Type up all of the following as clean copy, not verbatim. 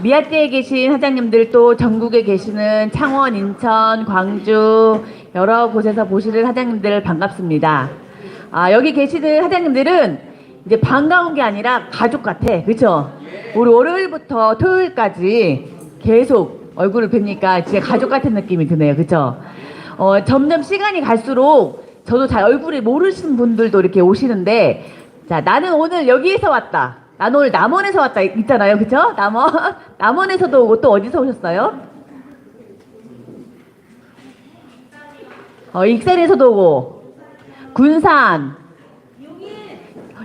미아떼에 계신 사장님들 또 전국에 계시는 창원, 인천, 광주 여러 곳에서 보시는 사장님들 반갑습니다. 여기 계시는 사장님들은 이제 반가운 게 아니라 가족 같아. 그쵸? 우리 월요일부터 토요일까지 계속 얼굴을 뵈니까 진짜 가족 같은 느낌이 드네요. 그쵸? 점점 시간이 갈수록 저도 잘 얼굴을 모르시는 분들도 이렇게 오시는데, 자, 나는 오늘 여기에서 왔다. 나는 오늘 남원에서 왔다 있잖아요. 그쵸? 남원에서도 오고 또 어디서 오셨어요? 익산에서도 오고, 군산,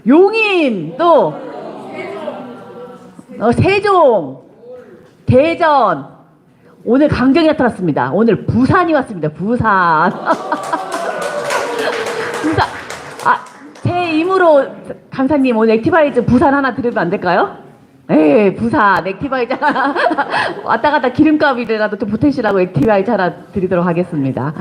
용인, 또, 세종, 대전, 오늘 강정이 나타났습니다. 오늘 부산이 왔습니다. 부산. 부산. 제 임으로 강사님 오늘 액티바이즈 부산 하나 드리면 안 될까요? 네, 부산 액티바이즈 하나 왔다 갔다 기름값이라도 좀 보태시라고 액티바이즈 하나 드리도록 하겠습니다.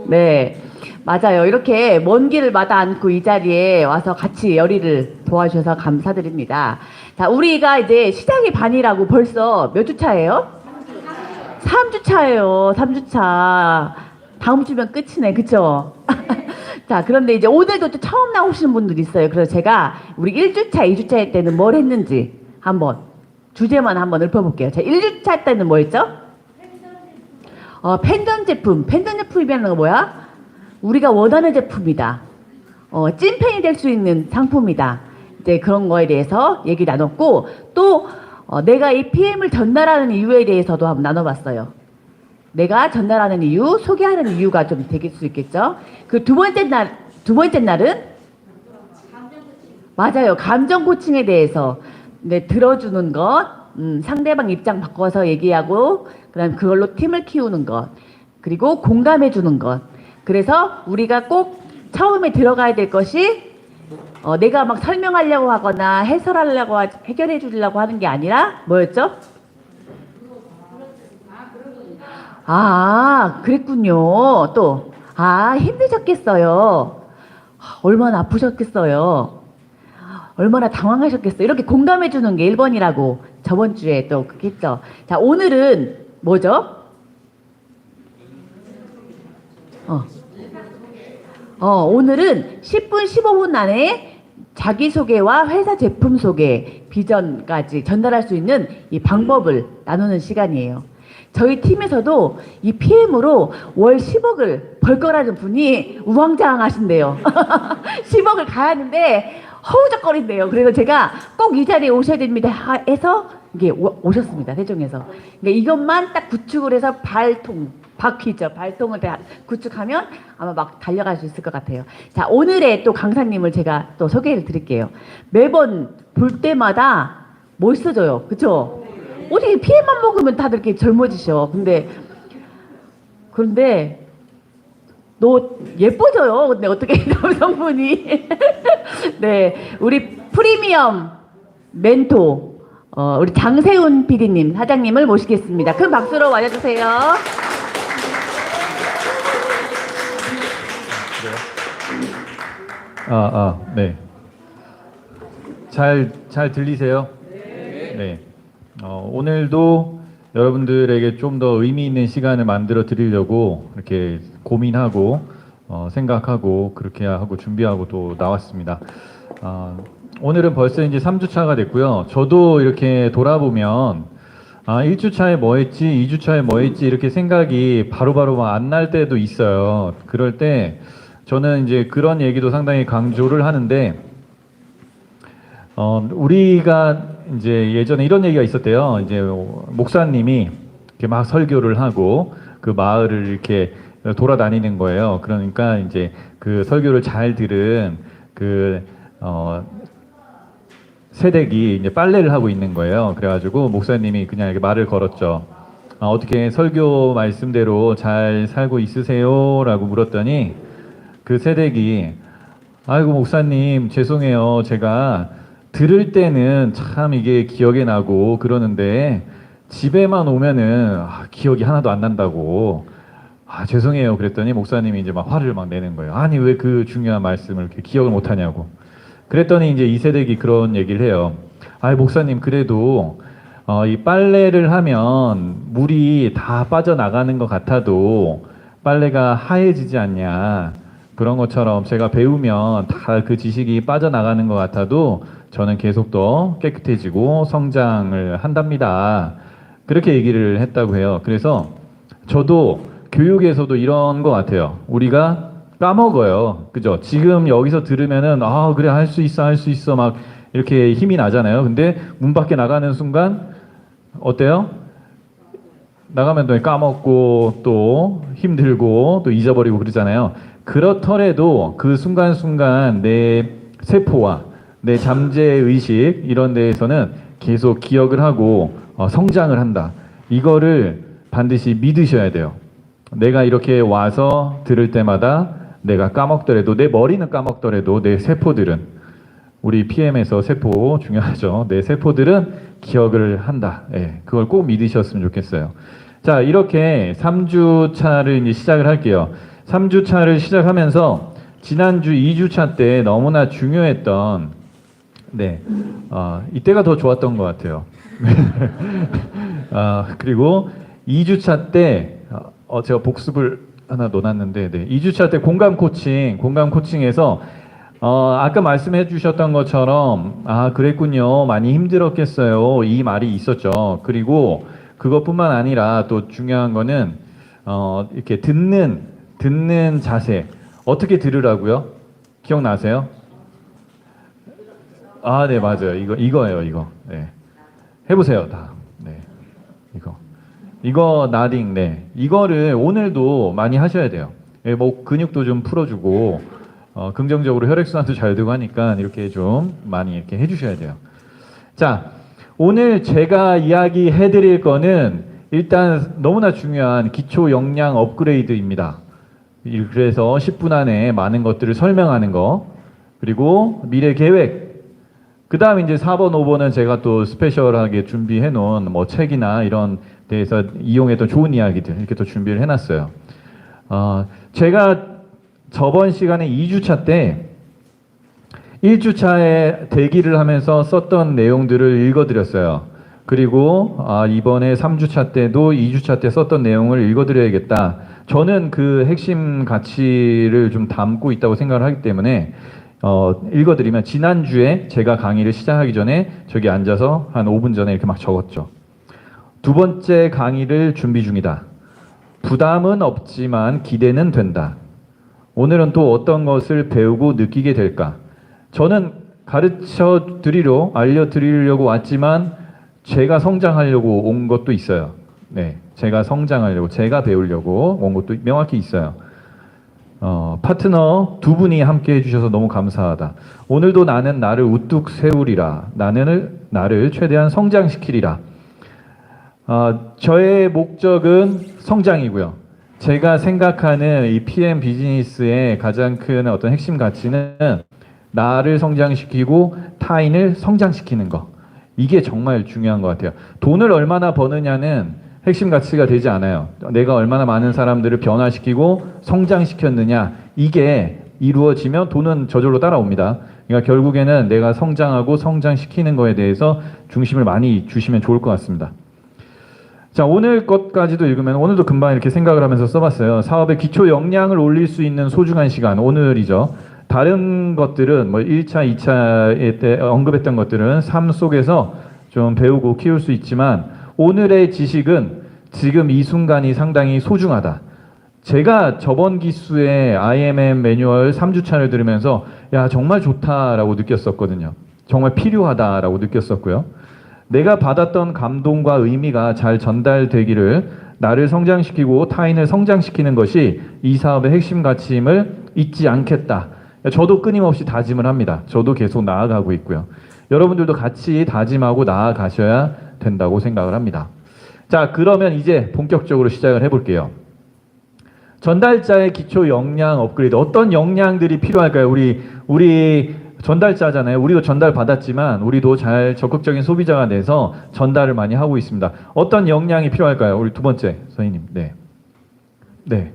네, 맞아요. 이렇게 먼 길을 마다 않고 이 자리에 와서 같이 열의를 도와주셔서 감사드립니다. 자, 우리가 이제 시작이 반이라고 벌써 몇 주 차예요? 3주 차예요. 3주 차. 다음 주면 끝이네. 그쵸? 자, 그런데 이제 오늘도 또 처음 나오시는 분들이 있어요. 그래서 제가 우리 1주차, 2주차 때는 뭘 했는지 한번 주제만 한번 읊어볼게요. 자, 1주차 때는 뭐 했죠? 펜던 제품. 펜던 제품이라는 거 뭐야? 우리가 원하는 제품이다. 찐팬이 될 수 있는 상품이다. 이제 그런 거에 대해서 얘기 나눴고, 또 내가 이 PM을 전달하는 이유에 대해서도 한번 나눠봤어요. 내가 전달하는 이유, 소개하는 이유가 좀 되길 수 있겠죠. 그 두 번째 날은 맞아요. 감정 코칭에 대해서 들어주는 것, 상대방 입장 바꿔서 얘기하고, 그다음 그걸로 팀을 키우는 것, 그리고 공감해 주는 것. 그래서 우리가 꼭 처음에 들어가야 될 것이 내가 막 설명하려고 하거나 해설하려고 해결해 주려고 하는 게 아니라 뭐였죠? 그랬군요. 또, 힘드셨겠어요. 얼마나 아프셨겠어요. 얼마나 당황하셨겠어요. 이렇게 공감해주는 게 1번이라고 저번 주에 또 그렇게 했죠. 자, 오늘은 뭐죠? 오늘은 10분, 15분 안에 자기소개와 회사 제품 소개, 비전까지 전달할 수 있는 이 방법을 나누는 시간이에요. 저희 팀에서도 이 PM으로 월 10억을 벌 거라는 분이 우왕좌왕하신대요. 10억을 가야 하는데 허우적거린대요. 그래서 제가 꼭 이 자리에 오셔야 됩니다 해서 이게 오셨습니다. 세종에서. 그러니까 이것만 딱 구축을 해서 바퀴죠. 발통을 구축하면 아마 막 달려갈 수 있을 것 같아요. 자, 오늘의 또 강사님을 제가 또 소개를 드릴게요. 매번 볼 때마다 멋있어져요. 그쵸? 어떻게 피해만 먹으면 다들 이렇게 젊어지셔. 그런데 너 예뻐져요. 근데 어떻게 남성분이 네, 우리 프리미엄 멘토 우리 장세훈 PD님 사장님을 모시겠습니다. 큰 박수로 맞아주세요. 네. 잘 들리세요? 네. 오늘도 여러분들에게 좀 더 의미 있는 시간을 만들어 드리려고 이렇게 고민하고 생각하고 그렇게 하고 준비하고 또 나왔습니다. 오늘은 벌써 이제 3주차가 됐고요. 저도 이렇게 돌아보면 1주차에 뭐 했지, 2주차에 뭐 했지 이렇게 생각이 바로바로 안 날 때도 있어요. 그럴 때 저는 이제 그런 얘기도 상당히 강조를 하는데 우리가 이제 예전에 이런 얘기가 있었대요. 이제 목사님이 이렇게 막 설교를 하고 그 마을을 이렇게 돌아다니는 거예요. 그러니까 이제 그 설교를 잘 들은 그 새댁이 이제 빨래를 하고 있는 거예요. 그래가지고 목사님이 그냥 이렇게 말을 걸었죠. 어떻게 설교 말씀대로 잘 살고 있으세요? 라고 물었더니 그 새댁이 아이고 목사님 죄송해요. 제가 들을 때는 참 이게 기억에 나고 그러는데 집에만 오면은 기억이 하나도 안 난다고 죄송해요. 그랬더니 목사님이 이제 막 화를 막 내는 거예요. 아니 왜 그 중요한 말씀을 이렇게 기억을 못 하냐고. 그랬더니 이제 이 세대기 그런 얘기를 해요. 목사님 그래도 이 빨래를 하면 물이 다 빠져나가는 것 같아도 빨래가 하얘지지 않냐. 그런 것처럼 제가 배우면 다 그 지식이 빠져나가는 것 같아도 저는 계속 더 깨끗해지고 성장을 한답니다. 그렇게 얘기를 했다고 해요. 그래서 저도 교육에서도 이런 것 같아요. 우리가 까먹어요. 그죠? 지금 여기서 들으면은, 아, 그래, 할 수 있어, 할 수 있어. 막 이렇게 힘이 나잖아요. 근데 문 밖에 나가는 순간, 어때요? 나가면 또 까먹고 또 힘들고 또 잊어버리고 그러잖아요. 그렇더라도 그 순간순간 내 세포와 내 잠재 의식 이런 데에서는 계속 기억을 하고 성장을 한다. 이거를 반드시 믿으셔야 돼요. 내가 이렇게 와서 들을 때마다 내가 까먹더라도 내 머리는 까먹더라도 내 세포들은 우리 PM에서 세포 중요하죠. 내 세포들은 기억을 한다. 예, 그걸 꼭 믿으셨으면 좋겠어요. 자, 이렇게 3주 차를 이제 시작을 할게요. 3주 차를 시작하면서 지난주 2주 차 때 너무나 중요했던 네, 이때가 더 좋았던 것 같아요. 그리고 2주 차 때 제가 복습을 하나 넣어놨는데 네, 2주 차 때 공감 코칭에서 아까 말씀해 주셨던 것처럼, 아, 그랬군요. 많이 힘들었겠어요. 이 말이 있었죠. 그리고 그것뿐만 아니라 또 중요한 거는, 이렇게 듣는 자세. 어떻게 들으라고요? 기억나세요? 아, 네, 맞아요. 이거예요, 이거. 네. 해보세요, 다. 네. 이거, 나딩, 네. 이거를 오늘도 많이 하셔야 돼요. 예, 뭐, 근육도 좀 풀어주고, 긍정적으로 혈액순환도 잘 되고 하니까 이렇게 좀 많이 이렇게 해주셔야 돼요. 자, 오늘 제가 이야기해 드릴 거는 일단 너무나 중요한 기초 역량 업그레이드입니다. 그래서 10분 안에 많은 것들을 설명하는 거, 그리고 미래 계획, 그 다음 이제 4번, 5번은 제가 또 스페셜하게 준비해 놓은 뭐 책이나 이런 데에서 이용했던 좋은 이야기들 이렇게 또 준비를 해놨어요. 제가 저번 시간에 2주차 때 1주차에 대기를 하면서 썼던 내용들을 읽어드렸어요. 그리고 이번에 3주차 때도 2주차 때 썼던 내용을 읽어드려야겠다. 저는 그 핵심 가치를 좀 담고 있다고 생각을 하기 때문에 읽어드리면 지난주에 제가 강의를 시작하기 전에 저기 앉아서 한 5분 전에 이렇게 막 적었죠. 두 번째 강의를 준비 중이다. 부담은 없지만 기대는 된다. 오늘은 또 어떤 것을 배우고 느끼게 될까? 저는 가르쳐 드리려, 알려드리려고 왔지만 제가 성장하려고 온 것도 있어요. 네, 제가 성장하려고, 제가 배우려고 온 것도 명확히 있어요. 파트너 두 분이 함께 해주셔서 너무 감사하다. 오늘도 나는 나를 우뚝 세우리라. 나를 최대한 성장시키리라. 저의 목적은 성장이고요. 제가 생각하는 이 PM 비즈니스의 가장 큰 어떤 핵심 가치는 나를 성장시키고 타인을 성장시키는 거. 이게 정말 중요한 것 같아요. 돈을 얼마나 버느냐는 핵심 가치가 되지 않아요. 내가 얼마나 많은 사람들을 변화시키고 성장시켰느냐. 이게 이루어지면 돈은 저절로 따라옵니다. 그러니까 결국에는 내가 성장하고 성장시키는 거에 대해서 중심을 많이 주시면 좋을 것 같습니다. 자, 오늘 것까지도 읽으면 오늘도 금방 이렇게 생각을 하면서 써봤어요. 사업의 기초 역량을 올릴 수 있는 소중한 시간, 오늘이죠. 다른 것들은 뭐 1차, 2차 때 언급했던 것들은 삶 속에서 좀 배우고 키울 수 있지만 오늘의 지식은 지금 이 순간이 상당히 소중하다. 제가 저번 기수의 IMM 매뉴얼 3주차를 들으면서 야, 정말 좋다라고 느꼈었거든요. 정말 필요하다라고 느꼈었고요. 내가 받았던 감동과 의미가 잘 전달되기를 나를 성장시키고 타인을 성장시키는 것이 이 사업의 핵심 가치임을 잊지 않겠다. 저도 끊임없이 다짐을 합니다. 저도 계속 나아가고 있고요. 여러분들도 같이 다짐하고 나아가셔야 된다고 생각을 합니다. 자, 그러면 이제 본격적으로 시작을 해볼게요. 전달자의 기초 역량 업그레이드. 어떤 역량들이 필요할까요? 우리 전달자잖아요. 우리도 전달 받았지만 우리도 잘 적극적인 소비자가 돼서 전달을 많이 하고 있습니다. 어떤 역량이 필요할까요? 우리 두 번째 선생님. 네. 네.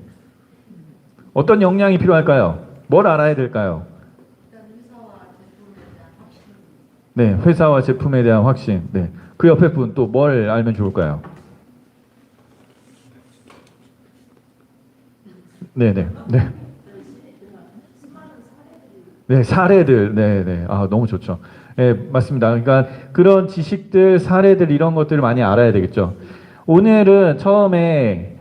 어떤 역량이 필요할까요? 뭘 알아야 될까요? 네, 회사와 제품에 대한 확신. 네. 그 옆에 분 또 뭘 알면 좋을까요? 네, 네. 네. 네, 사례들. 네, 네. 아, 너무 좋죠. 네, 맞습니다. 그러니까 그런 지식들, 사례들 이런 것들을 많이 알아야 되겠죠. 오늘은 처음에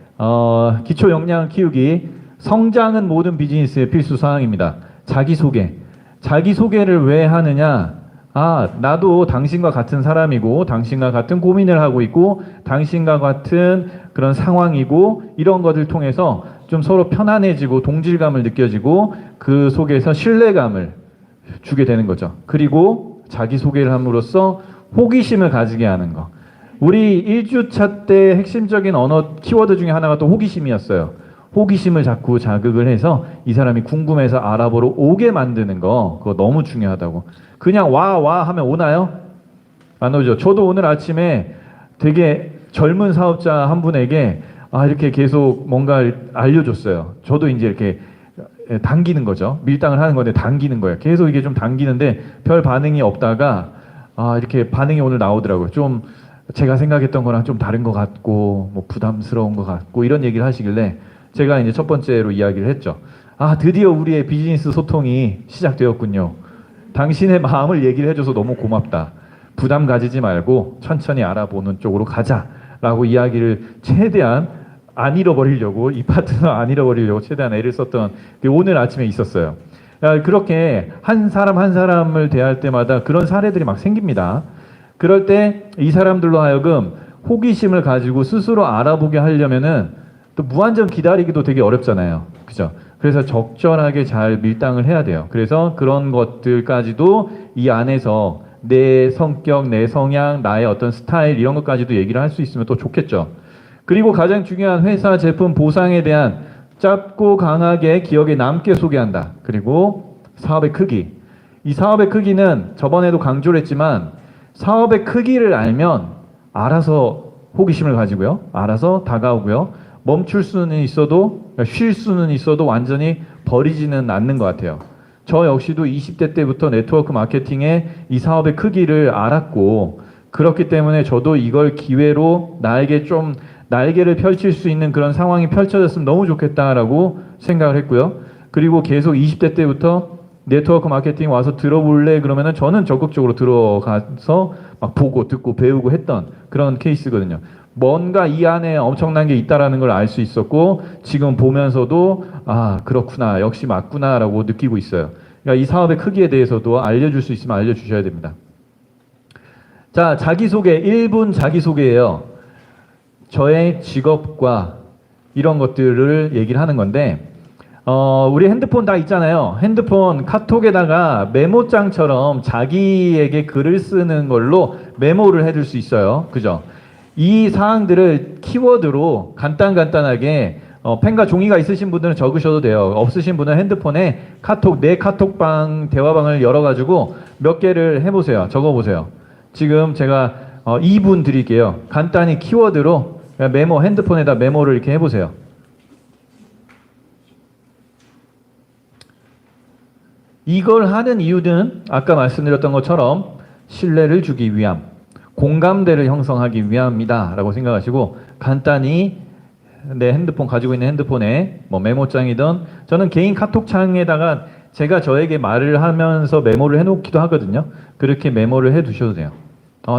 기초 역량 키우기, 성장은 모든 비즈니스의 필수 사항입니다. 자기소개. 자기소개를 왜 하느냐? 아, 나도 당신과 같은 사람이고, 당신과 같은 고민을 하고 있고, 당신과 같은 그런 상황이고, 이런 것을 통해서 좀 서로 편안해지고, 동질감을 느껴지고, 그 속에서 신뢰감을 주게 되는 거죠. 그리고 자기소개를 함으로써 호기심을 가지게 하는 거. 우리 1주차 때 핵심적인 언어 키워드 중에 하나가 또 호기심이었어요. 호기심을 자꾸 자극을 해서 이 사람이 궁금해서 알아보러 오게 만드는 거, 그거 너무 중요하다고. 그냥 와 하면 오나요? 안 오죠. 저도 오늘 아침에 되게 젊은 사업자 한 분에게 이렇게 계속 뭔가 알려줬어요. 저도 이제 이렇게 당기는 거죠. 밀당을 하는 건데 당기는 거예요. 계속 이게 좀 당기는데 별 반응이 없다가 이렇게 반응이 오늘 나오더라고요. 좀 제가 생각했던 거랑 좀 다른 것 같고 뭐 부담스러운 것 같고 이런 얘기를 하시길래 제가 이제 첫 번째로 이야기를 했죠. 드디어 우리의 비즈니스 소통이 시작되었군요. 당신의 마음을 얘기를 해줘서 너무 고맙다. 부담 가지지 말고 천천히 알아보는 쪽으로 가자라고 이야기를 최대한 안 잃어버리려고, 이 파트너 안 잃어버리려고 최대한 애를 썼던 게 오늘 아침에 있었어요. 그렇게 한 사람 한 사람을 대할 때마다 그런 사례들이 막 생깁니다. 그럴 때 이 사람들로 하여금 호기심을 가지고 스스로 알아보게 하려면은 또 무한정 기다리기도 되게 어렵잖아요. 그죠? 그래서 적절하게 잘 밀당을 해야 돼요. 그래서 그런 것들까지도 이 안에서 내 성격, 내 성향, 나의 어떤 스타일 이런 것까지도 얘기를 할 수 있으면 또 좋겠죠. 그리고 가장 중요한 회사, 제품, 보상에 대한 짧고 강하게 기억에 남게 소개한다. 그리고 사업의 크기. 이 사업의 크기는 저번에도 강조를 했지만 사업의 크기를 알면 알아서 호기심을 가지고요. 알아서 다가오고요. 멈출 수는 있어도, 쉴 수는 있어도 완전히 버리지는 않는 것 같아요. 저 역시도 20대 때부터 네트워크 마케팅의 이 사업의 크기를 알았고, 그렇기 때문에 저도 이걸 기회로 나에게 좀 날개를 펼칠 수 있는 그런 상황이 펼쳐졌으면 너무 좋겠다라고 생각을 했고요. 그리고 계속 20대 때부터 네트워크 마케팅 와서 들어볼래? 그러면은 저는 적극적으로 들어가서 막 보고 듣고 배우고 했던 그런 케이스거든요. 뭔가 이 안에 엄청난 게 있다라는 걸 알 수 있었고 지금 보면서도 그렇구나 역시 맞구나라고 느끼고 있어요. 그러니까 이 사업의 크기에 대해서도 알려줄 수 있으면 알려주셔야 됩니다. 자, 자기소개 1분 자기소개예요. 저의 직업과 이런 것들을 얘기를 하는 건데 우리 핸드폰 다 있잖아요. 핸드폰 카톡에다가 메모장처럼 자기에게 글을 쓰는 걸로 메모를 해둘 수 있어요. 그죠? 이 사항들을 키워드로 간단하게 펜과 종이가 있으신 분들은 적으셔도 돼요. 없으신 분은 핸드폰에 내 카톡방 대화방을 열어가지고 몇 개를 해보세요. 적어보세요. 지금 제가 2분 드릴게요. 간단히 키워드로 메모, 핸드폰에다 메모를 이렇게 해보세요. 이걸 하는 이유는 아까 말씀드렸던 것처럼 신뢰를 주기 위함, 공감대를 형성하기 위함이다 라고 생각하시고 간단히 내 핸드폰 가지고 있는 핸드폰에 뭐 메모장이든 저는 개인 카톡창에다가 제가 저에게 말을 하면서 메모를 해놓기도 하거든요. 그렇게 메모를 해두셔도 돼요.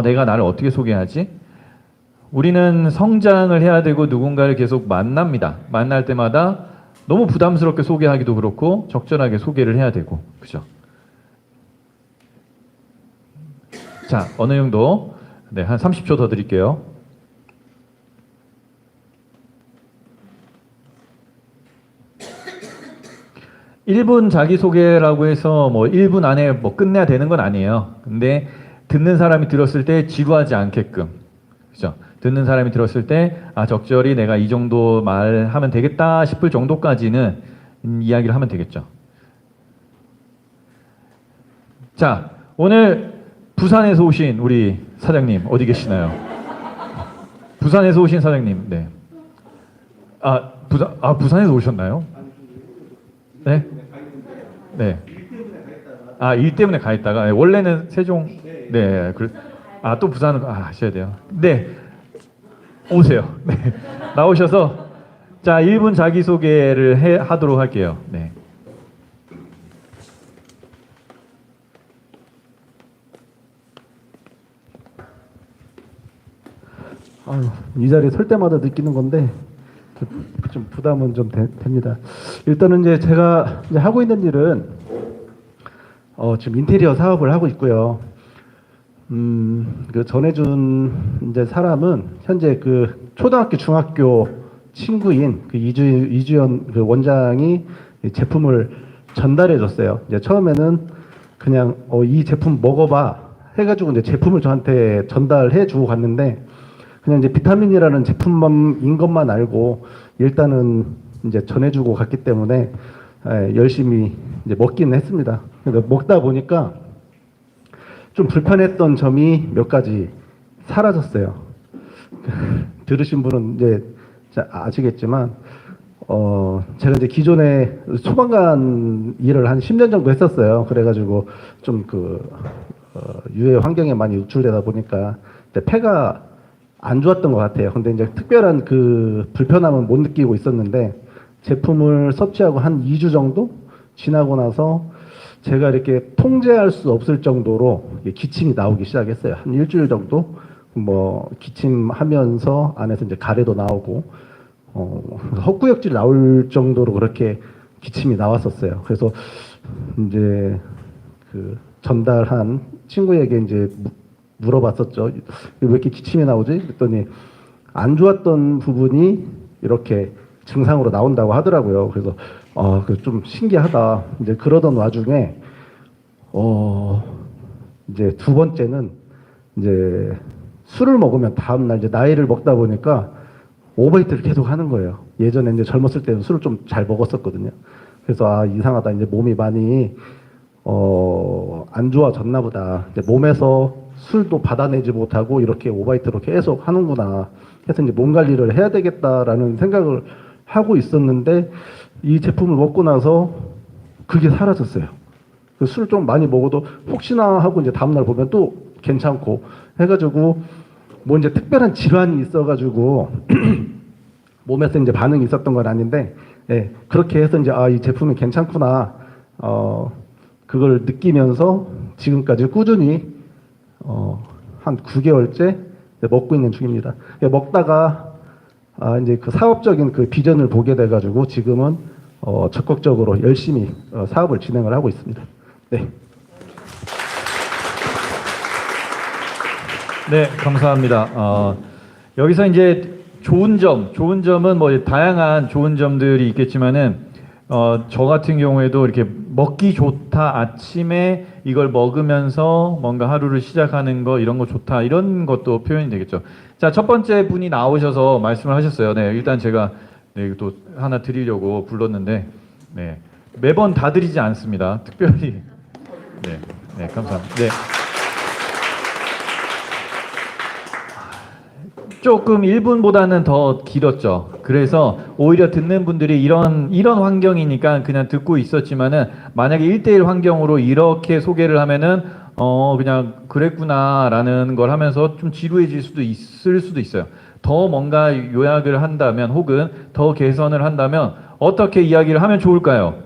내가 나를 어떻게 소개하지? 우리는 성장을 해야 되고 누군가를 계속 만납니다. 만날 때마다 너무 부담스럽게 소개하기도 그렇고 적절하게 소개를 해야 되고 그죠? 자, 어느 정도 한 30초 더 드릴게요. (1분) 자기소개라고 해서 뭐 1분 안에 뭐 끝내야 되는 건 아니에요. 근데 듣는 사람이 들었을 때 지루하지 않게끔 그죠? 듣는 사람이 들었을 때 적절히 내가 이 정도 말하면 되겠다 싶을 정도까지는 이야기를 하면 되겠죠. 자, 오늘 부산에서 오신 우리 사장님 어디 계시나요? 부산에서 오신 사장님. 네. 부산에서 오셨나요? 네? 네. 일 때문에 가 있다가. 네, 원래는 세종. 네, 또 부산 하셔야 돼요. 네, 오세요. 네, 나오셔서 자 1분 자기 소개를 하도록 할게요. 네. 아유, 이 자리에 설 때마다 느끼는 건데 좀 부담은 좀 됩니다. 일단은 이제 제가 이제 하고 있는 일은 지금 인테리어 사업을 하고 있고요. 그 전해준 이제 사람은 현재 그 초등학교 중학교 친구인 그 이주연 그 원장이 이 제품을 전달해 줬어요. 이제 처음에는 그냥 이 제품 먹어봐 해가지고 이제 제품을 저한테 전달해 주고 갔는데 그냥 이제 비타민이라는 제품인 것만 알고 일단은 이제 전해주고 갔기 때문에 열심히 이제 먹기는 했습니다. 근데 먹다 보니까 좀 불편했던 점이 몇 가지 사라졌어요. 들으신 분은 이제 아시겠지만 제가 이제 기존에 소방관 일을 한 10년 정도 했었어요. 그래가지고 좀 유해 환경에 많이 노출되다 보니까 폐가 안 좋았던 것 같아요. 근데 이제 특별한 그 불편함은 못 느끼고 있었는데 제품을 섭취하고 한 2주 정도 지나고 나서 제가 이렇게 통제할 수 없을 정도로 기침이 나오기 시작했어요. 한 일주일 정도 뭐 기침하면서 안에서 이제 가래도 나오고 헛구역질 나올 정도로 그렇게 기침이 나왔었어요. 그래서 이제 그 전달한 친구에게 이제 물어봤었죠. 왜 이렇게 기침이 나오지? 그랬더니 안 좋았던 부분이 이렇게 증상으로 나온다고 하더라고요. 그래서 좀 신기하다. 이제 그러던 와중에 이제 두 번째는 이제 술을 먹으면 다음 날 이제 나이를 먹다 보니까 오버히트를 계속 하는 거예요. 예전에 이제 젊었을 때는 술을 좀 잘 먹었었거든요. 그래서 이상하다. 이제 몸이 많이 안 좋아졌나 보다. 이제 몸에서 술도 받아내지 못하고 이렇게 오바이트로 계속 하는구나 해서 이제 몸 관리를 해야 되겠다라는 생각을 하고 있었는데 이 제품을 먹고 나서 그게 사라졌어요. 술 좀 많이 먹어도 혹시나 하고 이제 다음날 보면 또 괜찮고 해가지고 뭐 이제 특별한 질환이 있어가지고 몸에서 이제 반응이 있었던 건 아닌데 그렇게 해서 이제 이 제품이 괜찮구나 그걸 느끼면서 지금까지 꾸준히 한 9개월째 먹고 있는 중입니다. 먹다가 이제 그 사업적인 그 비전을 보게 돼가지고 지금은 적극적으로 열심히 사업을 진행을 하고 있습니다. 네. 네, 감사합니다. 여기서 이제 좋은 점은 뭐 다양한 좋은 점들이 있겠지만은 저 같은 경우에도 이렇게 먹기 좋다, 아침에 이걸 먹으면서 뭔가 하루를 시작하는 거 이런 거 좋다, 이런 것도 표현이 되겠죠. 자, 첫 번째 분이 나오셔서 말씀을 하셨어요. 네, 일단 제가 또 하나 드리려고 불렀는데 매번 다 드리지 않습니다. 특별히 네, 감사합니다. 네. 조금 1분보다는 더 길었죠. 그래서 오히려 듣는 분들이 이런 환경이니까 그냥 듣고 있었지만은 만약에 1대1 환경으로 이렇게 소개를 하면은 그냥 그랬구나라는 걸 하면서 좀 지루해질 수도 있을 수도 있어요. 더 뭔가 요약을 한다면 혹은 더 개선을 한다면 어떻게 이야기를 하면 좋을까요?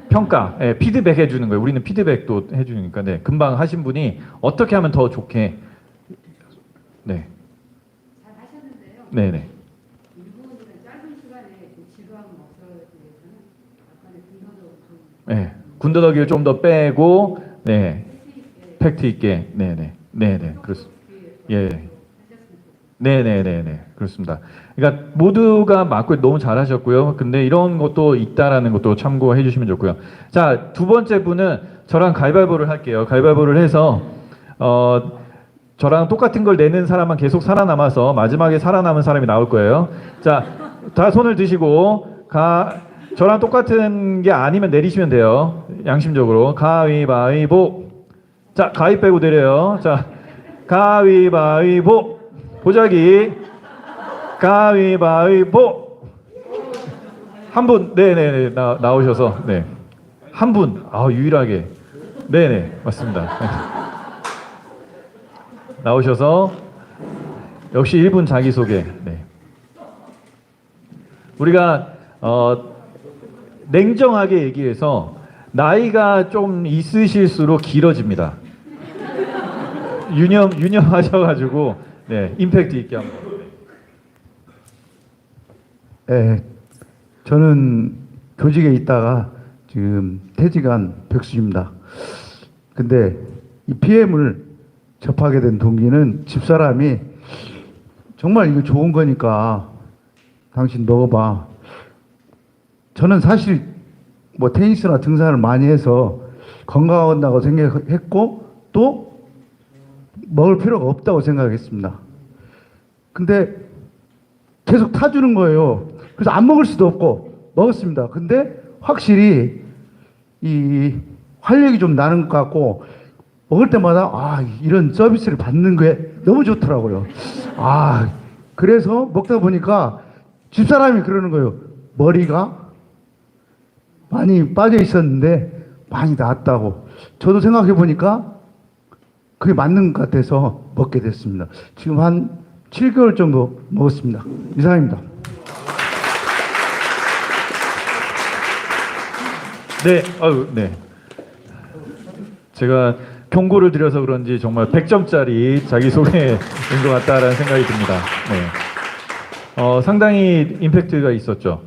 평가, 피드백 해주는 거예요. 우리는 피드백도 해주니까 금방 하신 분이 어떻게 하면 더 좋게 네네. 군더더기를 좀 더 빼고, 팩트 있게, 그렇습니다. 그렇습니다. 그러니까 모두가 맞고 너무 잘하셨고요. 근데 이런 것도 있다라는 것도 참고해 주시면 좋고요. 자, 두 번째 분은 저랑 가위바위보를 할게요. 가위바위보를 해서 저랑 똑같은 걸 내는 사람만 계속 살아남아서 마지막에 살아남은 사람이 나올 거예요. 자, 다 손을 드시고 저랑 똑같은 게 아니면 내리시면 돼요. 양심적으로. 가위바위보. 자, 가위 빼고 내려요. 자, 가위바위보. 보자기. 가위바위보. 한 분. 네네네. 나오셔서. 한 분. 유일하게. 네네. 맞습니다. 나오셔서 역시 1분 자기소개. 네. 우리가 냉정하게 얘기해서 나이가 좀 있으실수록 길어집니다. 유념하셔가지고 네, 임팩트 있게 한번. 네, 저는 교직에 있다가 지금 퇴직한 백수입니다. 근데 이 PM을 접하게 된 동기는 집사람이 정말 이거 좋은 거니까 당신 먹어봐. 저는 사실 뭐 테니스나 등산을 많이 해서 건강하다고 생각했고 또 먹을 필요가 없다고 생각했습니다. 근데 계속 타주는 거예요. 그래서 안 먹을 수도 없고 먹었습니다. 근데 확실히 이 활력이 좀 나는 것 같고 먹을 때마다 이런 서비스를 받는 게 너무 좋더라고요. 그래서 먹다 보니까 집사람이 그러는 거예요. 머리가 많이 빠져 있었는데 많이 나았다고. 저도 생각해 보니까 그게 맞는 것 같아서 먹게 됐습니다. 지금 한 7개월 정도 먹었습니다. 이상입니다. 네, 네. 제가 경고를 드려서 그런지 정말 100점짜리 자기소개인 것 같다라는 생각이 듭니다. 네. 상당히 임팩트가 있었죠.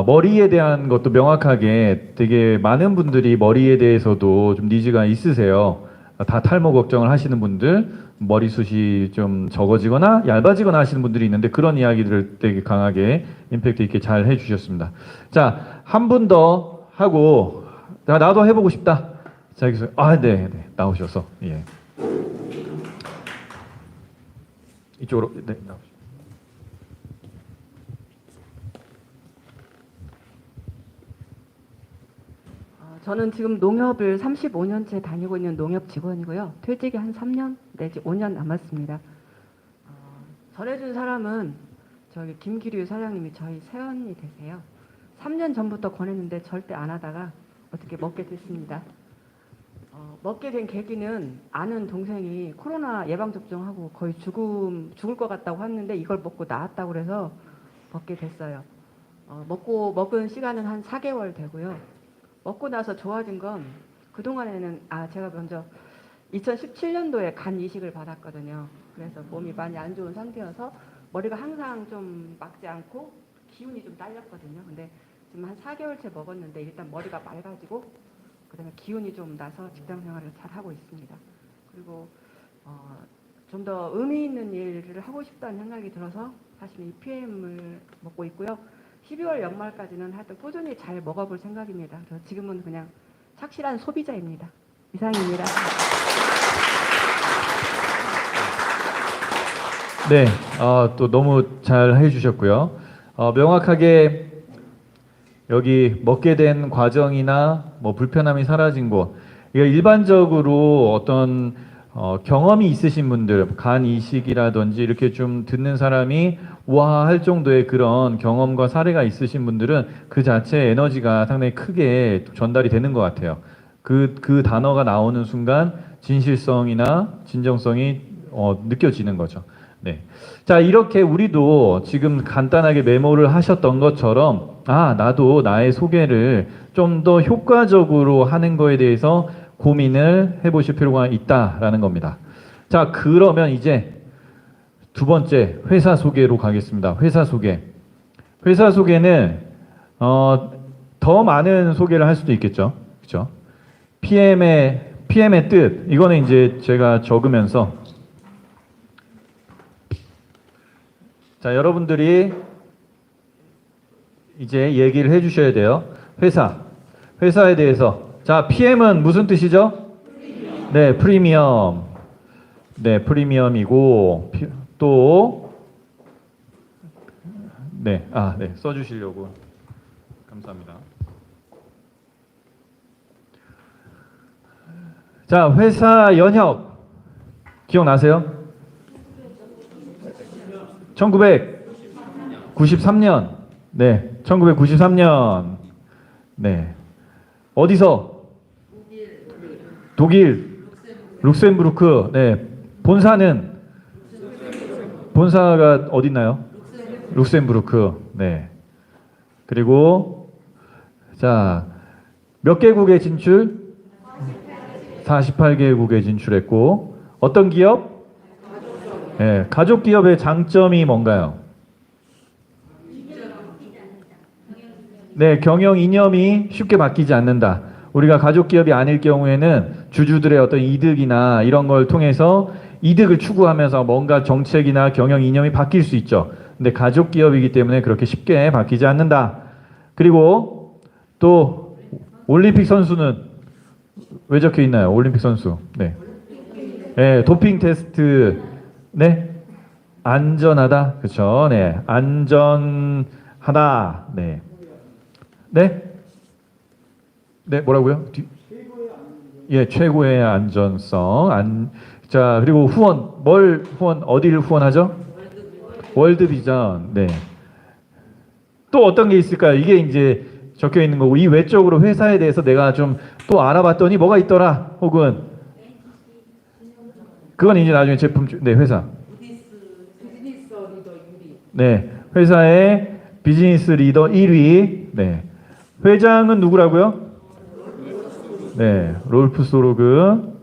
머리에 대한 것도 명확하게 되게 많은 분들이 머리에 대해서도 좀 니즈가 있으세요. 다 탈모 걱정을 하시는 분들, 머리숱이 좀 적어지거나 얇아지거나 하시는 분들이 있는데 그런 이야기들을 되게 강하게 임팩트 있게 잘 해주셨습니다. 자, 한 분 더 하고 나도 해보고 싶다. 자기소개. 네, 나오셔서 예. 이쪽으로 네, 나오시죠. 저는 지금 농협을 35년째 다니고 있는 농협 직원이고요. 퇴직이 한 3년 내지 5년 남았습니다. 전해준 사람은 저기 김기류 사장님이 저희 세연이 되세요. 3년 전부터 권했는데 절대 안 하다가 어떻게 먹게 됐습니다. 먹게 된 계기는 아는 동생이 코로나 예방접종하고 거의 죽을 것 같다고 했는데 이걸 먹고 나았다고 그래서 먹게 됐어요. 먹은 시간은 한 4개월 되고요. 먹고 나서 좋아진 건 그동안에는 제가 먼저 2017년도에 간 이식을 받았거든요. 그래서 몸이 많이 안 좋은 상태여서 머리가 항상 좀 막지 않고 기운이 좀 딸렸거든요. 근데 지금 한 4개월째 먹었는데 일단 머리가 맑아지고 그다음에 기운이 좀 나서 직장 생활을 잘 하고 있습니다. 그리고 좀 더 의미 있는 일을 하고 싶다는 생각이 들어서 사실 이 PM을 먹고 있고요. 12월 연말까지는 하여튼 꾸준히 잘 먹어볼 생각입니다. 그래서 지금은 그냥 착실한 소비자입니다. 이상입니다. 네, 또 너무 잘 해주셨고요. 명확하게 여기 먹게 된 과정이나 뭐 불편함이 사라진 곳, 이게 일반적으로 어떤 경험이 있으신 분들, 간 이식이라든지 이렇게 좀 듣는 사람이 와 할 정도의 그런 경험과 사례가 있으신 분들은 그 자체 에너지가 상당히 크게 전달이 되는 것 같아요. 그 단어가 나오는 순간 진실성이나 진정성이 느껴지는 거죠. 네. 자, 이렇게 우리도 지금 간단하게 메모를 하셨던 것처럼 나도 나의 소개를 좀 더 효과적으로 하는 거에 대해서 고민을 해보실 필요가 있다라는 겁니다. 자, 그러면 이제 두 번째 회사 소개로 가겠습니다. 회사 소개. 회사 소개는 더 많은 소개를 할 수도 있겠죠. 그렇죠? PM의 뜻. 이거는 이제 제가 적으면서 자, 여러분들이 이제 얘기를 해 주셔야 돼요. 회사에 대해서. 자, PM은 무슨 뜻이죠? 네, 프리미엄. 네, 프리미엄이고 또 네, 네, 써주시려고 감사합니다. 자, 회사 연혁 기억나세요? 1993년. 네, 1993년. 네, 어디서? 독일 룩셈부르크. 네, 본사가 어디 있나요? 룩셈부르크. 네. 그리고 자, 몇 개국에 진출? 48개국에 진출했고 어떤 기업? 네, 가족 기업의 장점이 뭔가요? 네, 경영 이념이 쉽게 바뀌지 않는다. 우리가 가족 기업이 아닐 경우에는 주주들의 어떤 이득이나 이런 걸 통해서 이득을 추구하면서 뭔가 정책이나 경영 이념이 바뀔 수 있죠. 근데 가족 기업이기 때문에 그렇게 쉽게 바뀌지 않는다. 그리고 또 올림픽 선수는 왜 적혀 있나요? 올림픽 선수. 네. 네, 도핑 테스트. 네. 안전하다. 그렇죠. 네. 안전하다. 네. 네? 네, 뭐라고요? 예, 최고의 안전성. 자, 그리고 어디를 후원하죠? 월드비전. 네. 또 어떤 게 있을까요? 이게 이제 적혀 있는 거고, 이 외적으로 회사에 대해서 내가 좀 또 알아봤더니 뭐가 있더라. 혹은, 그건 이제 나중에 네, 회사. 네, 회사의 비즈니스 리더 1위. 네. 회장은 누구라고요? 네, 롤프 소로그.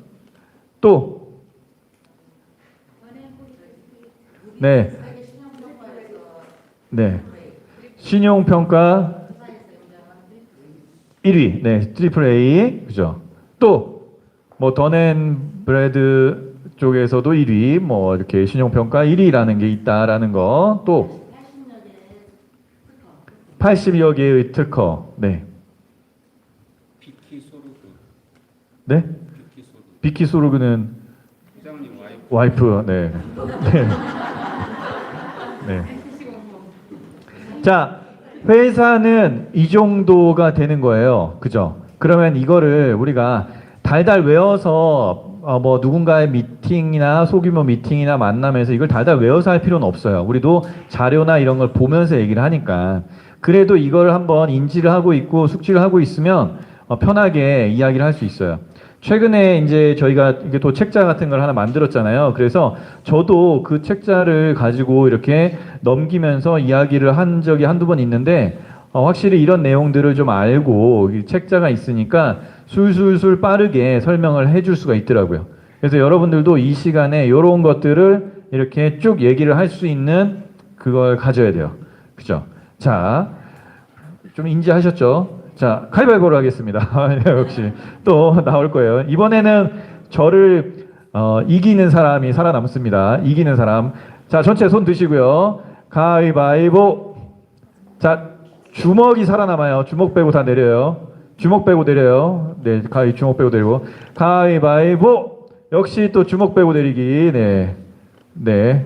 또, 네, 네, 신용평가 1위, 네, 트리플 A, 그죠? 또, 뭐 던앤브래드 쪽에서도 1위, 뭐 이렇게 신용평가 1위라는 게 있다라는 거. 또, 80여 개의 특허, 네. 네? 비키 소르그는 와이프. 네. 네. 네. 자, 회사는 이 정도가 되는 거예요. 그죠? 그러면 이거를 우리가 달달 외워서 뭐 누군가의 미팅이나 소규모 미팅이나 만남에서 이걸 달달 외워서 할 필요는 없어요. 우리도 자료나 이런 걸 보면서 얘기를 하니까. 그래도 이걸 한번 인지를 하고 있고 숙지를 하고 있으면 편하게 이야기를 할 수 있어요. 최근에 이제 저희가 이게 또 책자 같은 걸 하나 만들었잖아요. 그래서 저도 그 책자를 가지고 이렇게 넘기면서 이야기를 한 적이 한두 번 있는데 확실히 이런 내용들을 좀 알고 이 책자가 있으니까 술술술 빠르게 설명을 해줄 수가 있더라고요. 그래서 여러분들도 이 시간에 이런 것들을 이렇게 쭉 얘기를 할 수 있는 그걸 가져야 돼요. 그죠? 자, 좀 인지하셨죠? 자, 가위바위보로 하겠습니다. 역시 또 나올 거예요. 이번에는 저를 이기는 사람이 살아남습니다. 이기는 사람. 자, 전체 손 드시고요. 가위바위보. 자, 주먹이 살아남아요. 주먹 빼고 다 내려요. 주먹 빼고 내려요. 네, 주먹 빼고 내리고. 가위바위보. 역시 또 주먹 빼고 내리기. 네, 네,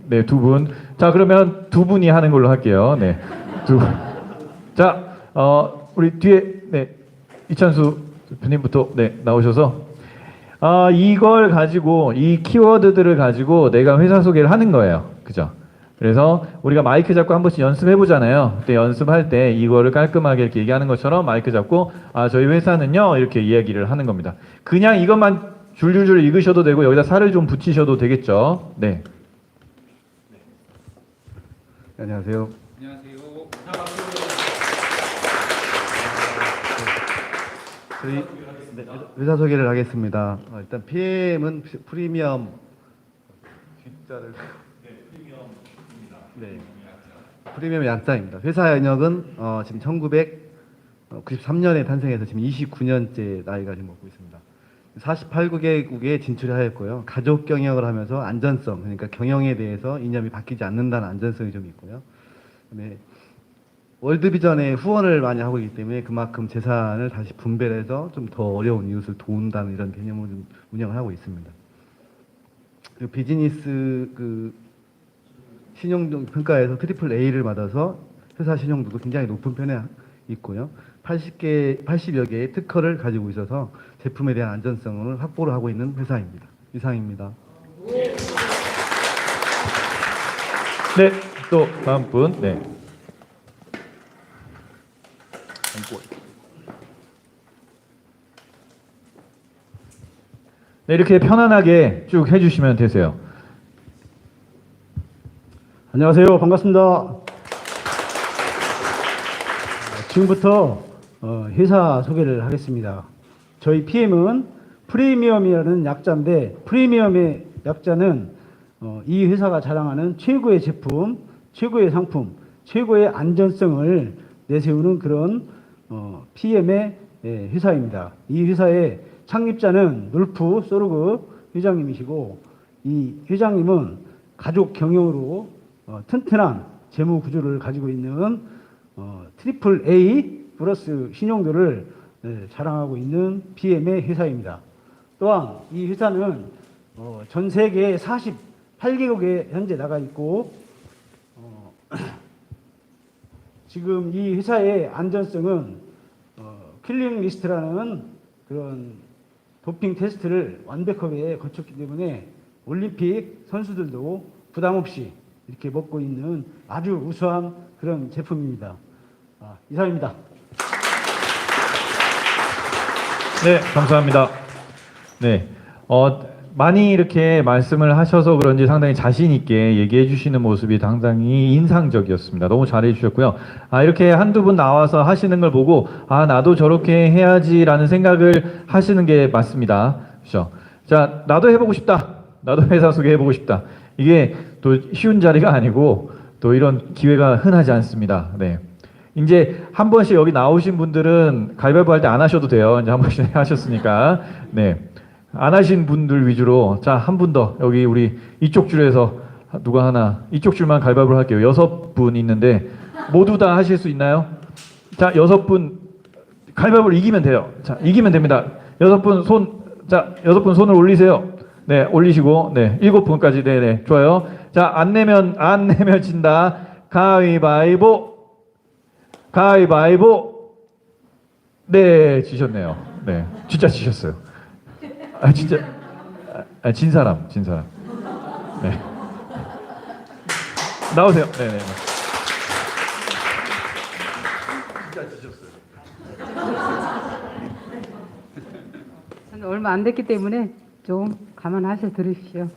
네, 두 분. 자, 그러면 두 분이 하는 걸로 할게요. 네, 두 분. 자, 우리 뒤에 네 이찬수 대표님부터 네 나오셔서 이걸 가지고 이 키워드들을 가지고 내가 회사 소개를 하는 거예요. 그죠? 그래서 우리가 마이크 잡고 한 번씩 연습해 보잖아요. 그때 연습할 때 이거를 깔끔하게 이렇게 얘기하는 것처럼 마이크 잡고 저희 회사는요 이렇게 이야기를 하는 겁니다. 그냥 이것만 줄줄줄 읽으셔도 되고 여기다 살을 좀 붙이셔도 되겠죠. 네. 안녕하세요. 저희 회사 소개를 하겠습니다. 일단 PM은 프리미엄 네, 프리미엄 약자입니다. 회사 연역은 지금 1993년에 탄생해서 지금 29년째 나이가 지금 먹고 있습니다. 48개국에 진출하였고요. 가족 경영을 하면서 안전성, 그러니까 경영에 대해서 이념이 바뀌지 않는다는 안전성이 좀 있고요. 그다음에 월드비전에 후원을 많이 하고 있기 때문에 그만큼 재산을 다시 분배를 해서 좀 더 어려운 이웃을 도운다는 이런 개념으로 좀 운영을 하고 있습니다. 그리고 비즈니스 신용 평가에서 트리플 A를 받아서 회사 신용도도 굉장히 높은 편에 있고요. 80여 개의 특허를 가지고 있어서 제품에 대한 안전성을 확보를 하고 있는 회사입니다. 이상입니다. 네, 또 다음 분. 네. 네, 이렇게 편안하게 쭉 해주시면 되세요. 안녕하세요. 반갑습니다. 지금부터 회사 소개를 하겠습니다. 저희 PM은 프리미엄이라는 약자인데, 프리미엄의 약자는 이 회사가 자랑하는 최고의 제품, 최고의 상품, 최고의 안전성을 내세우는 그런 PM의 회사입니다. 이 회사의 창립자는 놀프 소르그 회장님이시고, 이 회장님은 가족 경영으로 튼튼한 재무 구조를 가지고 있는 트리플 A 플러스 신용도를 자랑하고 있는 PM의 회사입니다. 또한 이 회사는 전 세계 48개국에 현재 나가 있고, 지금 이 회사의 안전성은 킬링 리스트라는 그런 도핑 테스트를 완벽하게 거쳤기 때문에 올림픽 선수들도 부담 없이 이렇게 먹고 있는 아주 우수한 그런 제품입니다. 이상입니다. 네, 감사합니다. 네, 많이 이렇게 말씀을 하셔서 그런지 상당히 자신 있게 얘기해 주시는 모습이 상당히 인상적이었습니다. 너무 잘해 주셨고요. 이렇게 한두 분 나와서 하시는 걸 보고 나도 저렇게 해야지라는 생각을 하시는 게 맞습니다. 그렇죠? 자, 나도 해보고 싶다. 나도 회사 소개해보고 싶다. 이게 또 쉬운 자리가 아니고 또 이런 기회가 흔하지 않습니다. 네. 이제 한 번씩 여기 나오신 분들은 가위바위보 할 때 안 하셔도 돼요. 이제 한 번씩 하셨으니까. 네. 안 하신 분들 위주로, 자, 한 분 더. 여기 우리 이쪽 줄에서 누가 하나, 이쪽 줄만 가위바위보를 할게요. 6분 있는데, 모두 다 하실 수 있나요? 자, 6분, 가위바위보를 이기면 돼요. 자, 이기면 됩니다. 6분 자, 6분 손을 올리세요. 네, 올리시고, 네, 7분까지, 네네, 좋아요. 자, 안 내면 진다. 가위바위보. 네, 지셨네요. 네, 진짜 지셨어요. 진짜, 진 사람. 네. 나오세요. 네네. 진짜 지셨어요. 저는 얼마 안 됐기 때문에 좀 감안하셔 들으십시오.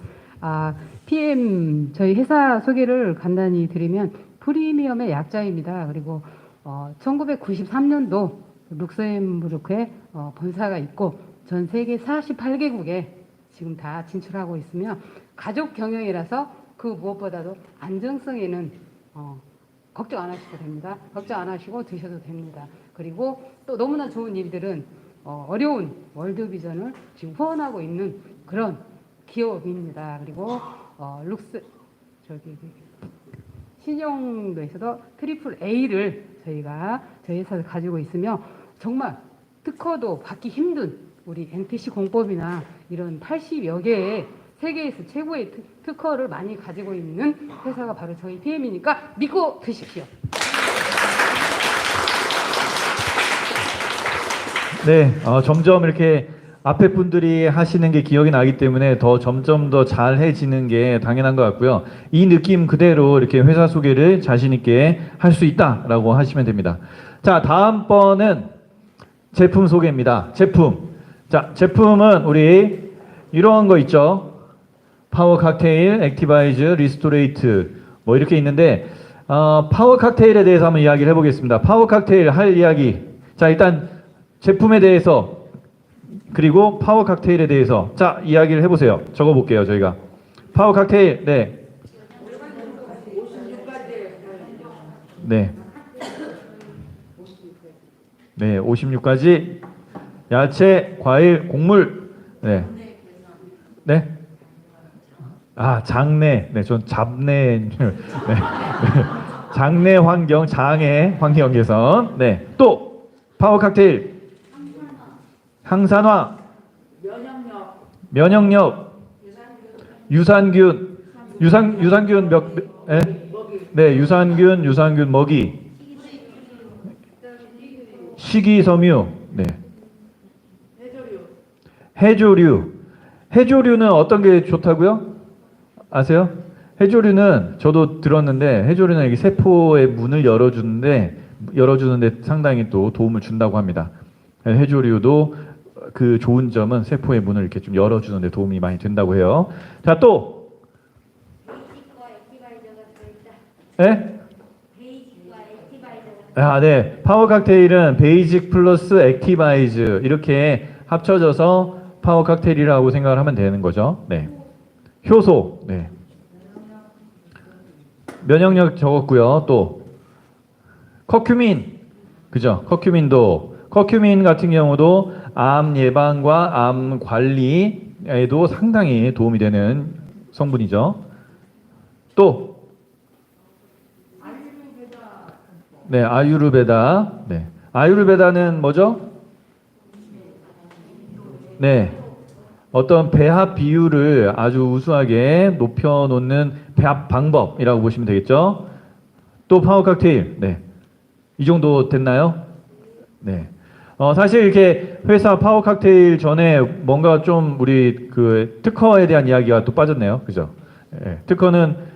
PM 저희 회사 소개를 간단히 드리면 프리미엄의 약자입니다. 그리고 1993년도 룩셈부르크에 본사가 있고 전 세계 48개국에 지금 다 진출하고 있으며 가족 경영이라서 그 무엇보다도 안정성에는 걱정 안 하셔도 됩니다. 걱정 안 하시고 드셔도 됩니다. 그리고 또 너무나 좋은 일들은 어려운 월드비전을 지금 후원하고 있는 그런 기업입니다. 그리고 신용도에서도 트리플 A를 저희 회사에서 가지고 있으며 정말 특허도 받기 힘든 우리 NTC 공법이나 이런 80여 개의 세계에서 최고의 특허를 많이 가지고 있는 회사가 바로 저희 PM이니까 믿고 드십시오. 네, 점점 이렇게 앞에 분들이 하시는 게 기억이 나기 때문에 점점 더 잘해지는 게 당연한 것 같고요. 이 느낌 그대로 이렇게 회사 소개를 자신 있게 할 수 있다라고 하시면 됩니다. 자, 다음번은 제품 소개입니다. 자, 제품은 우리 이런 거 있죠. 파워 칵테일, 액티바이즈, 리스토레이트 뭐 이렇게 있는데 파워 칵테일에 대해서 한번 이야기를 해보겠습니다. 파워 칵테일 할 이야기. 자, 일단 제품에 대해서 그리고 파워 칵테일에 대해서 자, 이야기를 해보세요. 적어볼게요, 저희가. 파워 칵테일, 네. 네. 네, 56가지 야채, 과일, 곡물. 네. 네. 장내. 네, 전 잡내. 네. 장내 환경, 장애 환경 개선. 네. 또 파워 칵테일. 항산화, 면역력, 유산균 유산균 먹이, 식이섬유, 네. 해조류는 어떤 게 좋다고요? 아세요? 해조류는 저도 들었는데 해조류는 이게 세포의 문을 열어주는데 상당히 또 도움을 준다고 합니다. 해조류도 그 좋은 점은 세포의 문을 이렇게 좀 열어주는 데 도움이 많이 된다고 해요. 자, 또. 네? 아, 네. 파워 칵테일은 베이직 플러스 액티바이즈 이렇게 합쳐져서 파워 칵테일이라고 생각을 하면 되는 거죠. 네. 효소. 네. 면역력 적었고요. 또 커큐민. 그죠? 커큐민 같은 경우도 암 예방과 암 관리에도 상당히 도움이 되는 성분이죠. 또 네, 아유르베다. 네. 아유르베다는 뭐죠? 네. 어떤 배합 비율을 아주 우수하게 높여 놓는 배합 방법이라고 보시면 되겠죠? 또 파워 칵테일. 네. 이 정도 됐나요? 네. 사실 이렇게 회사 파워 칵테일 전에 뭔가 좀 우리 그 특허에 대한 이야기가 또 빠졌네요. 그죠? 네. 특허는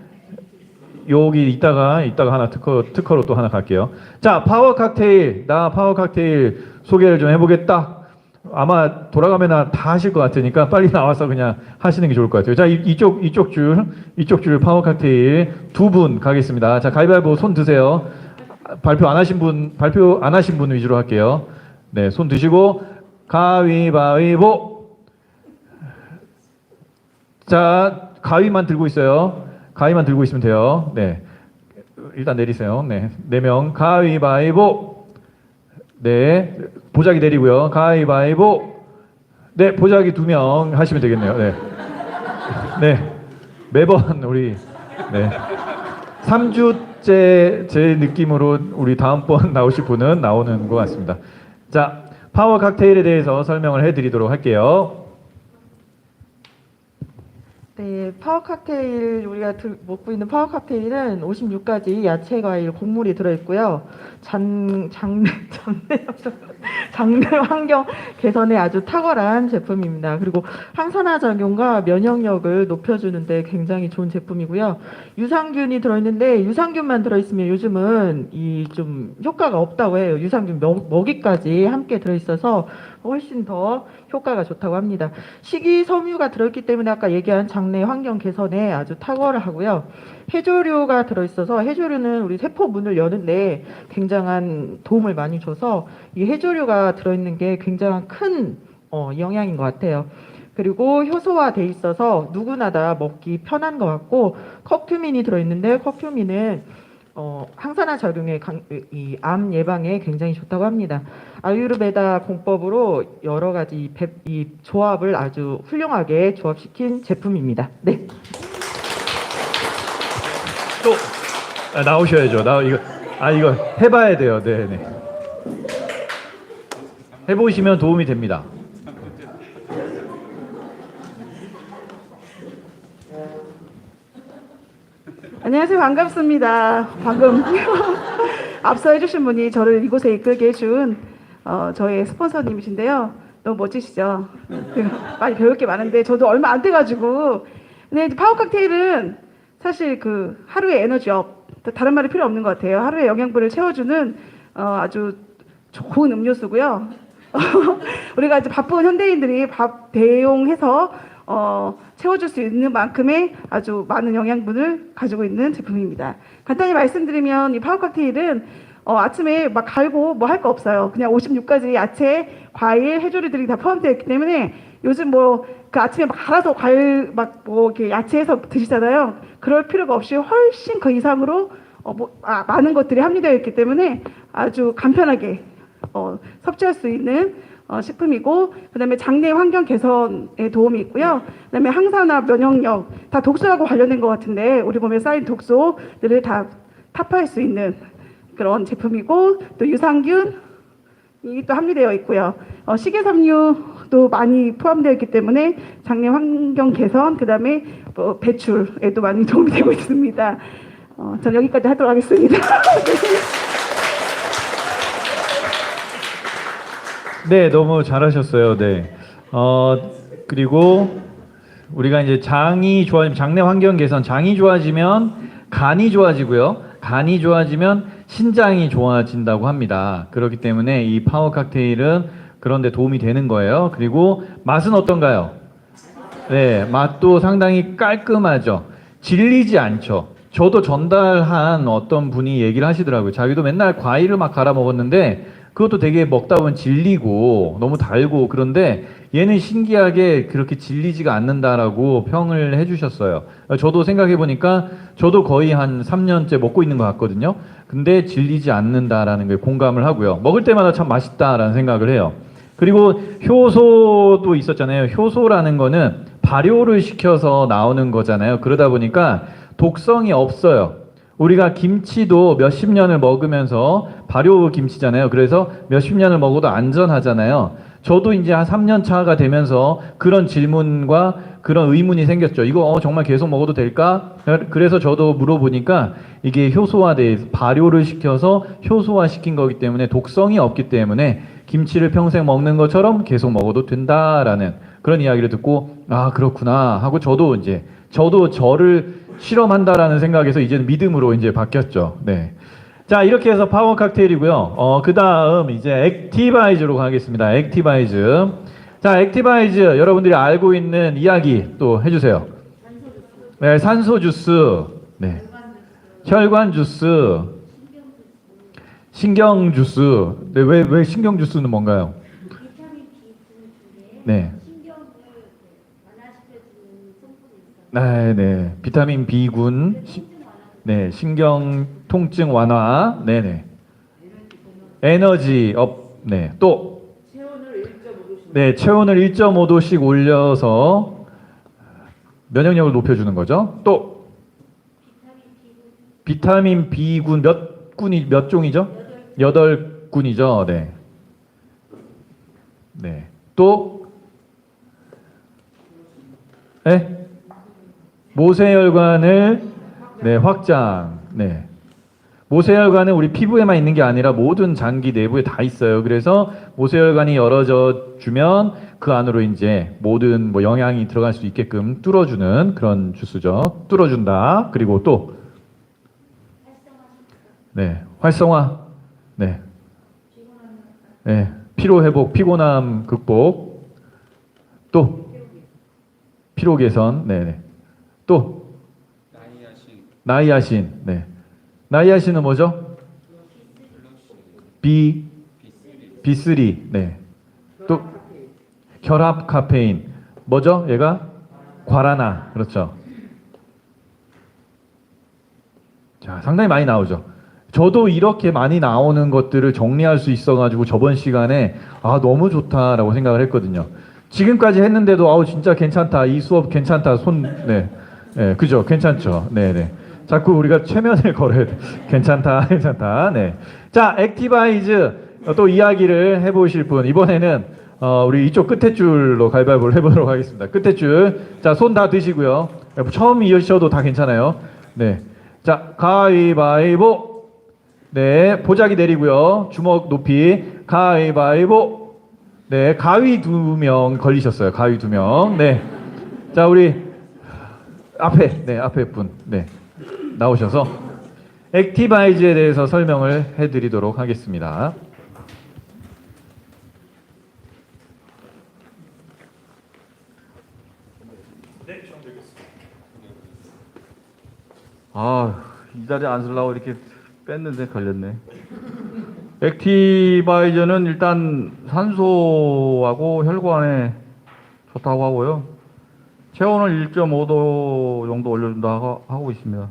여기 이따가 하나 특허로 또 하나 갈게요. 자, 파워 칵테일. 나 파워 칵테일 소개를 좀 해보겠다. 아마 돌아가면 다 하실 것 같으니까 빨리 나와서 그냥 하시는 게 좋을 것 같아요. 자, 이쪽 줄 파워 칵테일 2분 가겠습니다. 자, 가위바위보 손 드세요. 발표 안 하신 분 위주로 할게요. 네, 손 드시고 가위바위보. 자, 가위만 들고 있어요. 가위만 들고 있으면 돼요. 네, 일단 내리세요. 네, 4명 가위바위보. 네, 보자기 내리고요. 가위바위보. 네, 보자기 2명 하시면 되겠네요. 네, 네, 매번 우리 네 3주째 제 느낌으로 우리 다음번 나오실 분은 나오는 것 같습니다. 자, 파워 칵테일에 대해서 설명을 해드리도록 할게요. 네, 파워 칵테일 우리가 먹고 있는 파워 칵테일은 56가지 야채, 과일, 곡물이 들어있고요. 장내 환경 개선에 아주 탁월한 제품입니다. 그리고 항산화 작용과 면역력을 높여주는데 굉장히 좋은 제품이고요. 유산균이 들어있는데 유산균만 들어있으면 요즘은 이 좀 효과가 없다고 해요. 유산균 먹이까지 함께 들어있어서 훨씬 더 효과가 좋다고 합니다. 식이섬유가 들어있기 때문에 아까 얘기한 장내 환경 개선에 아주 탁월하고요. 해조류가 들어있어서 해조류는 우리 세포 문을 여는데 굉장한 도움을 많이 줘서 이 해조류가 들어있는 게 굉장한 큰 영향인 것 같아요. 그리고 효소화돼 있어서 누구나 다 먹기 편한 것 같고 커큐민이 들어있는데 커큐민은 항산화 작용에 이 암 예방에 굉장히 좋다고 합니다. 아유르베다 공법으로 여러 가지 이 조합을 아주 훌륭하게 조합시킨 제품입니다. 네. 또 나오셔야죠. 이거 해봐야 돼요. 네. 해보시면 도움이 됩니다. 안녕하세요. 반갑습니다. 방금 앞서 해주신 분이 저를 이곳에 이끌게 해준 저의 스폰서님이신데요. 너무 멋지시죠? 많이 배울 게 많은데 저도 얼마 안 돼가지고. 근데 이제 파워 칵테일은 사실 그 하루의 에너지업, 다른 말이 필요 없는 것 같아요. 하루의 영양분을 채워주는 아주 좋은 음료수고요. 우리가 이제 바쁜 현대인들이 밥 대용해서 채워줄 수 있는 만큼의 아주 많은 영양분을 가지고 있는 제품입니다. 간단히 말씀드리면 이 파워 칵테일은 아침에 막 갈고 뭐 할 거 없어요. 그냥 56가지 야채, 과일, 해조류들이 다 포함되어 있기 때문에 요즘 뭐 그 아침에 막 갈아서 과일 막 뭐 이렇게 야채해서 드시잖아요. 그럴 필요가 없이 훨씬 그 이상으로 많은 것들이 함유되어 있기 때문에 아주 간편하게 섭취할 수 있는 식품이고, 그다음에 장내 환경 개선에 도움이 있고요. 그다음에 항산화, 면역력, 다 독소하고 관련된 것 같은데 우리 몸에 쌓인 독소들을 다 타파할 수 있는 그런 제품이고, 또 유산균이 또 함유되어 있고요. 식이섬유도 많이 포함되어 있기 때문에 장내 환경 개선, 그다음에 배출에도 많이 도움이 되고 있습니다. 전 여기까지 하도록 하겠습니다. 네, 너무 잘하셨어요. 네. 그리고 우리가 이제 장이 좋아지면 장내 환경 개선, 장이 좋아지면 간이 좋아지고요. 간이 좋아지면 신장이 좋아진다고 합니다. 그렇기 때문에 이 파워 칵테일은 그런 데 도움이 되는 거예요. 그리고 맛은 어떤가요? 네, 맛도 상당히 깔끔하죠. 질리지 않죠. 저도 전달한 어떤 분이 얘기를 하시더라고요. 자기도 맨날 과일을 막 갈아 먹었는데 그것도 되게 먹다 보면 질리고 너무 달고 그런데 얘는 신기하게 그렇게 질리지가 않는다라고 평을 해주셨어요. 저도 생각해 보니까 저도 거의 한 3년째 먹고 있는 것 같거든요. 근데 질리지 않는다라는 걸 공감을 하고요. 먹을 때마다 참 맛있다라는 생각을 해요. 그리고 효소도 있었잖아요. 효소라는 거는 발효를 시켜서 나오는 거잖아요. 그러다 보니까 독성이 없어요. 우리가 김치도 몇십 년을 먹으면서 발효 김치잖아요. 그래서 몇십 년을 먹어도 안전하잖아요. 저도 이제 한 3년 차가 되면서 그런 질문과 그런 의문이 생겼죠. 이거 정말 계속 먹어도 될까? 그래서 저도 물어보니까 이게 효소화돼서 발효를 시켜서 효소화 시킨 거기 때문에 독성이 없기 때문에 김치를 평생 먹는 것처럼 계속 먹어도 된다라는 그런 이야기를 듣고 아 그렇구나 하고 저도 저를 실험한다라는 생각에서 이제는 믿음으로 이제 바뀌었죠. 네. 자, 이렇게 해서 파워 칵테일이고요. 그 다음 이제 액티바이즈로 가겠습니다. 액티바이즈. 자, 액티바이즈 여러분들이 알고 있는 이야기 또 해주세요. 네, 산소 주스. 네. 혈관 주스. 신경 주스. 네, 왜 신경 주스는 뭔가요? 네. 네. 비타민 B군. 네, 신경 통증 완화. 네네. 에너지 업. 네. 또. 네, 체온을 1.5도씩 올려서 면역력을 높여주는 거죠. 또. 비타민 B군 몇 종이죠? 8군이죠. 네. 네. 또. 네. 모세혈관을 네, 확장. 네. 모세혈관은 우리 피부에만 있는 게 아니라 모든 장기 내부에 다 있어요. 그래서 모세혈관이 열어져 주면 그 안으로 이제 모든 뭐 영양이 들어갈 수 있게끔 뚫어주는 그런 주스죠. 뚫어준다. 그리고 또 네, 활성화. 네. 네. 피로 회복, 피곤함 극복. 또 피로 개선. 네. 또 나이아신. 네. 나이아신은 뭐죠? B3. 네. 또 결합 카페인. 뭐죠? 얘가 과라나. 그렇죠. 자, 상당히 많이 나오죠. 저도 이렇게 많이 나오는 것들을 정리할 수 있어가지고 저번 시간에 아 너무 좋다라고 생각을 했거든요. 지금까지 했는데도 아우 진짜 괜찮다. 이 수업 괜찮다. 네. 네, 그죠? 괜찮죠? 네네. 자꾸 우리가 최면을 걸어야 돼. 괜찮다. 네. 자, 액티바이즈 또 이야기를 해보실 분. 이번에는 우리 이쪽 끝에 줄로 가위바위보를 해보도록 하겠습니다. 끝에 줄. 자, 손 다 드시고요. 처음 이으셔도 다 괜찮아요. 네. 자, 가위바위보. 네, 보자기 내리고요. 주먹 높이. 가위바위보. 네, 가위 2명 걸리셨어요. 가위 2명. 네. 자, 우리 앞에 분. 네. 나오셔서 액티바이즈에 대해서 설명을 해드리도록 하겠습니다. 이 자리에 앉으려고 이렇게 뺐는데 걸렸네. 액티바이저는 일단 산소하고 혈관에 좋다고 하고요. 체온을 1.5도 정도 올려준다 하고 있습니다.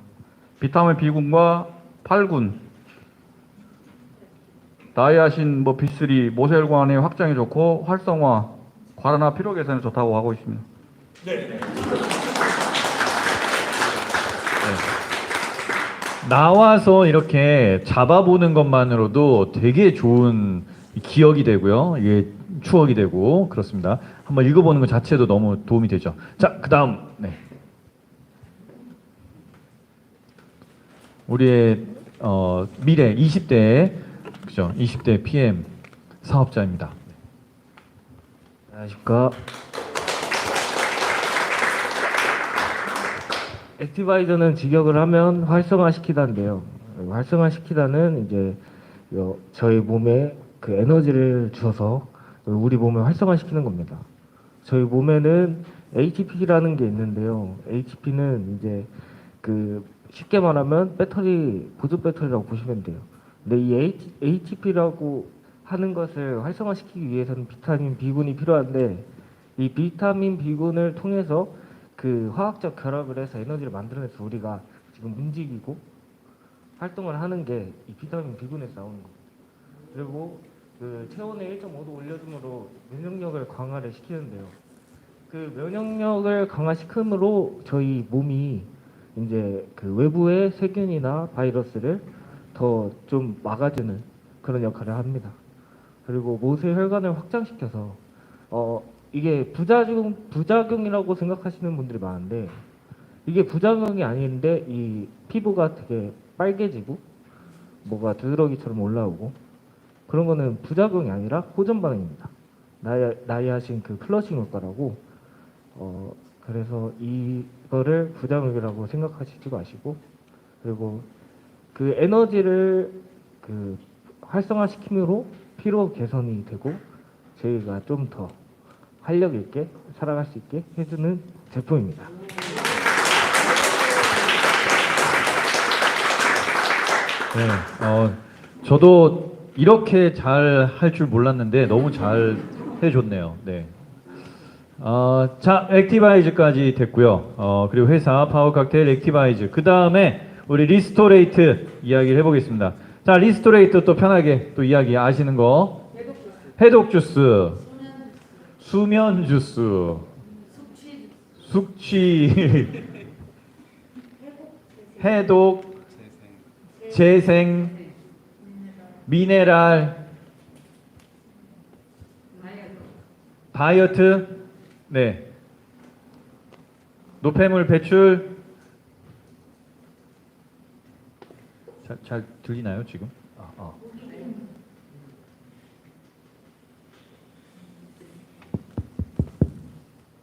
비타민 B군과 8군, 나이아신, B3, 모세혈관의 확장이 좋고 활성화, 과라나 피로 개선에 좋다고 하고 있습니다. 네. 나와서 이렇게 잡아보는 것만으로도 되게 좋은 기억이 되고요. 이게 추억이 되고 그렇습니다. 한번 읽어보는 것 자체도 너무 도움이 되죠. 자, 그 다음. 네. 우리의 미래 20대 그죠? 20대 PM 사업자입니다. 안녕하십니까. 액티바이저는 직역을 하면 활성화시키다인데요. 활성화시키다는 이제 저희 몸에 그 에너지를 주어서 우리 몸을 활성화시키는 겁니다. 저희 몸에는 ATP라는 게 있는데요. ATP는 이제 그 쉽게 말하면 배터리, 보조 배터리라고 보시면 돼요. 근데 이 ATP라고 하는 것을 활성화시키기 위해서는 비타민 B군이 필요한데 이 비타민 B군을 통해서 그 화학적 결합을 해서 에너지를 만들어내서 우리가 지금 움직이고 활동을 하는 게 이 비타민 B군에서 나오는 거예요. 그리고 그 체온을 1.5도 올려줌으로 면역력을 강화를 시키는데요. 그 면역력을 강화시킴으로 저희 몸이 이제 그 외부의 세균이나 바이러스를 더 좀 막아주는 그런 역할을 합니다. 그리고 모세 혈관을 확장시켜서 이게 부작용이라고 생각하시는 분들이 많은데 이게 부작용이 아닌데 이 피부가 되게 빨개지고 뭐가 두드러기처럼 올라오고 그런 거는 부작용이 아니라 호전 반응입니다. 나이아신 그 플러싱 효과라고 그래서 이거를 부작용이라고 생각하시지 마시고 그리고 그 에너지를 그 활성화시킴으로 피로 개선이 되고 저희가 좀 더 활력 있게 살아갈 수 있게 해주는 제품입니다. 네, 저도 이렇게 잘 할 줄 몰랐는데 너무 잘 해줬네요. 네. 자, 액티바이즈까지 됐고요. 그리고 회사 파워칵테일 액티바이즈. 그 다음에 우리 리스토레이트 이야기를 해보겠습니다. 자, 리스토레이트 또 편하게 또 이야기 아시는 거. 해독 주스. 수면 주스. 숙취. 해독. 재생. 미네랄. 다이어트. 네. 노폐물 배출. 잘 들리나요 지금?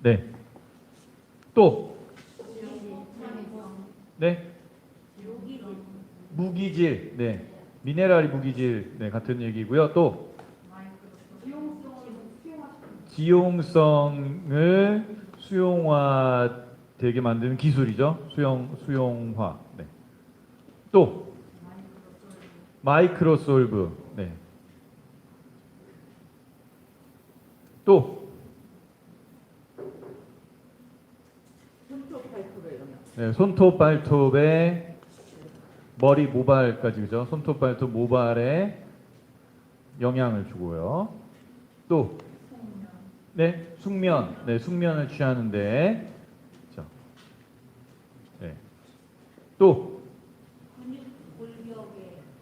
네. 또. 네. 무기질. 네. 미네랄이 무기질. 네, 같은 얘기고요. 또. 지용성을 수용화되게 만드는 기술이죠. 수용화. 네. 또 마이크로솔브. 네. 또 네, 손톱 발톱에 머리 모발까지 그죠? 손톱 발톱 모발에 영향을 주고요. 또 네, 숙면. 네, 숙면을 취하는데. 자. 네. 또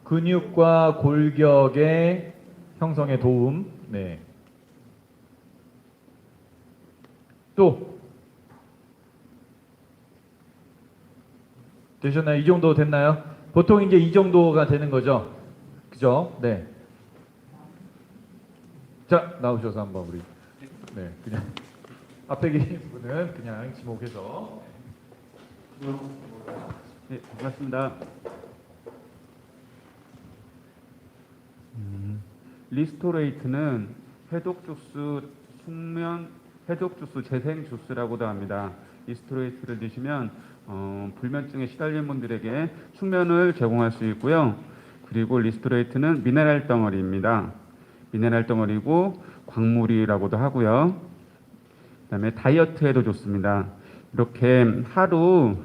근육과 골격의 형성에 도움. 네. 또 되셨나요? 이 정도 됐나요? 보통 이제 이 정도가 되는 거죠. 그죠? 네. 자, 나오셔서 한번 우리. 네, 그냥 앞에 계신 분은 그냥 지목해서. 네, 반갑습니다. 리스토레이트는 해독 주스, 숙면 해독 주스, 재생 주스라고도 합니다. 리스토레이트를 드시면 불면증에 시달린 분들에게 숙면을 제공할 수 있고요. 그리고 리스토레이트는 미네랄 덩어리입니다. 미네랄 덩어리고 광물이라고도 하고요. 그다음에 다이어트에도 좋습니다. 이렇게 하루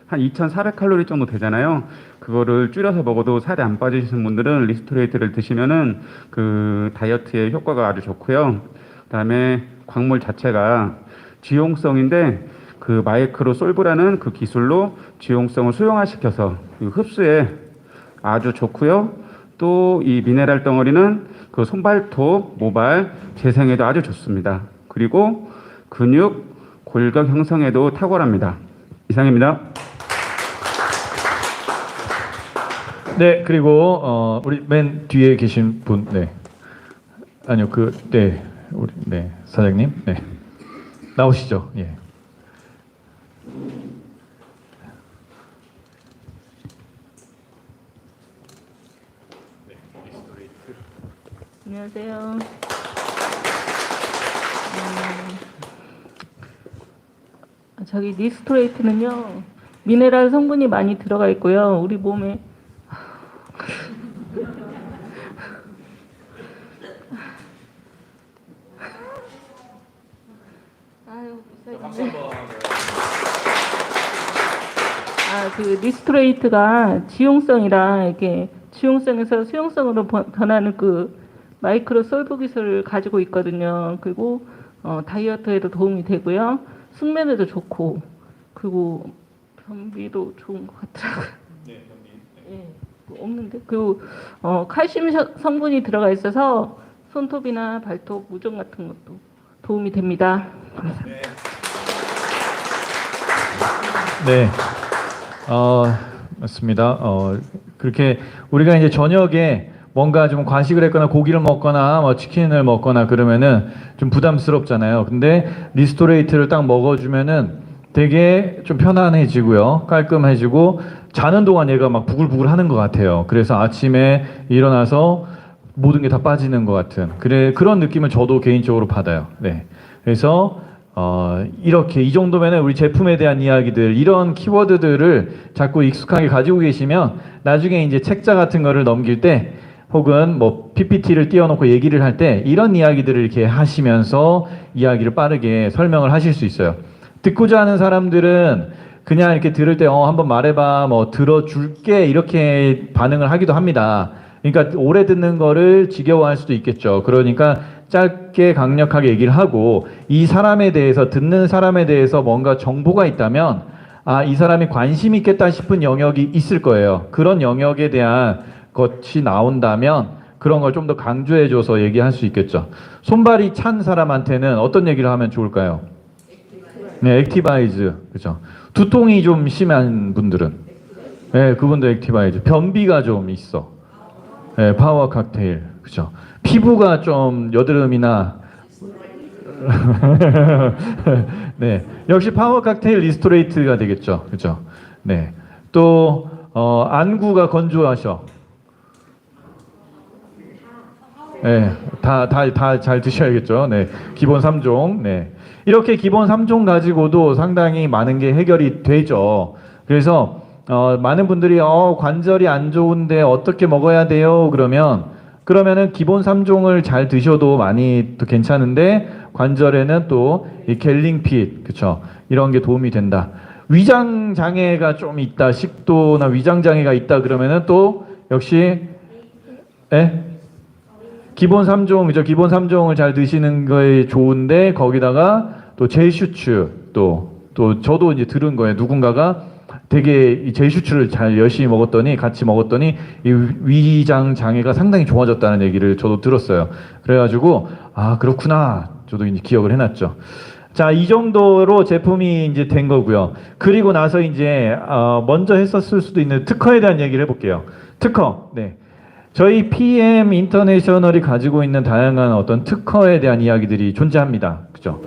한 2,400칼로리 정도 되잖아요. 그거를 줄여서 먹어도 살이 안 빠지시는 분들은 리스토레이트를 드시면은 그 다이어트에 효과가 아주 좋고요. 그다음에 광물 자체가 지용성인데 그 마이크로 솔브라는 그 기술로 지용성을 수용화시켜서 흡수에 아주 좋고요. 또 이 미네랄 덩어리는 그 손발톱, 모발 재생에도 아주 좋습니다. 그리고 근육, 골격 형성에도 탁월합니다. 이상입니다. 네, 그리고 우리 맨 뒤에 계신 분, 네, 아니요, 네, 우리 네 사장님, 네, 나오시죠, 예. 안녕하세요. 저기 리스토레이트는요, 미네랄 성분이 많이 들어가 있고요. 우리 몸에 그 리스토레이트가 지용성이라 이렇게 지용성에서 수용성으로 변하는 그 마이크로 솔브 기술을 가지고 있거든요. 그리고 다이어트에도 도움이 되고요. 숙면에도 좋고, 그리고 변비도 좋은 것 같더라고요. 네, 변비. 예, 뭐 없는데. 그리고 칼슘 성분이 들어가 있어서 손톱이나 발톱 무좀 같은 것도 도움이 됩니다. 감사합니다. 네. 맞습니다. 그렇게 우리가 이제 저녁에 뭔가 좀 과식을 했거나 고기를 먹거나 뭐 치킨을 먹거나 그러면은 좀 부담스럽잖아요. 근데 리스토레이트를 딱 먹어주면은 되게 좀 편안해지고요. 깔끔해지고 자는 동안 얘가 막 부글부글 하는 것 같아요. 그래서 아침에 일어나서 모든 게 다 빠지는 것 같은 그런 느낌을 저도 개인적으로 받아요. 네. 그래서 이렇게 이 정도면은 우리 제품에 대한 이야기들 이런 키워드들을 자꾸 익숙하게 가지고 계시면 나중에 이제 책자 같은 거를 넘길 때 혹은 뭐 PPT를 띄워놓고 얘기를 할 때 이런 이야기들을 이렇게 하시면서 이야기를 빠르게 설명을 하실 수 있어요. 듣고자 하는 사람들은 그냥 이렇게 들을 때 한번 말해봐 뭐 들어줄게 이렇게 반응을 하기도 합니다. 그러니까 오래 듣는 거를 지겨워할 수도 있겠죠. 그러니까 짧게 강력하게 얘기를 하고 이 사람에 대해서 듣는 사람에 대해서 뭔가 정보가 있다면 이 사람이 관심 있겠다 싶은 영역이 있을 거예요. 그런 영역에 대한 것이 나온다면 그런 걸 좀 더 강조해줘서 얘기할 수 있겠죠. 손발이 찬 사람한테는 어떤 얘기를 하면 좋을까요? 네, 액티바이즈. 그죠. 두통이 좀 심한 분들은 네, 그분도 액티바이즈. 변비가 좀 있어. 네, 파워 칵테일. 그죠. 피부가 좀 여드름이나 네, 역시 파워 칵테일 리스토레이트가 되겠죠. 그죠. 네. 또 안구가 건조하셔. 네, 다 잘 드셔야겠죠. 네, 기본 3종. 네, 이렇게 기본 3종 가지고도 상당히 많은 게 해결이 되죠. 그래서 많은 분들이 관절이 안 좋은데 어떻게 먹어야 돼요? 그러면은 기본 3종을 잘 드셔도 많이 또 괜찮은데 관절에는 또 이 갤링핏, 그쵸? 이런 게 도움이 된다. 위장 장애가 좀 있다, 식도나 위장 장애가 있다 그러면은 또 역시 기본 3종, 그죠? 기본 3종을 잘 드시는 거에 좋은데 거기다가 또 제슈츠 또 저도 이제 들은 거예요. 누군가가 되게 이 제슈츠를 잘 열심히 같이 먹었더니 이 위장 장애가 상당히 좋아졌다는 얘기를 저도 들었어요. 그래가지고 그렇구나. 저도 이제 기억을 해놨죠. 자, 이 정도로 제품이 이제 된 거고요. 그리고 나서 이제 먼저 했었을 수도 있는 특허에 대한 얘기를 해볼게요. 특허. 네. 저희 PM 인터내셔널이 가지고 있는 다양한 어떤 특허에 대한 이야기들이 존재합니다. 그죠?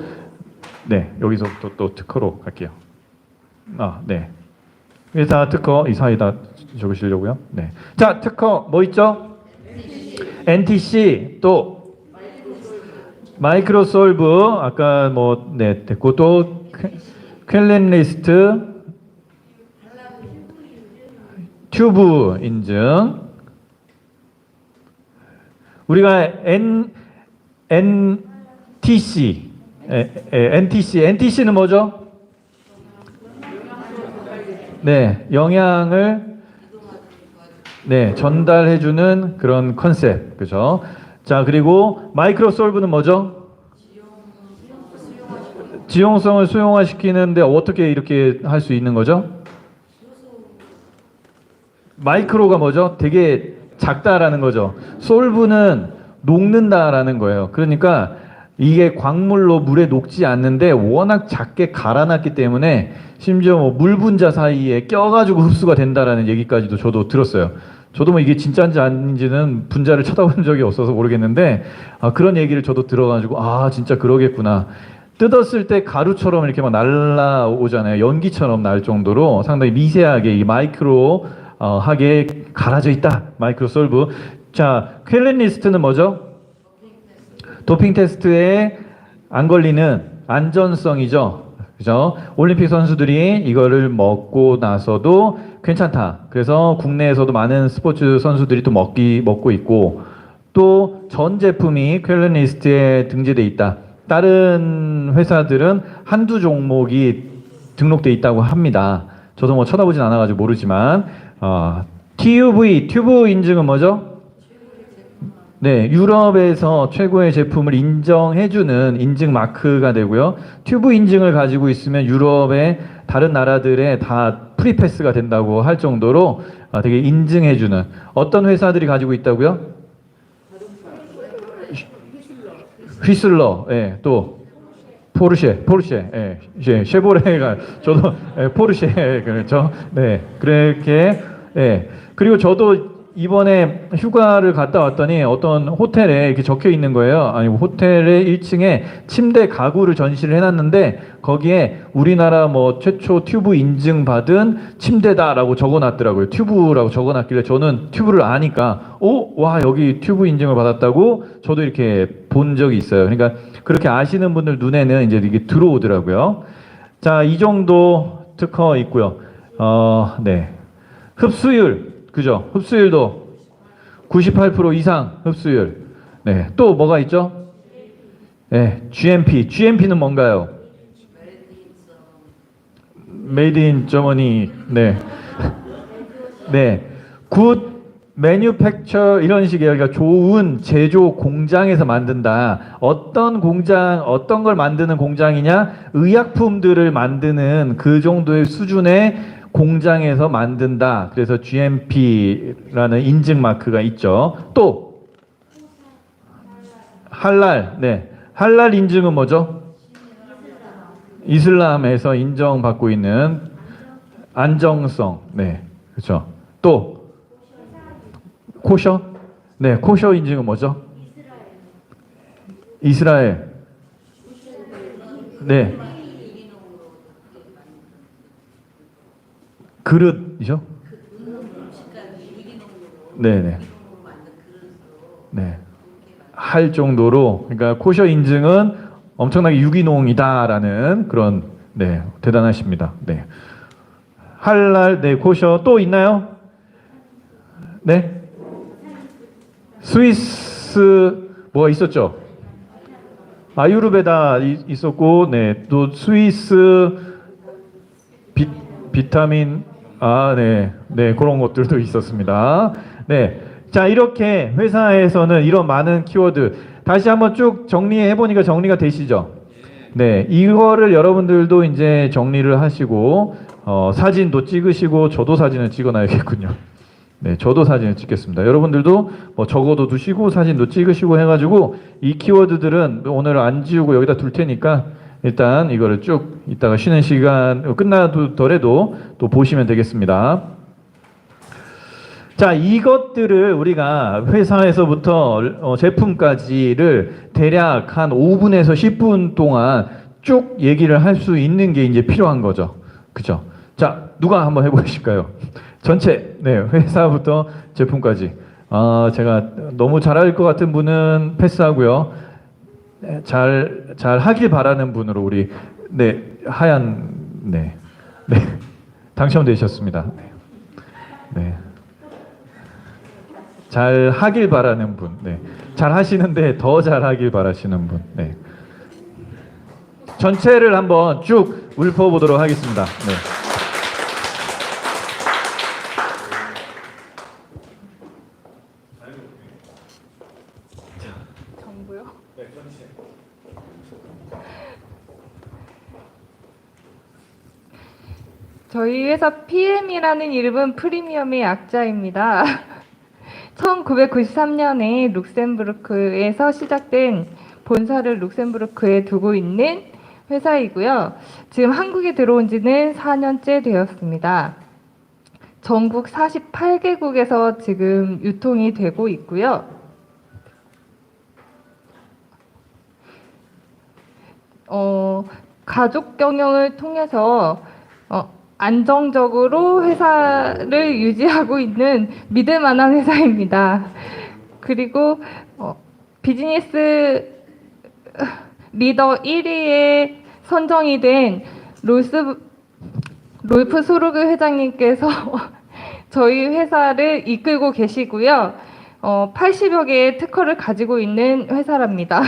네. 여기서부터 또 특허로 갈게요. 네. 회사 특허 이 사이다 적으시려고요. 네. 자, 특허 뭐 있죠? NTC 또 마이크로솔브 아까 됐고 또 퀼렌리스트 튜브 인증 우리가 NTC는 뭐죠? 네, 영양을 전달해주는 그런 컨셉, 그죠? 자, 그리고 마이크로솔브는 뭐죠? 지용성을 수용화시키는데 어떻게 이렇게 할 수 있는 거죠? 마이크로가 뭐죠? 되게 작다라는 거죠. 솔브는 녹는다라는 거예요. 그러니까 이게 광물로 물에 녹지 않는데 워낙 작게 갈아놨기 때문에 심지어 물 분자 사이에 껴가지고 흡수가 된다라는 얘기까지도 저도 들었어요. 저도 이게 진짜인지 아닌지는 분자를 쳐다본 적이 없어서 모르겠는데 그런 얘기를 저도 들어가지고 진짜 그러겠구나. 뜯었을 때 가루처럼 이렇게 막 날라오잖아요. 연기처럼 날 정도로 상당히 미세하게 이 마이크로 하게 갈아져 있다. 마이크로솔브. 자, 퀼렌리스트는 뭐죠? 도핑 테스트에 안 걸리는 안전성이죠. 그죠? 올림픽 선수들이 이거를 먹고 나서도 괜찮다. 그래서 국내에서도 많은 스포츠 선수들이 또 먹고 있고, 또 전 제품이 퀼린 리스트에 등재돼 있다. 다른 회사들은 한두 종목이 등록돼 있다고 합니다. 저도 뭐 쳐다보진 않아가지고 모르지만, TUV, 튜브 인증은 뭐죠? 네, 유럽에서 최고의 제품을 인정해주는 인증 마크가 되고요. 튜브 인증을 가지고 있으면 유럽의 다른 나라들에 다 프리패스가 된다고 할 정도로 되게 인증해주는 어떤 회사들이 가지고 있다고요? 휘슬러, 예, 또 포르쉐, 예, 쉐보레가 저도 포르쉐 그렇죠. 네, 그렇게 예. 그리고 저도 이번에 휴가를 갔다 왔더니 어떤 호텔에 이렇게 적혀 있는 거예요. 아니, 호텔의 1층에 침대 가구를 전시를 해놨는데 거기에 우리나라 뭐 최초 튜브 인증받은 침대다라고 적어놨더라고요. 튜브라고 적어놨길래 저는 튜브를 아니까 와, 여기 튜브 인증을 받았다고 저도 이렇게 본 적이 있어요. 그러니까 그렇게 아시는 분들 눈에는 이제 이게 들어오더라고요. 자, 이 정도 특허 있고요. 네. 흡수율. 그죠? 흡수율도 98% 이상 흡수율. 네. 또 뭐가 있죠? 네. GMP. GMP는 뭔가요? Made in Germany. 네. 네. Good Manufacture 이런 식이에요. 그러니까 좋은 제조 공장에서 만든다. 어떤 공장, 어떤 걸 만드는 공장이냐? 의약품들을 만드는 그 정도의 수준의 공장에서 만든다. 그래서 GMP라는 인증 마크가 있죠. 또 할랄. 네. 할랄 인증은 뭐죠? 이슬람에서 인정받고 있는 안정성. 네. 그렇죠. 또 코셔? 네, 코셔 인증은 뭐죠? 이스라엘. 네. 그릇이죠? 네네. 네. 할 정도로, 그러니까 코셔 인증은 엄청나게 유기농이다라는 그런, 네, 대단하십니다. 네. 할랄, 네, 코셔 또 있나요? 네. 스위스 뭐가 있었죠? 아유르베다 있었고, 네, 또 스위스 비타민 네, 그런 것들도 있었습니다. 네, 자, 이렇게 회사에서는 이런 많은 키워드 다시 한번 쭉 정리해 보니까 정리가 되시죠? 네, 이거를 여러분들도 이제 정리를 하시고 사진도 찍으시고 저도 사진을 찍어놔야겠군요. 네, 저도 사진을 찍겠습니다. 여러분들도 뭐 적어도 두시고 사진도 찍으시고 해가지고 이 키워드들은 오늘 안 지우고 여기다 둘 테니까 일단 이거를 쭉 이따가 쉬는 시간 끝나더라도 또 보시면 되겠습니다. 자, 이것들을 우리가 회사에서부터 제품까지를 대략 한 5분에서 10분 동안 쭉 얘기를 할 수 있는 게 이제 필요한 거죠. 그죠? 자, 누가 한번 해보실까요? 전체, 네, 회사부터 제품까지. 제가 너무 잘할 것 같은 분은 패스하고요. 잘 하길 바라는 분으로 우리, 네, 하얀, 네, 네, 당첨되셨습니다. 네. 네. 잘 하길 바라는 분, 네. 잘 하시는데 더 잘하길 바라시는 분, 네. 전체를 한번 쭉 읊어보도록 하겠습니다. 네. 정부요? 네, 전체. 저희 회사 PM이라는 이름은 프리미엄의 약자입니다. 1993년에 룩셈부르크에서 시작된 본사를 룩셈부르크에 두고 있는 회사이고요. 지금 한국에 들어온 지는 4년째 되었습니다. 전국 48개국에서 지금 유통이 되고 있고요. 가족 경영을 통해서 안정적으로 회사를 유지하고 있는 믿을 만한 회사입니다. 그리고 비즈니스 리더 1위에 선정이 된 롤프 소르그 회장님께서 저희 회사를 이끌고 계시고요. 80여 개의 특허를 가지고 있는 회사랍니다.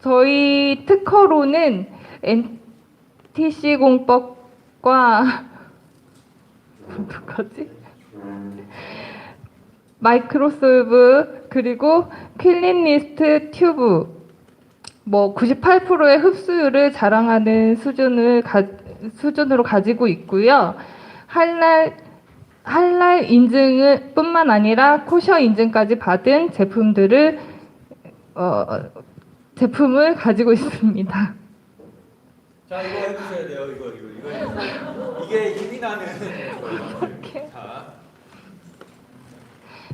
저희 특허로는 NTC 공법과 어떡하지? 마이크로솔브 그리고 퀼린리스트 튜브 98%의 흡수율을 자랑하는 수준으로 가지고 있고요. 할랄 인증을 뿐만 아니라 코셔 인증까지 받은 제품을 가지고 있습니다. 자, 이거 해주셔야 돼요. 이거. 이게 힘이 나는.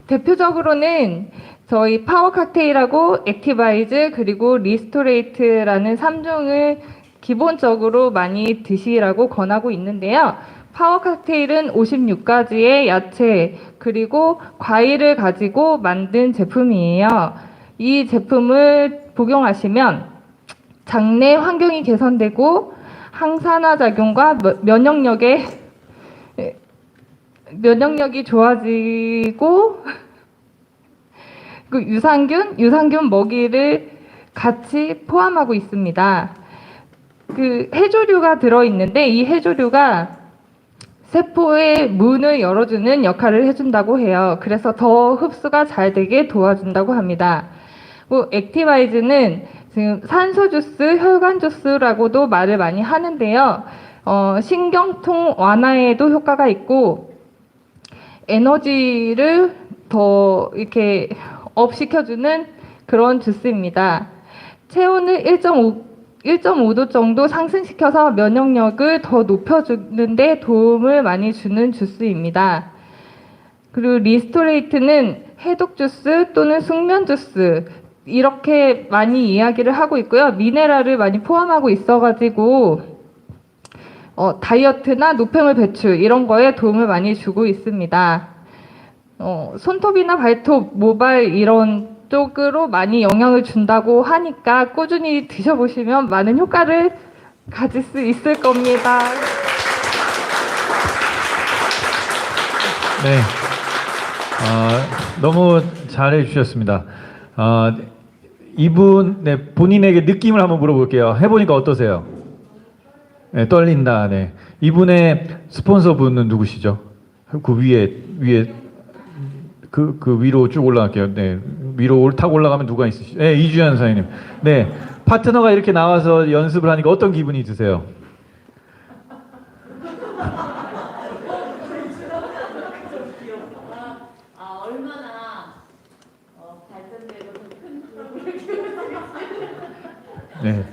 대표적으로는 저희 파워 칵테일하고 액티바이즈 그리고 리스토레이트라는 3종을 기본적으로 많이 드시라고 권하고 있는데요. 파워 칵테일은 56가지의 야채 그리고 과일을 가지고 만든 제품이에요. 이 제품을 복용하시면 장내 환경이 개선되고 항산화 작용과 면역력이 좋아지고 그 유산균 먹이를 같이 포함하고 있습니다. 그 해조류가 들어있는데 이 해조류가 세포의 문을 열어주는 역할을 해준다고 해요. 그래서 더 흡수가 잘 되게 도와준다고 합니다. 액티바이즈는 지금 산소 주스, 혈관 주스라고도 말을 많이 하는데요. 신경통 완화에도 효과가 있고 에너지를 더 이렇게 업 시켜주는 그런 주스입니다. 체온을 1.5도 정도 상승시켜서 면역력을 더 높여주는데 도움을 많이 주는 주스입니다. 그리고 리스토레이트는 해독 주스 또는 숙면 주스 이렇게 많이 이야기를 하고 있고요. 미네랄을 많이 포함하고 있어가지고 다이어트나 노폐물 배출 이런 거에 도움을 많이 주고 있습니다. 손톱이나 발톱, 모발 이런 쪽으로 많이 영향을 준다고 하니까 꾸준히 드셔보시면 많은 효과를 가질 수 있을 겁니다. 네. 너무 잘해 주셨습니다. 이분, 본인에게 느낌을 한번 물어볼게요. 해보니까 어떠세요? 네, 떨린다. 네. 이분의 스폰서분은 누구시죠? 그 위에 그 위로 쭉 올라갈게요. 네. 위로 타고 올라가면 누가 있으시죠? 네, 이주연 선생님. 네. 파트너가 이렇게 나와서 연습을 하니까 어떤 기분이 드세요? 네.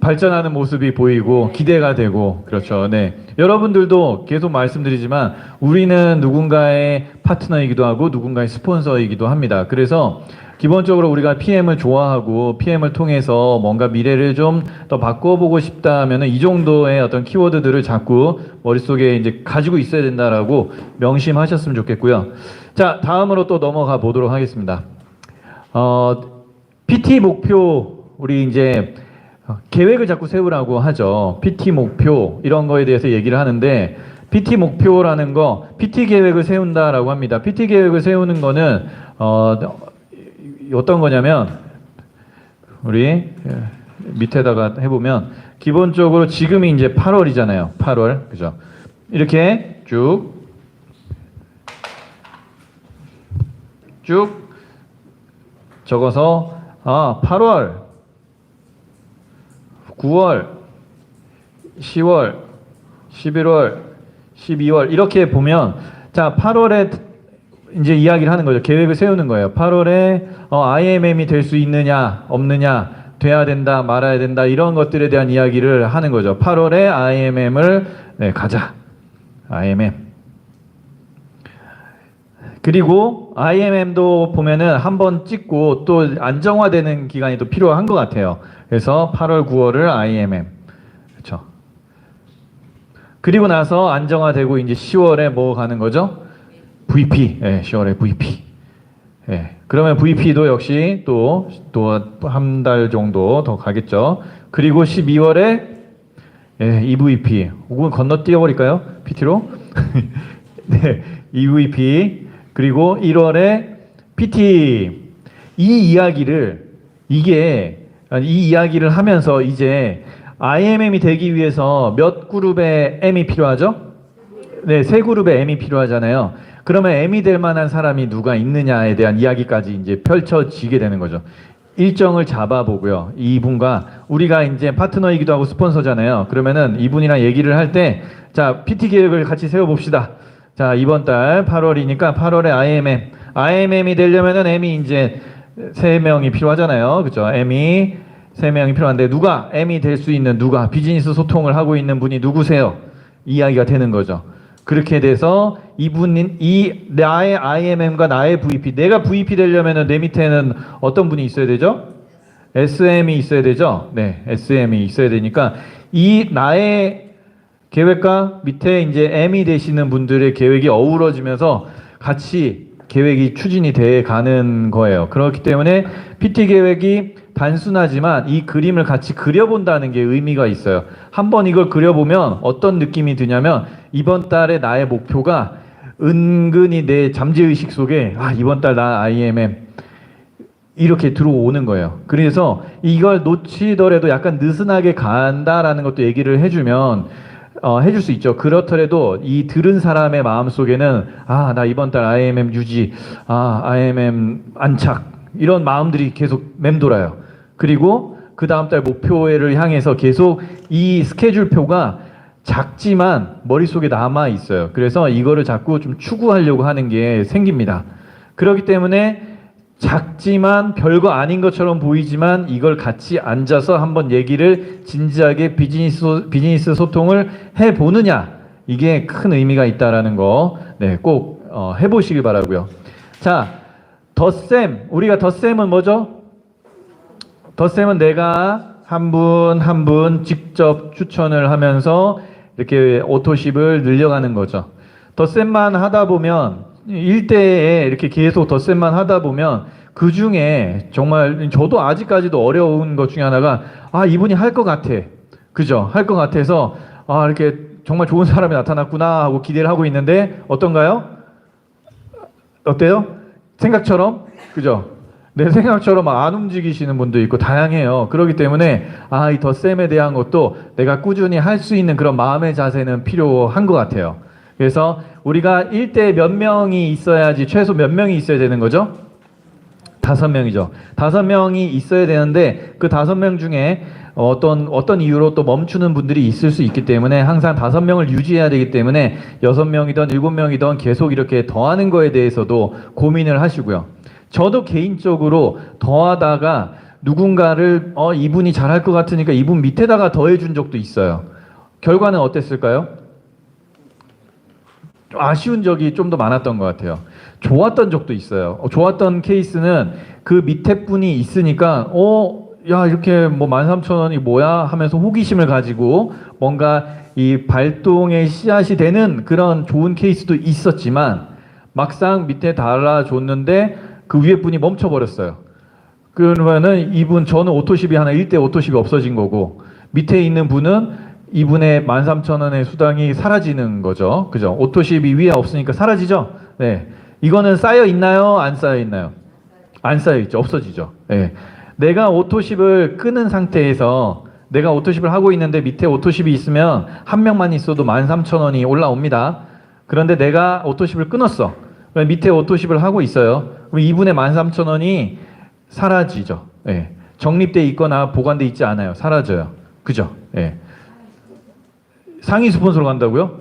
발전하는 모습이 보이고 기대가 되고 그렇죠. 네. 여러분들도 계속 말씀드리지만 우리는 누군가의 파트너이기도 하고 누군가의 스폰서이기도 합니다. 그래서 기본적으로 우리가 PM을 좋아하고 PM을 통해서 뭔가 미래를 좀 더 바꿔보고 싶다면은 이 정도의 어떤 키워드들을 자꾸 머릿속에 이제 가지고 있어야 된다라고 명심하셨으면 좋겠고요. 자, 다음으로 또 넘어가 보도록 하겠습니다. PT 목표 우리 이제 계획을 자꾸 세우라고 하죠. PT 목표 이런 거에 대해서 얘기를 하는데 PT 목표라는 거, PT 계획을 세운다라고 합니다. PT 계획을 세우는 거는 어떤 거냐면 우리 밑에다가 해보면 기본적으로 지금이 이제 8월이잖아요. 8월 그죠? 이렇게 쭉 적어서 8월 9월, 10월, 11월, 12월 이렇게 보면 자 8월에 이제 이야기를 하는 거죠. 계획을 세우는 거예요. 8월에 IMM이 될 수 있느냐 없느냐 돼야 된다 말아야 된다 이런 것들에 대한 이야기를 하는 거죠. 8월에 IMM을 가자. IMM 그리고 IMM도 보면은 한번 찍고 또 안정화되는 기간이 또 필요한 것 같아요. 그래서 8월, 9월을 IMM. 그렇죠. 그리고 나서 안정화되고 이제 10월에 뭐 가는 거죠? VP. 예, 10월에 VP. 예. 그러면 VP도 역시 또 한 달 정도 더 가겠죠. 그리고 12월에 EVP, 혹은 건너뛰어 버릴까요? PT로? 네, EVP. 그리고 1월에 PT. 이 이야기를 하면서 이제 IMM이 되기 위해서 몇 그룹의 M이 필요하죠? 네, 3그룹의 M이 필요하잖아요. 그러면 M이 될 만한 사람이 누가 있느냐에 대한 이야기까지 이제 펼쳐지게 되는 거죠. 일정을 잡아보고요. 이분과 우리가 이제 파트너이기도 하고 스폰서잖아요. 그러면은 이분이랑 얘기를 할 때, 자, PT 계획을 같이 세워봅시다. 자, 이번 달 8월이니까 8월에 IMM이 되려면은 M이 이제 3명이 필요하잖아요. 그죠? M이 3명이 필요한데 누가 M이 될 수 있는 누가 비즈니스 소통을 하고 있는 분이 누구세요? 이야기가 되는 거죠. 그렇게 돼서 나의 IMM과 나의 VP, 내가 VP 되려면은 내 밑에는 어떤 분이 있어야 되죠? SM이 있어야 되죠? 네, SM이 있어야 되니까 이 나의 계획과 밑에 이제 M이 되시는 분들의 계획이 어우러지면서 같이 계획이 추진이 돼 가는 거예요. 그렇기 때문에 PT 계획이 단순하지만 이 그림을 같이 그려본다는 게 의미가 있어요. 한번 이걸 그려보면 어떤 느낌이 드냐면 이번 달에 나의 목표가 은근히 내 잠재의식 속에 이번 달 나 IMM 이렇게 들어오는 거예요. 그래서 이걸 놓치더라도 약간 느슨하게 간다라는 것도 얘기를 해주면 해줄 수 있죠. 그렇더라도 이 들은 사람의 마음속에는 나 이번 달 IMM 유지, IMM 안착 이런 마음들이 계속 맴돌아요. 그리고 그 다음 달 목표를 향해서 계속 이 스케줄표가 작지만 머릿속에 남아 있어요. 그래서 이거를 자꾸 좀 추구하려고 하는 게 생깁니다. 그렇기 때문에 작지만 별거 아닌 것처럼 보이지만 이걸 같이 앉아서 한번 얘기를 진지하게 비즈니스 소통을 해보느냐, 이게 큰 의미가 있다라는 거 꼭 해보시길 바라고요. 자, 덧셈, 우리가 덧셈은 뭐죠? 덧셈은 내가 한 분 직접 추천을 하면서 이렇게 오토십을 늘려가는 거죠. 덧셈만 하다 보면 1대에 이렇게 계속 덧셈만 하다 보면 그 중에 정말 저도 아직까지도 어려운 것 중에 하나가 이분이 할 것 같아. 그죠? 할 것 같아서 이렇게 정말 좋은 사람이 나타났구나 하고 기대를 하고 있는데 어떤가요? 어때요? 생각처럼? 그죠? 내 생각처럼 안 움직이시는 분도 있고 다양해요. 그렇기 때문에 이 덧셈에 대한 것도 내가 꾸준히 할 수 있는 그런 마음의 자세는 필요한 것 같아요. 그래서 우리가 1대 몇 명이 있어야지, 최소 몇 명이 있어야 되는 거죠? 5명이죠. 5명이 있어야 되는데 그 5명 중에 어떤 이유로 또 멈추는 분들이 있을 수 있기 때문에 항상 5명을 유지해야 되기 때문에 6명이든 7명이든 계속 이렇게 더하는 거에 대해서도 고민을 하시고요. 저도 개인적으로 더하다가 누군가를 이분이 잘할 것 같으니까 이분 밑에다가 더해준 적도 있어요. 결과는 어땠을까요? 아쉬운 적이 좀 더 많았던 것 같아요. 좋았던 적도 있어요. 좋았던 케이스는 그 밑에 분이 있으니까 야, 이렇게 뭐 13,000원이 뭐야 하면서 호기심을 가지고 뭔가 이 발동의 씨앗이 되는 그런 좋은 케이스도 있었지만 막상 밑에 달아줬는데 그 위에 분이 멈춰버렸어요. 그러면은 저는 오토십이 하나 1대 오토십이 없어진 거고 밑에 있는 분은 이분의 13,000원의 수당이 사라지는 거죠. 그죠? 오토십이 위에 없으니까 사라지죠? 네. 이거는 쌓여 있나요? 안 쌓여 있나요? 안 쌓여 있죠. 없어지죠. 네. 내가 오토십을 끄는 상태에서 내가 오토십을 하고 있는데 밑에 오토십이 있으면 한 명만 있어도 13,000원이 올라옵니다. 그런데 내가 오토십을 끊었어. 밑에 오토십을 하고 있어요. 그럼 이분의 13,000원이 사라지죠. 네. 적립돼 있거나 보관돼 있지 않아요. 사라져요. 그죠? 네. 상위 스폰서로 간다고요?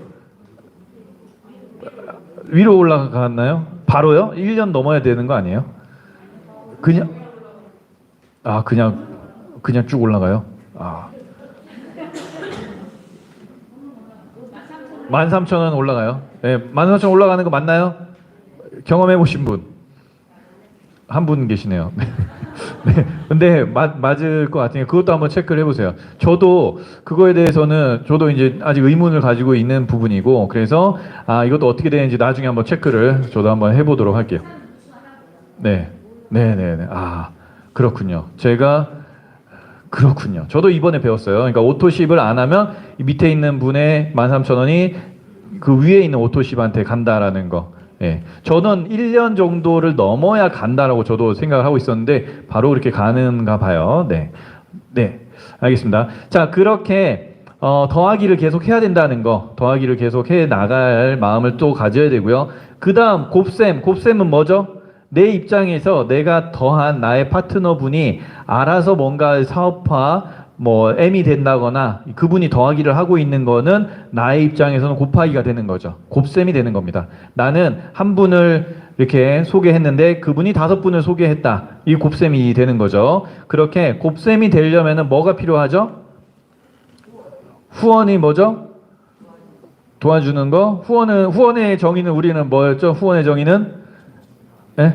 위로 올라갔나요? 바로요? 1년 넘어야 되는 거 아니에요? 그냥 쭉 올라가요? 13,000원 올라가요? 네, 13,000원 올라가는 거 맞나요? 경험해 보신 분? 한 분 계시네요. 네, 근데 맞을 것 같으니까 그것도 한번 체크를 해보세요. 저도 그거에 대해서는 저도 이제 아직 의문을 가지고 있는 부분이고 그래서 이것도 어떻게 되는지 나중에 한번 체크를 저도 한번 해보도록 할게요. 네. 네네네. 아, 그렇군요. 그렇군요. 저도 이번에 배웠어요. 그러니까 오토십을 안 하면 이 밑에 있는 분의 13,000원이 그 위에 있는 오토십한테 간다라는 거. 예. 저는 1년 정도를 넘어야 간다라고 저도 생각을 하고 있었는데 바로 그렇게 가는가 봐요. 네. 네. 알겠습니다. 자, 그렇게 더하기를 계속 해야 된다는 거, 더하기를 계속 해 나갈 마음을 또 가져야 되고요. 그 다음 곱셈은 뭐죠? 내 입장에서 내가 더한 나의 파트너분이 알아서 뭔가 사업화, M이 된다거나 그분이 더하기를 하고 있는 거는 나의 입장에서는 곱하기가 되는 거죠. 곱셈이 되는 겁니다. 나는 한 분을 이렇게 소개했는데 그분이 5분을 소개했다. 이 곱셈이 되는 거죠. 그렇게 곱셈이 되려면은 뭐가 필요하죠? 후원이 뭐죠? 도와주는 거. 후원의 정의는 우리는 뭐였죠? 후원의 정의는? 네?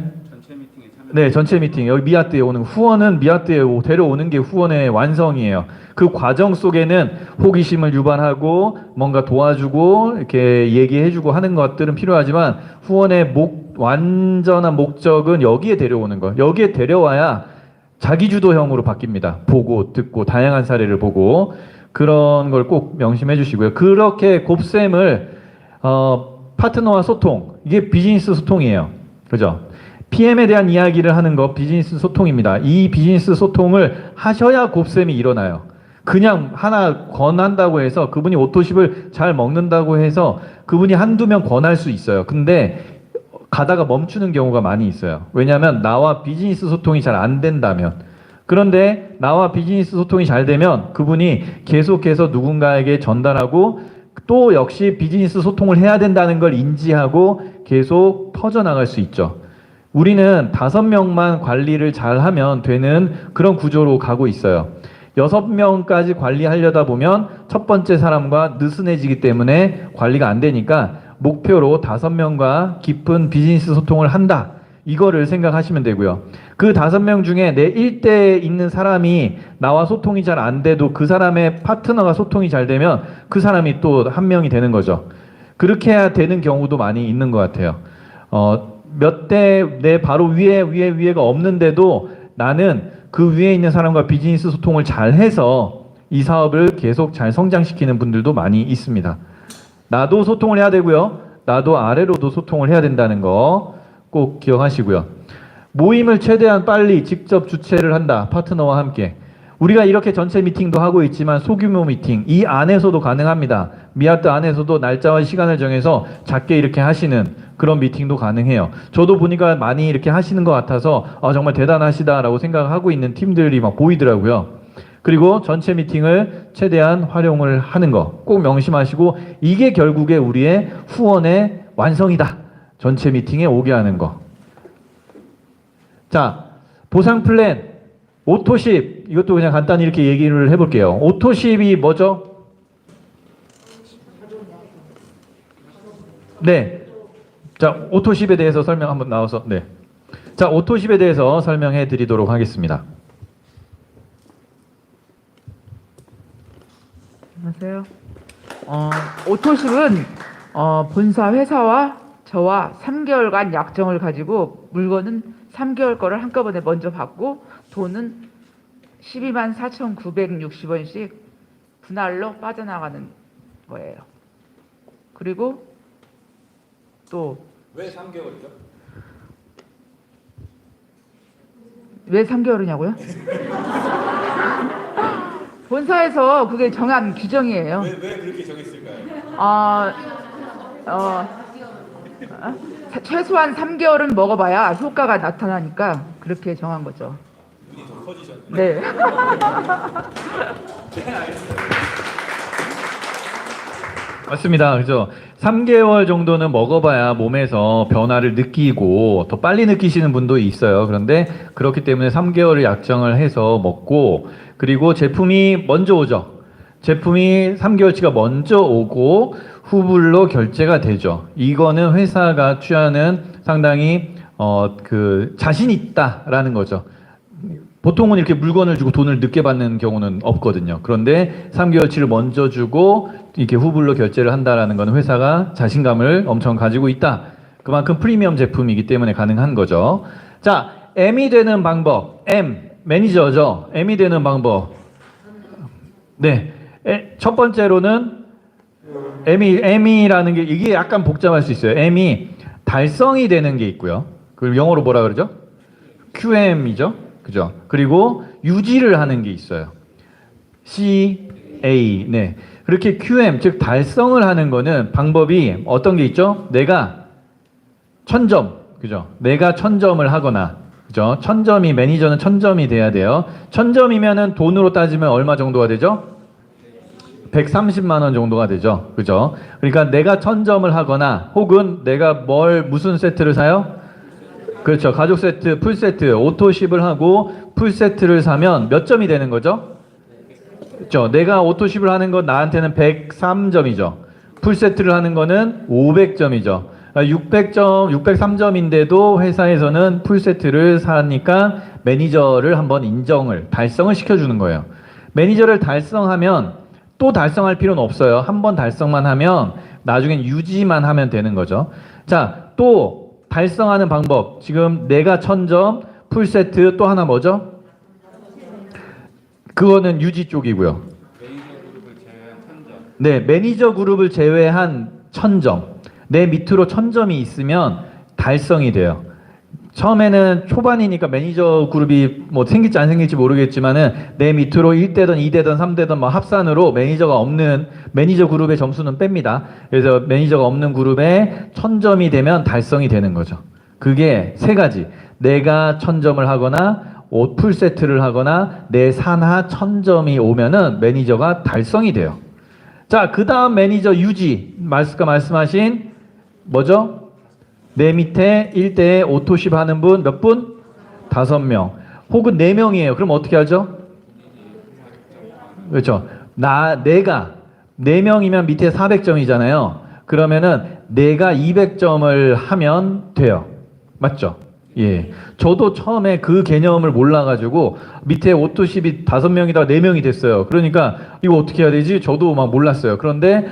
네, 전체 미팅. 여기 미아트에 오는 후원은 미아트에 데려오는 게 후원의 완성이에요. 그 과정 속에는 호기심을 유발하고 뭔가 도와주고 이렇게 얘기해주고 하는 것들은 필요하지만 후원의 완전한 목적은 여기에 데려오는 거. 여기에 데려와야 자기주도형으로 바뀝니다. 보고 듣고 다양한 사례를 보고 그런 걸 꼭 명심해 주시고요. 그렇게 곱셈을 파트너와 소통, 이게 비즈니스 소통이에요. 그죠? PM에 대한 이야기를 하는 거 비즈니스 소통입니다. 이 비즈니스 소통을 하셔야 곱셈이 일어나요. 그냥 하나 권한다고 해서 그분이 오토십을 잘 먹는다고 해서 그분이 한두 명 권할 수 있어요. 근데 가다가 멈추는 경우가 많이 있어요. 왜냐하면 나와 비즈니스 소통이 잘 안 된다면. 그런데 나와 비즈니스 소통이 잘 되면 그분이 계속해서 누군가에게 전달하고 또 역시 비즈니스 소통을 해야 된다는 걸 인지하고 계속 퍼져나갈 수 있죠. 우리는 5명만 관리를 잘하면 되는 그런 구조로 가고 있어요. 6명까지 관리하려다 보면 첫 번째 사람과 느슨해지기 때문에 관리가 안 되니까 목표로 5명과 깊은 비즈니스 소통을 한다. 이거를 생각하시면 되고요. 그 5명 중에 내 일대에 있는 사람이 나와 소통이 잘 안 돼도 그 사람의 파트너가 소통이 잘 되면 그 사람이 또 한 명이 되는 거죠. 그렇게 해야 되는 경우도 많이 있는 것 같아요. 몇 대 내 바로 위에가 없는데도 나는 그 위에 있는 사람과 비즈니스 소통을 잘 해서 이 사업을 계속 잘 성장시키는 분들도 많이 있습니다. 나도 소통을 해야 되고요. 나도 아래로도 소통을 해야 된다는 거 꼭 기억하시고요. 모임을 최대한 빨리 직접 주최를 한다. 파트너와 함께. 우리가 이렇게 전체 미팅도 하고 있지만 소규모 미팅 이 안에서도 가능합니다. 미아트 안에서도 날짜와 시간을 정해서 작게 이렇게 하시는 그런 미팅도 가능해요. 저도 보니까 많이 이렇게 하시는 것 같아서 정말 대단하시다라고 생각하고 있는 팀들이 막 보이더라고요. 그리고 전체 미팅을 최대한 활용을 하는 거 꼭 명심하시고 이게 결국에 우리의 후원의 완성이다. 전체 미팅에 오게 하는 거. 자, 보상 플랜, 오토십 이것도 그냥 간단히 이렇게 얘기를 해볼게요. 오토십이 뭐죠? 네. 자, 오토십에 대해서 설명 한번 나와서 네. 자, 오토십에 대해서 설명해 드리도록 하겠습니다. 안녕하세요. 오토십은 본사 회사와 저와 3개월간 약정을 가지고 물건은 3개월 거를 한꺼번에 먼저 받고 돈은 124,960원씩 분할로 빠져나가는 거예요. 그리고 또 왜 3개월이죠? 왜 3개월이냐고요? 본사에서 그게 정한 규정이에요. 왜 그렇게 정했을까요? 최소한 3개월은 먹어봐야 효과가 나타나니까 그렇게 정한 거죠. 눈이 더 커지셨네. 네. 맞습니다. 그죠? 3개월 정도는 먹어봐야 몸에서 변화를 느끼고 더 빨리 느끼시는 분도 있어요. 그런데 그렇기 때문에 3개월을 약정을 해서 먹고 그리고 제품이 먼저 오죠. 제품이 3개월치가 먼저 오고 후불로 결제가 되죠. 이거는 회사가 취하는 상당히 자신 있다라는 거죠. 보통은 이렇게 물건을 주고 돈을 늦게 받는 경우는 없거든요. 그런데 3개월치를 먼저 주고 이렇게 후불로 결제를 한다라는 것은 회사가 자신감을 엄청 가지고 있다. 그만큼 프리미엄 제품이기 때문에 가능한 거죠. 자, M이 되는 방법. 매니저죠. M이 되는 방법. 네. 첫 번째로는 M이라는 게 이게 약간 복잡할 수 있어요. M이 달성이 되는 게 있고요. 그걸 영어로 뭐라 그러죠? QM이죠. 그죠? 그리고 유지를 하는 게 있어요. CA. 네. 그렇게 QM, 즉 달성을 하는 거는 방법이 어떤 게 있죠? 내가 1000점. 그죠? 내가 1000점을 하거나, 그죠? 1000점이, 매니저는 1000점이 돼야 돼요. 1000점이면은 돈으로 따지면 얼마 정도가 되죠? 130만 원 정도가 되죠. 그죠? 그러니까 내가 1000점을 하거나 혹은 내가 무슨 세트를 사요? 그렇죠. 가족 세트, 풀 세트, 오토십을 하고 풀 세트를 사면 몇 점이 되는 거죠? 그렇죠. 내가 오토십을 하는 건 나한테는 103점이죠. 풀 세트를 하는 거는 500점이죠. 600점, 603점인데도 회사에서는 풀 세트를 사니까 매니저를 한번 달성을 시켜주는 거예요. 매니저를 달성하면 또 달성할 필요는 없어요. 한 번 달성만 하면 나중엔 유지만 하면 되는 거죠. 자, 또 달성하는 방법. 지금 내가 1000점, 풀 세트 또 하나 뭐죠? 그거는 유지 쪽이고요. 네, 매니저 그룹을 제외한 1000점. 내 밑으로 1000점이 있으면 달성이 돼요. 처음에는 초반이니까 매니저 그룹이 뭐 생길지 안 생길지 모르겠지만은 내 밑으로 1대든 2대든 3대든 뭐 합산으로 매니저가 없는 매니저 그룹의 점수는 뺍니다. 그래서 매니저가 없는 그룹에 1000점이 되면 달성이 되는 거죠. 그게 세 가지. 내가 1000점을 하거나 풀 세트를 하거나 내 산하 1000점이 오면은 매니저가 달성이 돼요. 자, 그 다음 매니저 유지. 아까 말씀하신 뭐죠? 내 밑에 1대에 오토십 하는 분 몇 분? 5명. 혹은 4명이에요. 그럼 어떻게 하죠? 그렇죠. 내가 4명이면 밑에 400점이잖아요. 그러면은 내가 200점을 하면 돼요. 맞죠? 예. 저도 처음에 그 개념을 몰라가지고 밑에 오토십이 5명이다 4명이 됐어요. 그러니까 이거 어떻게 해야 되지? 저도 막 몰랐어요. 그런데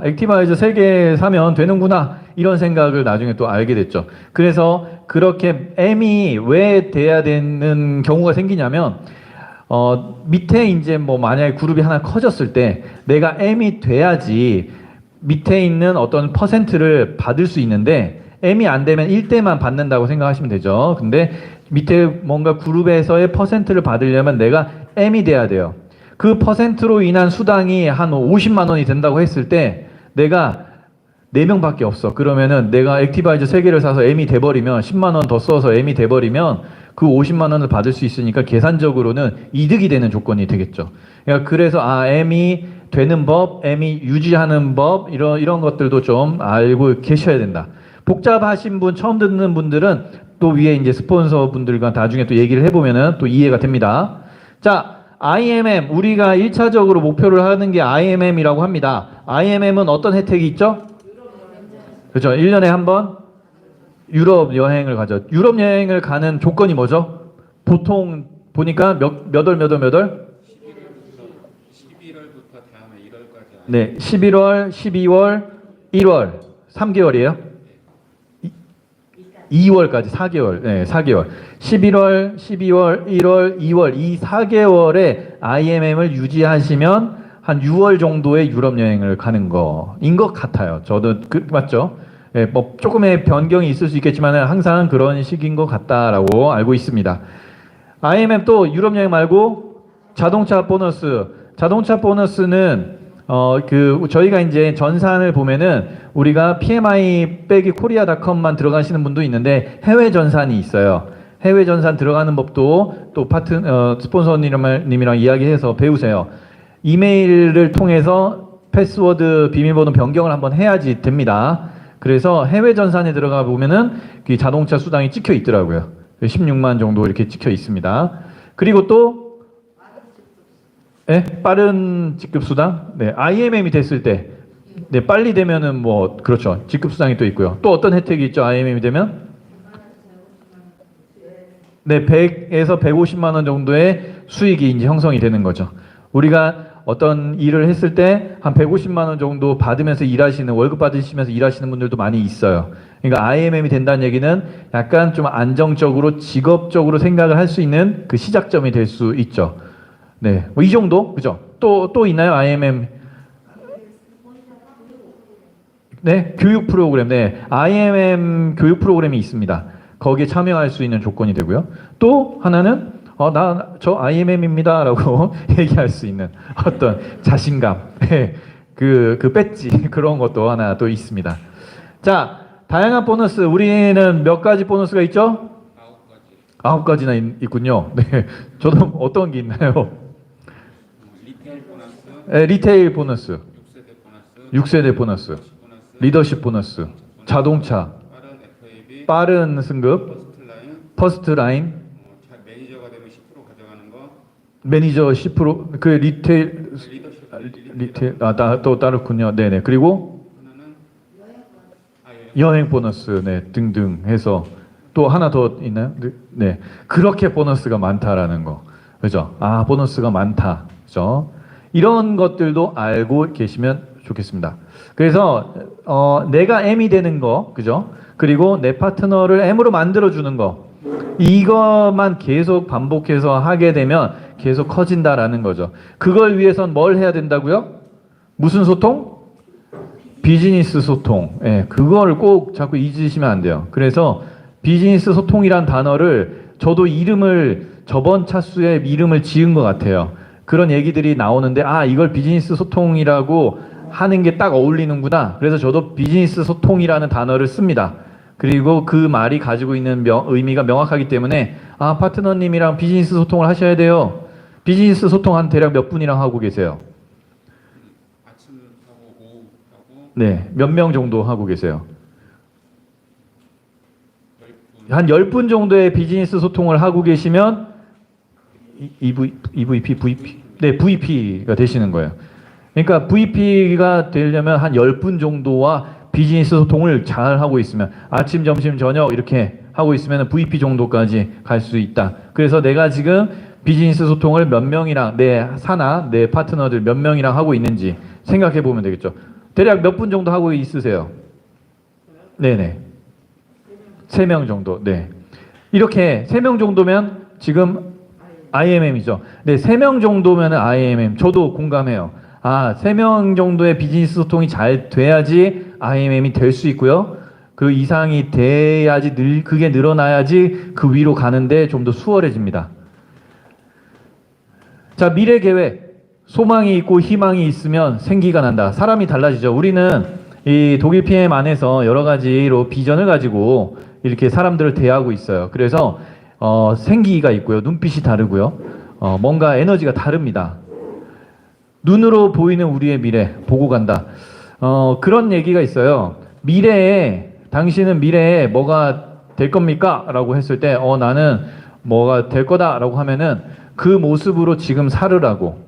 액티바이저 3개 사면 되는구나 이런 생각을 나중에 또 알게 됐죠. 그래서 그렇게 M이 왜 돼야 되는 경우가 생기냐면 밑에 이제 뭐 만약에 그룹이 하나 커졌을 때 내가 M이 돼야지 밑에 있는 어떤 퍼센트를 받을 수 있는데 M이 안 되면 1대만 받는다고 생각하시면 되죠. 근데 밑에 뭔가 그룹에서의 퍼센트를 받으려면 내가 M이 돼야 돼요. 그 퍼센트로 인한 수당이 한 50만 원이 된다고 했을 때 내가 4명밖에 없어. 그러면은 내가 액티바이저 3개를 사서 M이 돼버리면 10만 원 더 써서 M이 돼버리면 그 50만 원을 받을 수 있으니까 계산적으로는 이득이 되는 조건이 되겠죠. 그러니까 그래서 M이 되는 법, M이 유지하는 법 이런 것들도 좀 알고 계셔야 된다. 복잡하신 분, 처음 듣는 분들은 또 위에 이제 스폰서 분들과 나중에 또 얘기를 해보면은 또 이해가 됩니다. 자, IMM, 우리가 1차적으로 목표를 하는 게 IMM이라고 합니다. IMM은 어떤 혜택이 있죠? 그렇죠. 1년에 한 번 유럽 여행을 가죠. 유럽 여행을 가는 조건이 뭐죠? 보통 보니까 몇 월? 11월부터 다음에 1월까지. 네, 11월, 12월, 1월, 3개월이에요. 2월까지 4개월. 네, 4개월. 11월, 12월, 1월, 2월 이 4개월에 IMM을 유지하시면 한 6월 정도의 유럽 여행을 가는 거인 것 같아요. 저도 맞죠? 네, 뭐 조금의 변경이 있을 수 있겠지만 항상 그런 시기인 것 같다라고 알고 있습니다. IMM 또 유럽 여행 말고 자동차 보너스. 자동차 보너스는 저희가 이제 전산을 보면은 우리가 PMI 빼기 코리아닷컴만 들어가시는 분도 있는데 해외 전산이 있어요. 해외 전산 들어가는 법도 또 스폰서님이랑 이야기해서 배우세요. 이메일을 통해서 패스워드 비밀번호 변경을 한번 해야지 됩니다. 그래서 해외 전산에 들어가 보면은 그 자동차 수당이 찍혀 있더라고요. 16만 정도 이렇게 찍혀 있습니다. 그리고 또 네, 빠른 직급 수당. 네, IMM이 됐을 때, 네, 빨리 되면은 뭐 그렇죠. 직급 수당이 또 있고요. 또 어떤 혜택이 있죠? IMM이 되면? 네, 100에서 150만 원 정도의 수익이 이제 형성이 되는 거죠. 우리가 어떤 일을 했을 때 한 150만 원 정도 받으면서 일하시는 월급 받으시면서 일하시는 분들도 많이 있어요. 그러니까 IMM이 된다는 얘기는 약간 좀 안정적으로 직업적으로 생각을 할 수 있는 그 시작점이 될 수 있죠. 네, 뭐 이 정도, 그죠? 또 있나요, IMM? 네, 교육 프로그램. 네, IMM 교육 프로그램이 있습니다. 거기에 참여할 수 있는 조건이 되고요. 또 하나는 저 IMM입니다라고 얘기할 수 있는 어떤 자신감, 그 배지 그런 것도 하나 또 있습니다. 자, 다양한 보너스. 우리는 몇 가지 보너스가 있죠? 9가지나 있군요. 네, 저도 어떤 게 있나요? 리테일 보너스, 6세대 보너스, 리더십 보너스, 자동차, 빠른 승급, 퍼스트 라인, 매니저가 되면 10% 가져가는 거. 매니저 10%, 그 리테일 또 따르군요. 네네. 그리고 여행 보너스, 네, 등등 해서 또 하나 더 있나요? 네, 그렇게 보너스가 많다라는 거, 그죠? 아, 보너스가 많다, 그죠? 이런 것들도 알고 계시면 좋겠습니다. 그래서 내가 M이 되는 거, 그죠? 그리고 내 파트너를 M으로 만들어주는 거, 이것만 계속 반복해서 하게 되면 계속 커진다라는 거죠. 그걸 위해선 뭘 해야 된다고요? 무슨 소통? 비즈니스 소통. 예, 그걸 꼭 자꾸 잊으시면 안 돼요. 그래서 비즈니스 소통이란 단어를 저도 저번 차수에 이름을 지은 것 같아요. 그런 얘기들이 나오는데, 아, 이걸 비즈니스 소통이라고 하는 게 딱 어울리는구나. 그래서 저도 비즈니스 소통이라는 단어를 씁니다. 그리고 그 말이 가지고 있는 의미가 명확하기 때문에, 아, 파트너님이랑 비즈니스 소통을 하셔야 돼요. 비즈니스 소통 한 대략 몇 분이랑 하고 계세요? 아침하고 오후하고. 네, 몇 명 정도 하고 계세요? 한 10분 정도의 비즈니스 소통을 하고 계시면 EVP, VP? 네, VP가 되시는 거예요. 그러니까 VP가 되려면 한 10분 정도와 비즈니스 소통을 잘 하고 있으면, 아침, 점심, 저녁 이렇게 하고 있으면 VP 정도까지 갈 수 있다. 그래서 내가 지금 비즈니스 소통을 몇 명이랑, 내 사나 내 파트너들 몇 명이랑 하고 있는지 생각해 보면 되겠죠. 대략 몇 분 정도 하고 있으세요? 네네. 3명 정도. 네. 이렇게 3명 정도면 지금 IMM이죠. 네, 3명 정도면 IMM. 저도 공감해요. 아, 3명 정도의 비즈니스 소통이 잘 돼야지 IMM이 될 수 있고요. 그 이상이 돼야지, 그게 늘어나야지 그 위로 가는데 좀 더 수월해집니다. 자, 미래 계획. 소망이 있고 희망이 있으면 생기가 난다. 사람이 달라지죠. 우리는 이 독일 PM 안에서 여러 가지로 비전을 가지고 이렇게 사람들을 대하고 있어요. 그래서 생기가 있고요. 눈빛이 다르고요. 뭔가 에너지가 다릅니다. 눈으로 보이는 우리의 미래 보고 간다. 그런 얘기가 있어요. 당신은 미래에 뭐가 될 겁니까? 라고 했을 때 나는 뭐가 될 거다 라고 하면은 그 모습으로 지금 살으라고.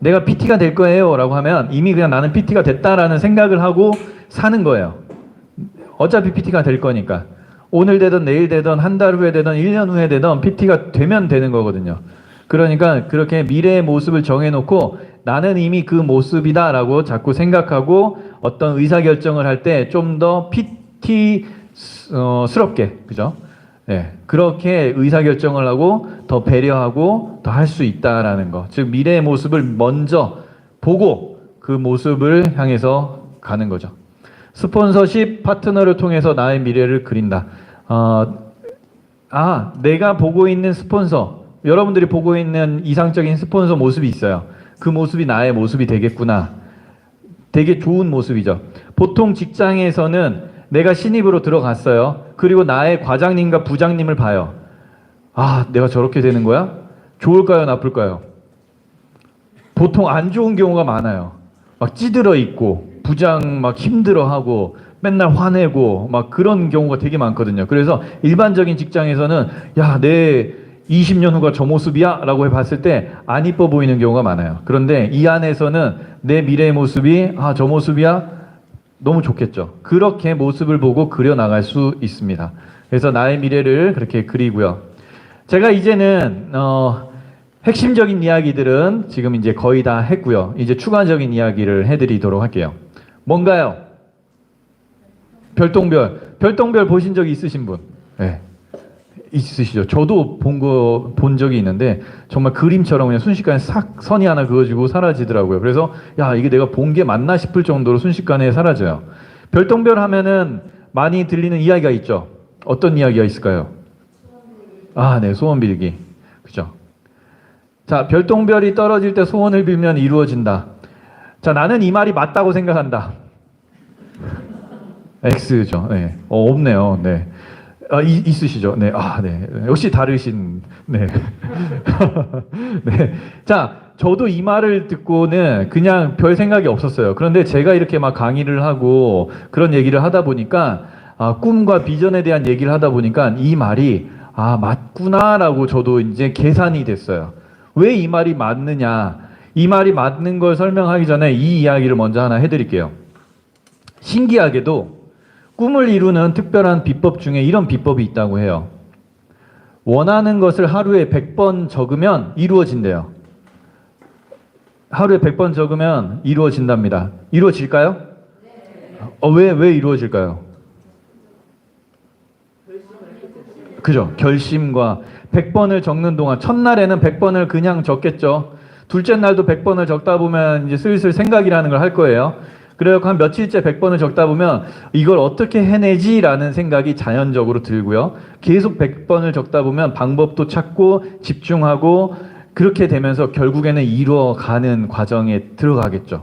내가 PT가 될 거예요 라고 하면 이미 그냥 나는 PT가 됐다라는 생각을 하고 사는 거예요. 어차피 PT가 될 거니까. 오늘 되든 내일 되든 한 달 후에 되든 1년 후에 되든 PT가 되면 되는 거거든요. 그러니까 그렇게 미래의 모습을 정해놓고 나는 이미 그 모습이다 라고 자꾸 생각하고 어떤 의사결정을 할 때 좀 더 PT스럽게, 그죠? 네, 그렇게 의사결정을 하고 더 배려하고 더 할 수 있다라는 거. 즉 미래의 모습을 먼저 보고 그 모습을 향해서 가는 거죠. 스폰서십 파트너를 통해서 나의 미래를 그린다. 내가 보고 있는 스폰서, 여러분들이 보고 있는 이상적인 스폰서 모습이 있어요. 그 모습이 나의 모습이 되겠구나. 되게 좋은 모습이죠. 보통 직장에서는 내가 신입으로 들어갔어요. 그리고 나의 과장님과 부장님을 봐요. 아, 내가 저렇게 되는 거야? 좋을까요? 나쁠까요? 보통 안 좋은 경우가 많아요. 막 찌들어 있고 부장 막 힘들어하고 맨날 화내고 막 그런 경우가 되게 많거든요. 그래서 일반적인 직장에서는 야, 내 20년 후가 저 모습이야 라고 해봤을 때 안 이뻐 보이는 경우가 많아요. 그런데 이 안에서는 내 미래의 모습이 저 모습이야? 너무 좋겠죠. 그렇게 모습을 보고 그려나갈 수 있습니다. 그래서 나의 미래를 그렇게 그리고요. 제가 이제는 핵심적인 이야기들은 지금 이제 거의 다 했고요. 이제 추가적인 이야기를 해드리도록 할게요. 뭔가요? 별똥별 보신 적이 있으신 분? 네. 있으시죠? 저도 본 적이 있는데 정말 그림처럼 그냥 순식간에 싹 선이 하나 그어지고 사라지더라고요. 그래서 야, 이게 내가 본 게 맞나 싶을 정도로 순식간에 사라져요. 별똥별 하면은 많이 들리는 이야기가 있죠. 어떤 이야기가 있을까요? 아, 네, 소원 빌기. 그죠? 자, 별똥별이 떨어질 때 소원을 빌면 이루어진다. 자, 나는 이 말이 맞다고 생각한다. X죠. 네. 없네요. 네. 있으시죠? 네. 아, 네. 역시 다르신, 네. 네. 자, 저도 이 말을 듣고는 그냥 별 생각이 없었어요. 그런데 제가 이렇게 막 강의를 하고 그런 얘기를 하다 보니까, 꿈과 비전에 대한 얘기를 하다 보니까 이 말이, 맞구나라고 저도 이제 계산이 됐어요. 왜 이 말이 맞느냐? 이 말이 맞는 걸 설명하기 전에 이 이야기를 먼저 하나 해드릴게요. 신기하게도 꿈을 이루는 특별한 비법 중에 이런 비법이 있다고 해요. 원하는 것을 하루에 100번 적으면 이루어진대요. 하루에 100번 적으면 이루어진답니다. 이루어질까요? 왜 이루어질까요? 그죠? 결심과 100번을 적는 동안 첫날에는 100번을 그냥 적겠죠. 둘째 날도 100번을 적다 보면 이제 슬슬 생각이라는 걸 할 거예요. 그래서 한 며칠째 100번을 적다 보면 이걸 어떻게 해내지라는 생각이 자연적으로 들고요. 계속 100번을 적다 보면 방법도 찾고 집중하고 그렇게 되면서 결국에는 이루어가는 과정에 들어가겠죠.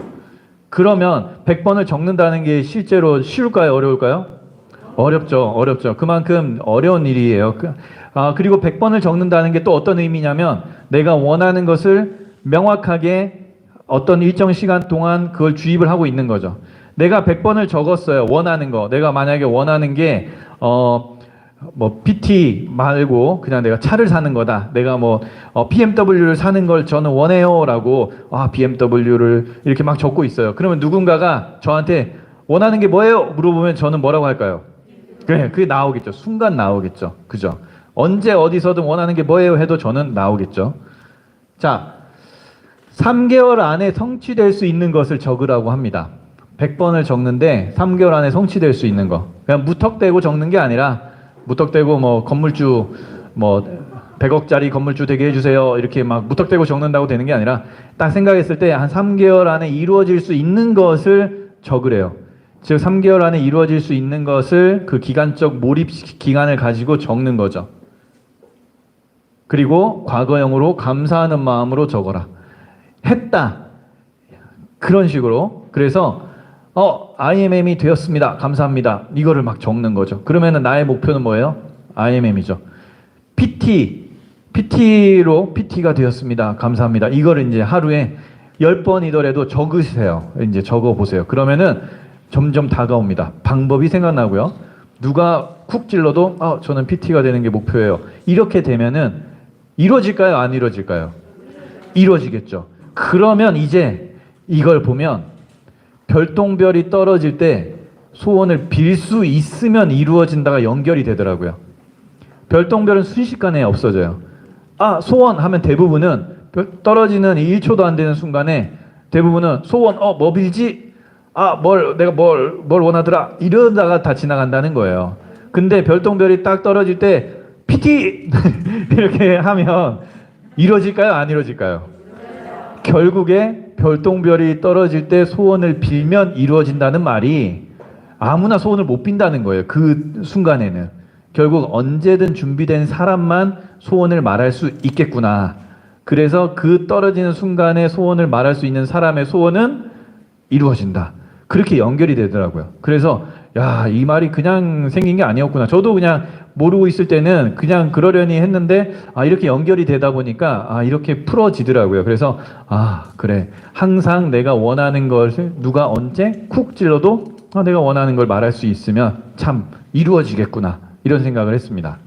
그러면 100번을 적는다는 게 실제로 쉬울까요? 어려울까요? 어렵죠. 그만큼 어려운 일이에요. 그리고 100번을 적는다는 게 또 어떤 의미냐면 내가 원하는 것을 명확하게 어떤 일정 시간 동안 그걸 주입을 하고 있는 거죠. 내가 100번을 적었어요. 원하는 거. 내가 만약에 원하는 게 PT 말고 그냥 내가 차를 사는 거다. 내가 BMW를 사는 걸 저는 원해요라고 BMW를 이렇게 막 적고 있어요. 그러면 누군가가 저한테 원하는 게 뭐예요? 물어보면 저는 뭐라고 할까요? 그게 나오겠죠. 순간 나오겠죠. 그죠? 언제 어디서든 원하는 게 뭐예요? 해도 저는 나오겠죠. 자, 3개월 안에 성취될 수 있는 것을 적으라고 합니다. 100번을 적는데 3개월 안에 성취될 수 있는 거. 그냥 무턱대고 적는 게 아니라 무턱대고 건물주 100억짜리 건물주 되게 해주세요. 이렇게 막 무턱대고 적는다고 되는 게 아니라 딱 생각했을 때 한 3개월 안에 이루어질 수 있는 것을 적으래요. 즉 3개월 안에 이루어질 수 있는 것을 그 기간적 몰입 기간을 가지고 적는 거죠. 그리고 과거형으로 감사하는 마음으로 적어라. 했다. 그런 식으로. 그래서 IMM이 되었습니다. 감사합니다. 이거를 막 적는 거죠. 그러면은 나의 목표는 뭐예요? IMM이죠. PT로 PT가 되었습니다. 감사합니다. 이거를 이제 하루에 10번이더라도 적으세요. 이제 적어 보세요. 그러면은 점점 다가옵니다. 방법이 생각나고요. 누가 쿡 찔러도 저는 PT가 되는 게 목표예요. 이렇게 되면은 이루어질까요? 안 이루어질까요? 이루어지겠죠. 그러면 이제 이걸 보면 별똥별이 떨어질 때 소원을 빌 수 있으면 이루어진다가 연결이 되더라고요. 별똥별은 순식간에 없어져요. 소원 하면 대부분은 떨어지는 1초도 안 되는 순간에 대부분은 소원 뭐 빌지? 내가 뭘 원하더라? 이러다가 다 지나간다는 거예요. 근데 별똥별이 딱 떨어질 때 PT 이렇게 하면 이루어질까요? 안 이루어질까요? 결국에 별똥별이 떨어질 때 소원을 빌면 이루어진다는 말이 아무나 소원을 못 빈다는 거예요. 그 순간에는. 결국 언제든 준비된 사람만 소원을 말할 수 있겠구나. 그래서 그 떨어지는 순간에 소원을 말할 수 있는 사람의 소원은 이루어진다. 그렇게 연결이 되더라고요. 그래서 이 말이 그냥 생긴 게 아니었구나. 저도 그냥 모르고 있을 때는 그냥 그러려니 했는데 이렇게 연결이 되다 보니까 이렇게 풀어지더라고요. 그래서 그래. 항상 내가 원하는 것을 누가 언제 쿡 찔러도 내가 원하는 걸 말할 수 있으면 참 이루어지겠구나. 이런 생각을 했습니다.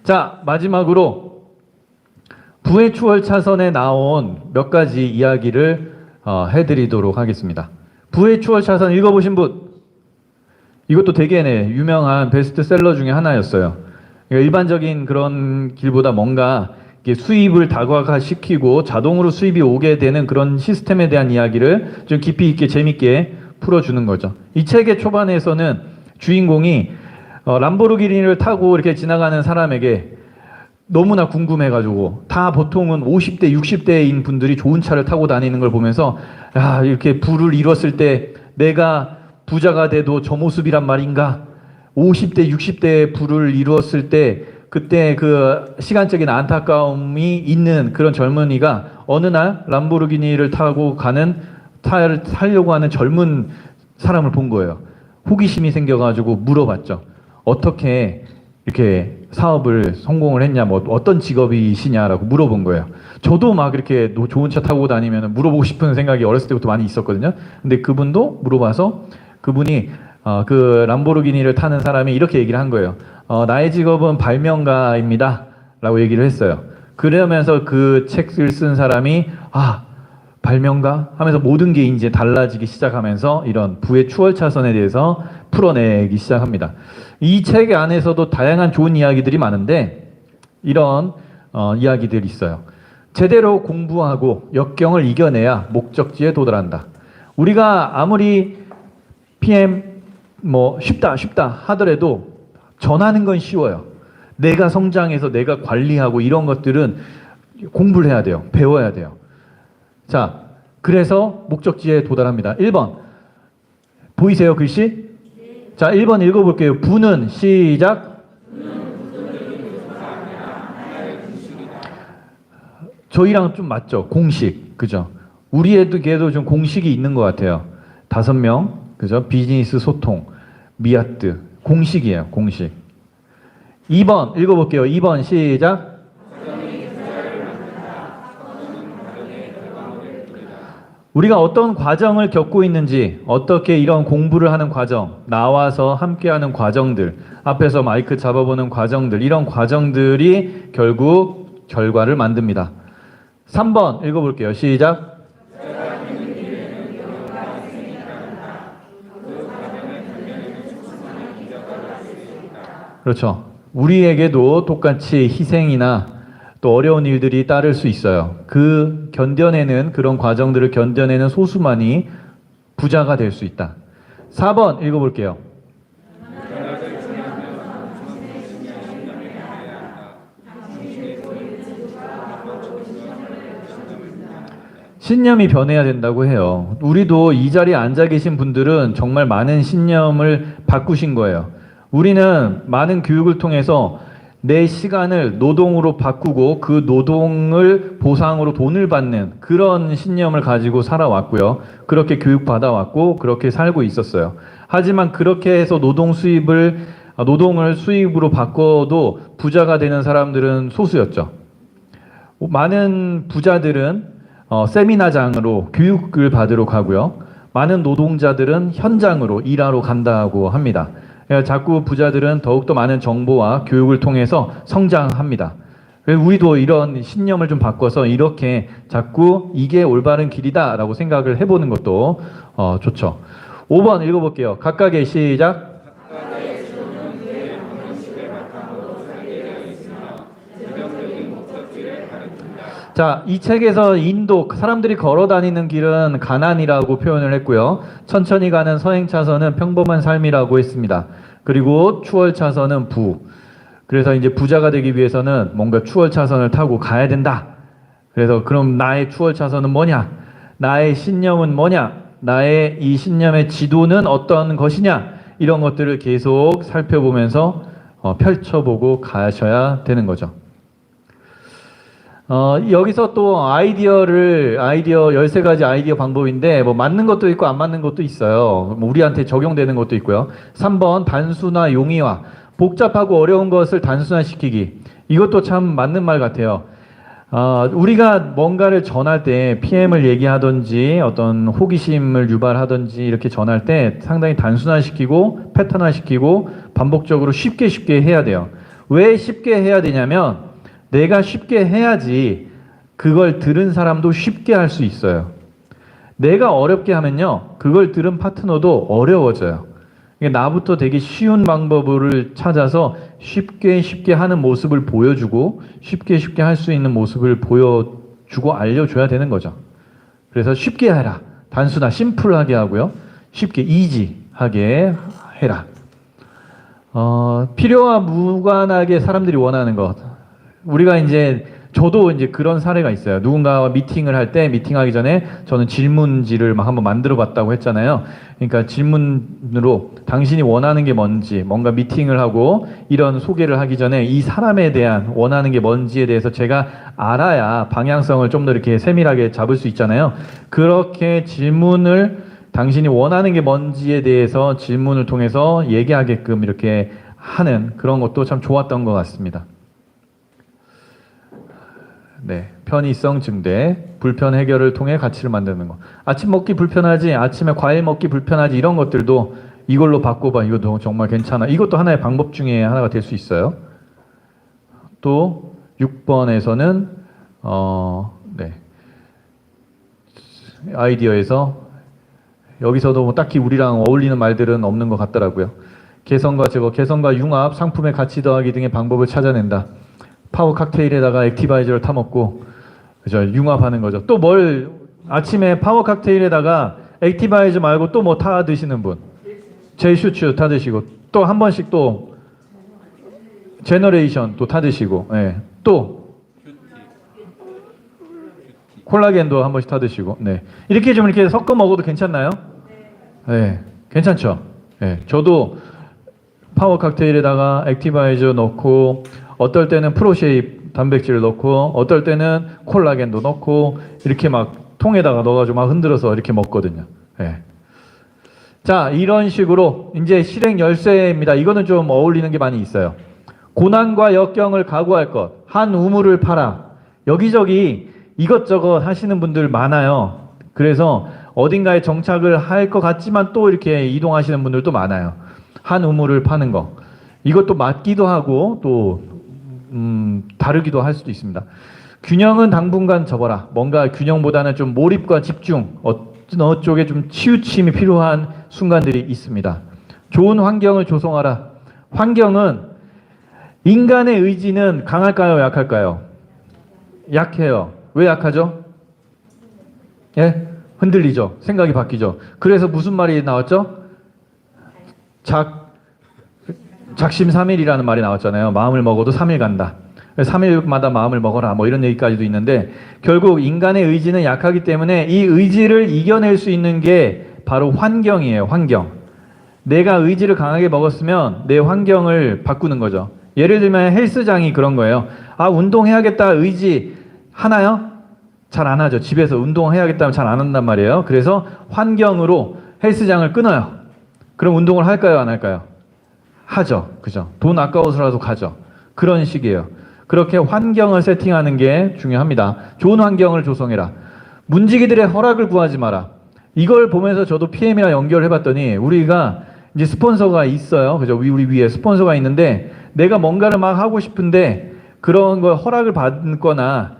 자, 마지막으로 부의 추월 차선에 나온 몇 가지 이야기를 해드리도록 하겠습니다. 부의 추월 차선 읽어보신 분? 이것도 되게 유명한 베스트셀러 중에 하나였어요. 그러니까 일반적인 그런 길보다 뭔가 수입을 다각화시키고 자동으로 수입이 오게 되는 그런 시스템에 대한 이야기를 좀 깊이 있게 재밌게 풀어주는 거죠. 이 책의 초반에서는 주인공이 람보르기니를 타고 이렇게 지나가는 사람에게 너무나 궁금해가지고 다 보통은 50대, 60대인 분들이 좋은 차를 타고 다니는 걸 보면서 야, 이렇게 부를 이뤘을 때 내가 부자가 돼도 저 모습이란 말인가? 50대, 60대의 부를 이루었을 때 그때 그 시간적인 안타까움이 있는 그런 젊은이가 어느 날 람보르기니를 타고 타려고 하는 젊은 사람을 본 거예요. 호기심이 생겨가지고 물어봤죠. 어떻게 이렇게 사업을 성공을 했냐, 뭐 어떤 직업이시냐라고 물어본 거예요. 저도 막 이렇게 좋은 차 타고 다니면 물어보고 싶은 생각이 어렸을 때부터 많이 있었거든요. 근데 그분도 물어봐서 그분이 그 람보르기니를 타는 사람이 이렇게 얘기를 한 거예요. 나의 직업은 발명가입니다. 라고 얘기를 했어요. 그러면서 그 책을 쓴 사람이 발명가? 하면서 모든 게 이제 달라지기 시작하면서 이런 부의 추월차선에 대해서 풀어내기 시작합니다. 이 책 안에서도 다양한 좋은 이야기들이 많은데 이런 이야기들이 있어요. 제대로 공부하고 역경을 이겨내야 목적지에 도달한다. 우리가 아무리 PM 쉽다 하더라도 전하는 건 쉬워요. 내가 성장해서 내가 관리하고 이런 것들은 공부를 해야 돼요. 배워야 돼요. 자, 그래서 목적지에 도달합니다. 1번 보이세요 글씨? 자, 1번 읽어볼게요. 부는 시작. 저희랑 좀 맞죠? 공식, 그죠? 우리에게도 좀 공식이 있는 것 같아요. 5명, 그죠? 비즈니스 소통, 미아트, 공식이에요, 공식. 2번 읽어볼게요. 2번 시작. 우리가 어떤 과정을 겪고 있는지, 어떻게 이런 공부를 하는 과정, 나와서 함께하는 과정들, 앞에서 마이크 잡아보는 과정들, 이런 과정들이 결국 결과를 만듭니다. 3번 읽어볼게요. 시작. 그렇죠. 우리에게도 똑같이 희생이나 또 어려운 일들이 따를 수 있어요. 그런 과정들을 견뎌내는 소수만이 부자가 될 수 있다. 4번 읽어볼게요. 신념이 변해야 된다고 해요. 우리도 이 자리에 앉아 계신 분들은 정말 많은 신념을 바꾸신 거예요. 우리는 많은 교육을 통해서 내 시간을 노동으로 바꾸고 그 노동을 보상으로 돈을 받는 그런 신념을 가지고 살아왔고요. 그렇게 교육받아왔고 그렇게 살고 있었어요. 하지만 그렇게 해서 노동을 수입으로 바꿔도 부자가 되는 사람들은 소수였죠. 많은 부자들은 세미나장으로 교육을 받으러 가고요. 많은 노동자들은 현장으로 일하러 간다고 합니다. 자꾸 부자들은 더욱더 많은 정보와 교육을 통해서 성장합니다. 우리도 이런 신념을 좀 바꿔서 이렇게 자꾸 이게 올바른 길이다 라고 생각을 해보는 것도 좋죠. 5번 읽어볼게요. 각각의 시작. 자, 이 책에서 사람들이 걸어 다니는 길은 가난이라고 표현을 했고요. 천천히 가는 서행차선은 평범한 삶이라고 했습니다. 그리고 추월차선은 부. 그래서 이제 부자가 되기 위해서는 뭔가 추월차선을 타고 가야 된다. 그래서 그럼 나의 추월차선은 뭐냐? 나의 신념은 뭐냐? 나의 이 신념의 지도는 어떤 것이냐? 이런 것들을 계속 살펴보면서 펼쳐보고 가셔야 되는 거죠. 여기서 또 아이디어 13가지 아이디어 방법인데, 맞는 것도 있고 안 맞는 것도 있어요. 우리한테 적용되는 것도 있고요. 3번, 단순화, 용이화. 복잡하고 어려운 것을 단순화시키기. 이것도 참 맞는 말 같아요. 우리가 뭔가를 전할 때 PM을 얘기하든지 어떤 호기심을 유발하든지 이렇게 전할 때 상당히 단순화시키고 패턴화시키고 반복적으로 쉽게 해야 돼요. 왜 쉽게 해야 되냐면 내가 쉽게 해야지 그걸 들은 사람도 쉽게 할 수 있어요. 내가 어렵게 하면요, 그걸 들은 파트너도 어려워져요. 나부터 되게 쉬운 방법을 찾아서 쉽게 하는 모습을 보여주고 쉽게 할 수 있는 모습을 보여주고 알려줘야 되는 거죠. 그래서 쉽게 해라. 단순하, 심플하게 하고요. 쉽게, 이지하게 해라. 필요와 무관하게 사람들이 원하는 것. 우리가 이제 저도 이제 그런 사례가 있어요. 누군가와 미팅을 할 때 미팅하기 전에 저는 질문지를 막 한번 만들어 봤다고 했잖아요. 그러니까 질문으로 당신이 원하는 게 뭔지, 뭔가 미팅을 하고 이런 소개를 하기 전에 이 사람에 대한 원하는 게 뭔지에 대해서 제가 알아야 방향성을 좀 더 이렇게 세밀하게 잡을 수 있잖아요. 그렇게 질문을 당신이 원하는 게 뭔지에 대해서 질문을 통해서 얘기하게끔 이렇게 하는 그런 것도 참 좋았던 것 같습니다. 네, 편의성 증대, 불편 해결을 통해 가치를 만드는 거. 아침 먹기 불편하지, 아침에 과일 먹기 불편하지 이런 것들도 이걸로 바꿔봐. 이거 정말 괜찮아. 이것도 하나의 방법 중에 하나가 될 수 있어요. 또 6번에서는 네, 아이디어에서 여기서도 뭐 딱히 우리랑 어울리는 말들은 없는 것 같더라고요. 개성과 제거, 개성과 융합, 상품의 가치 더하기 등의 방법을 찾아낸다. 파워 칵테일에다가 액티바이저를 타먹고, 그죠? 융합하는 거죠. 또 뭘, 아침에 파워 칵테일에다가 액티바이저 말고 또 뭐 타 드시는 분? 제이슈츠 타 드시고, 또 한 번씩 또, 제너레이션 또 타 드시고, 예. 또, 콜라겐도 한 번씩 타 드시고, 네. 이렇게 좀 이렇게 섞어 먹어도 괜찮나요? 네. 괜찮죠? 네. 저도 파워 칵테일에다가 액티바이저 넣고, 어떨 때는 프로쉐입 단백질을 넣고 어떨 때는 콜라겐도 넣고 이렇게 막 통에다가 넣어가지고 막 흔들어서 이렇게 먹거든요. 네. 자, 이런 식으로 이제 실행 열쇠입니다. 이거는 좀 어울리는 게 많이 있어요. 고난과 역경을 각오할 것, 한 우물을 파라. 여기저기 이것저것 하시는 분들 많아요. 그래서 어딘가에 정착을 할 것 같지만 또 이렇게 이동하시는 분들도 많아요. 한 우물을 파는 거. 이것도 맞기도 하고 또 다르기도 할 수도 있습니다. 균형은 당분간 접어라. 뭔가 균형보다는 좀 몰입과 집중, 어느 쪽에 좀 치우침이 필요한 순간들이 있습니다. 좋은 환경을 조성하라. 환경은 인간의 의지는 강할까요? 약할까요? 약해요. 왜 약하죠? 예? 흔들리죠. 생각이 바뀌죠. 그래서 무슨 말이 나왔죠? 작심삼일이라는 말이 나왔잖아요. 마음을 먹어도 3일 간다. 3일마다 마음을 먹어라. 뭐 이런 얘기까지도 있는데 결국 인간의 의지는 약하기 때문에 이 의지를 이겨낼 수 있는 게 바로 환경이에요. 환경. 내가 의지를 강하게 먹었으면 내 환경을 바꾸는 거죠. 예를 들면 헬스장이 그런 거예요. 아, 운동해야겠다 의지 하나요? 잘 안 하죠. 집에서 운동해야겠다면 잘 안 한단 말이에요. 그래서 환경으로 헬스장을 끊어요. 그럼 운동을 할까요? 안 할까요? 하죠. 그죠? 돈 아까워서라도 가죠. 그런 식이에요. 그렇게 환경을 세팅하는 게 중요합니다. 좋은 환경을 조성해라. 문지기들의 허락을 구하지 마라. 이걸 보면서 저도 PM이랑 연결을 해봤더니 우리가 이제 스폰서가 있어요. 그죠? 우리 위에 스폰서가 있는데 내가 뭔가를 막 하고 싶은데 그런 걸 허락을 받거나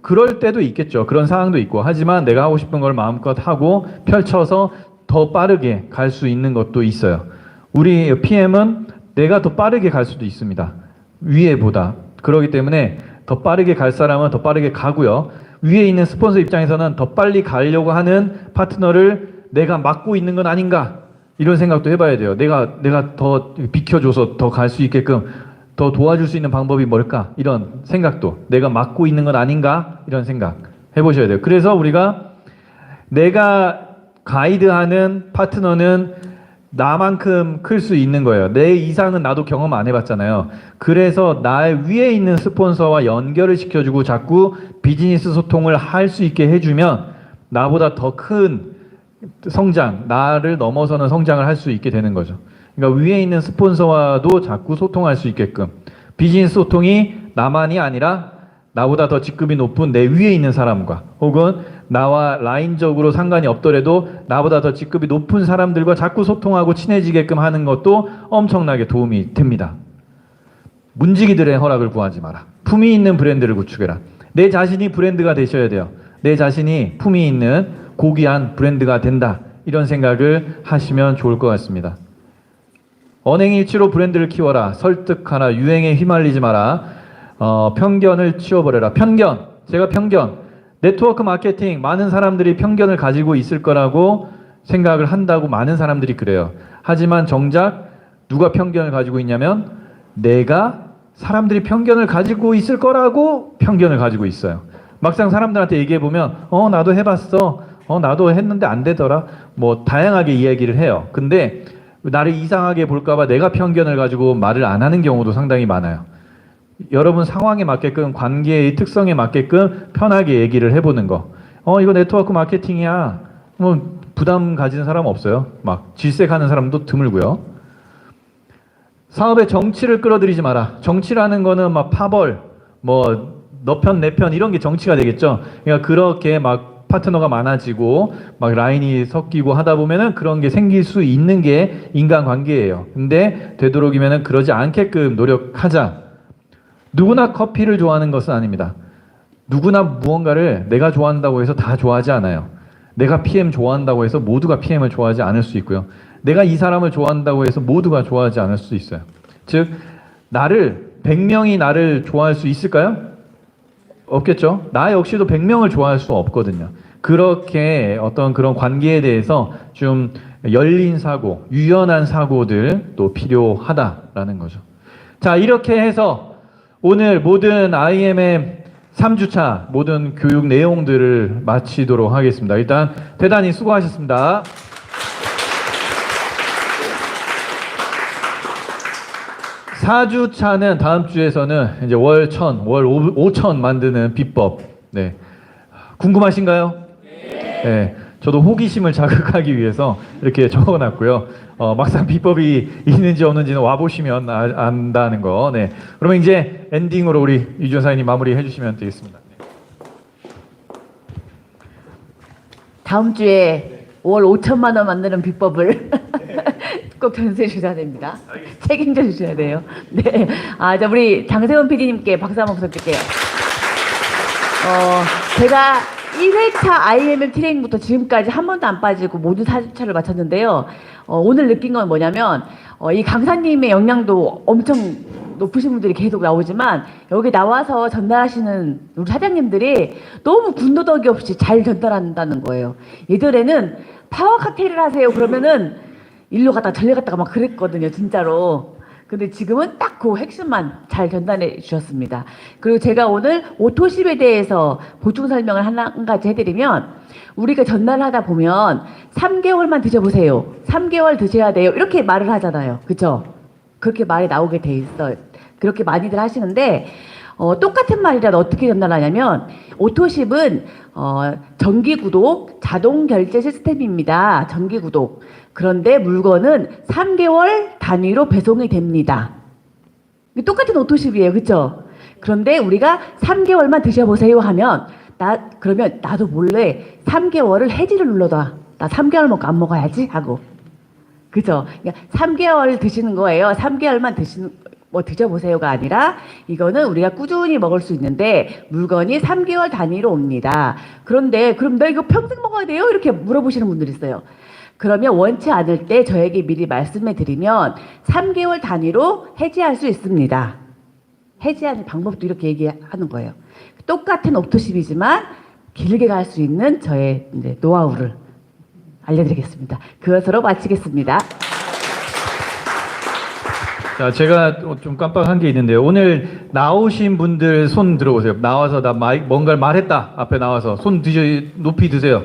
그럴 때도 있겠죠. 그런 상황도 있고. 하지만 내가 하고 싶은 걸 마음껏 하고 펼쳐서 더 빠르게 갈 수 있는 것도 있어요. 우리 PM은 내가 더 빠르게 갈 수도 있습니다. 위에보다. 그렇기 때문에 더 빠르게 갈 사람은 더 빠르게 가고요. 위에 있는 스폰서 입장에서는 더 빨리 가려고 하는 파트너를 내가 막고 있는 건 아닌가? 이런 생각도 해봐야 돼요. 내가 더 비켜줘서 더 갈 수 있게끔 더 도와줄 수 있는 방법이 뭘까? 이런 생각도. 내가 막고 있는 건 아닌가? 이런 생각 해보셔야 돼요. 그래서 우리가 내가 가이드하는 파트너는 나만큼 클 수 있는 거예요. 내 이상은 나도 경험 안 해봤잖아요. 그래서 나의 위에 있는 스폰서와 연결을 시켜주고 자꾸 비즈니스 소통을 할 수 있게 해주면 나보다 더 큰 성장, 나를 넘어서는 성장을 할 수 있게 되는 거죠. 그러니까 위에 있는 스폰서와도 자꾸 소통할 수 있게끔 비즈니스 소통이 나만이 아니라 나보다 더 직급이 높은 내 위에 있는 사람과 혹은 나와 라인적으로 상관이 없더라도 나보다 더 직급이 높은 사람들과 자꾸 소통하고 친해지게끔 하는 것도 엄청나게 도움이 됩니다. 문지기들의 허락을 구하지 마라. 품위 있는 브랜드를 구축해라. 내 자신이 브랜드가 되셔야 돼요. 내 자신이 품위 있는 고귀한 브랜드가 된다. 이런 생각을 하시면 좋을 것 같습니다. 언행일치로 브랜드를 키워라. 설득하라. 유행에 휘말리지 마라. 편견을 치워버려라. 편견. 제가 편견. 네트워크 마케팅. 많은 사람들이 편견을 가지고 있을 거라고 생각을 한다고 많은 사람들이 그래요. 하지만 정작 누가 편견을 가지고 있냐면 내가 사람들이 편견을 가지고 있을 거라고 편견을 가지고 있어요. 막상 사람들한테 얘기해보면 나도 해봤어. 나도 했는데 안 되더라. 뭐 다양하게 이야기를 해요. 근데 나를 이상하게 볼까봐 내가 편견을 가지고 말을 안 하는 경우도 상당히 많아요. 여러분 상황에 맞게끔 관계의 특성에 맞게끔 편하게 얘기를 해보는 거. 이거 네트워크 마케팅이야. 뭐 부담 가지는 사람 없어요. 막 질색하는 사람도 드물고요. 사업에 정치를 끌어들이지 마라. 정치라는 거는 막 파벌, 뭐 너 편 내 편 이런 게 정치가 되겠죠. 그러니까 그렇게 막 파트너가 많아지고 막 라인이 섞이고 하다 보면은 그런 게 생길 수 있는 게 인간관계예요. 근데 되도록이면은 그러지 않게끔 노력하자. 누구나 커피를 좋아하는 것은 아닙니다. 누구나 무언가를 내가 좋아한다고 해서 다 좋아하지 않아요. 내가 PM 좋아한다고 해서 모두가 PM을 좋아하지 않을 수 있고요. 내가 이 사람을 좋아한다고 해서 모두가 좋아하지 않을 수 있어요. 즉 100명이 나를 좋아할 수 있을까요? 없겠죠. 나 역시도 100명을 좋아할 수 없거든요. 그렇게 어떤 그런 관계에 대해서 좀 열린 사고, 유연한 사고들 또 필요하다라는 거죠. 자, 이렇게 해서 오늘 모든 IMM 3주차 모든 교육 내용들을 마치도록 하겠습니다. 일단 대단히 수고하셨습니다. (4주차는) 다음 주에서는 이제 월 1,000, 월 5,000 만드는 비법. 네. 궁금하신가요? 네. 저도 호기심을 자극하기 위해서 이렇게 적어놨고요. 막상 비법이 있는지 없는지는 와보시면 안다는 거. 네. 그러면 이제 엔딩으로 우리 유전사님 마무리 해주시면 되겠습니다. 네. 다음 주에 월 5천만 원 만드는 비법을 꼭 전수해 주셔야 됩니다. 책임져 주셔야 돼요. 네. 자, 우리 장세원 PD님께 박수 한번 부탁드릴게요. 제가 1회차 IMM 트레이닝부터 지금까지 한 번도 안 빠지고 모든 4주차를 마쳤는데요. 오늘 느낀 건 뭐냐면, 이 강사님의 역량도 엄청 높으신 분들이 계속 나오지만, 여기 나와서 전달하시는 우리 사장님들이 너무 군더더기 없이 잘 전달한다는 거예요. 예전에는 파워 칵테일을 하세요. 그러면은 일로 갔다가 저리 갔다가 막 그랬거든요. 진짜로. 근데 지금은 딱 그 핵심만 잘 전달해 주셨습니다. 그리고 제가 오늘 오토십에 대해서 보충 설명을 한 가지 해드리면, 우리가 전달하다 보면 3개월만 드셔보세요. 3개월 드셔야 돼요. 이렇게 말을 하잖아요. 그쵸? 그렇게 말이 나오게 돼 있어요. 그렇게 많이들 하시는데, 똑같은 말이라도 어떻게 전달하냐면, 오토십은 정기구독 자동 결제 시스템입니다. 정기구독. 그런데 물건은 3개월 단위로 배송이 됩니다. 똑같은 오토십이에요. 그쵸? 그런데 우리가 3개월만 드셔보세요 하면, 그러면 나도 몰래 3개월을 해지를 눌러놔. 나 3개월 먹고 안 먹어야지 하고. 그죠? 그러니까 3개월 드시는 거예요. 3개월만 드셔보세요가 아니라, 이거는 우리가 꾸준히 먹을 수 있는데 물건이 3개월 단위로 옵니다. 그런데 그럼 나 이거 평생 먹어야 돼요? 이렇게 물어보시는 분들이 있어요. 그러면 원치 않을 때 저에게 미리 말씀해 드리면 3개월 단위로 해지할 수 있습니다. 해지하는 방법도 이렇게 얘기하는 거예요. 똑같은 오토십이지만 길게 갈 수 있는 저의 이제 노하우를 알려드리겠습니다. 그것으로 마치겠습니다. 자, 제가 좀 깜빡한 게 있는데요. 오늘 나오신 분들 손 들어보세요. 나와서 나 뭔가를 말했다. 앞에 나와서 손 높이 드세요.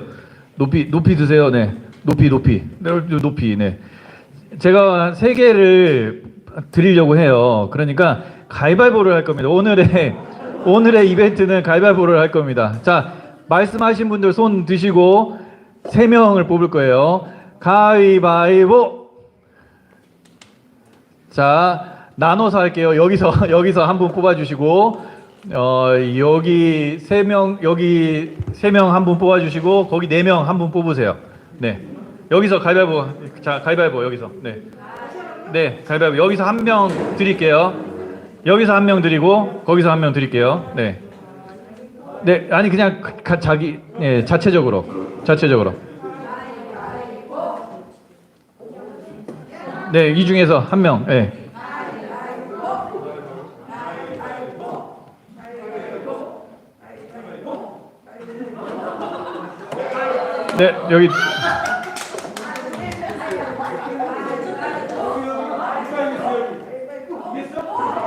높이 드세요. 네. 높이. 네. 제가 3개를 드리려고 해요. 그러니까 가위바위보를 할 겁니다. 오늘의 이벤트는 가위바위보를 할 겁니다. 자, 말씀하신 분들 손 드시고 3명을 뽑을 거예요. 가위바위보. 자, 나눠서 할게요. 여기서 한 분 뽑아주시고, 여기 3명 한 분 뽑아주시고, 거기 4명 한 분 뽑으세요. 네. 여기서 가위바위보. 자, 가위바위보 여기서. 네. 네, 가위바위보. 여기서 1명 드릴게요. 여기서 1명 드리고, 거기서 1명 드릴게요. 네. 네, 아니 그냥 자체적으로. 네, 이 중에서 1명. 네. 네, 여기.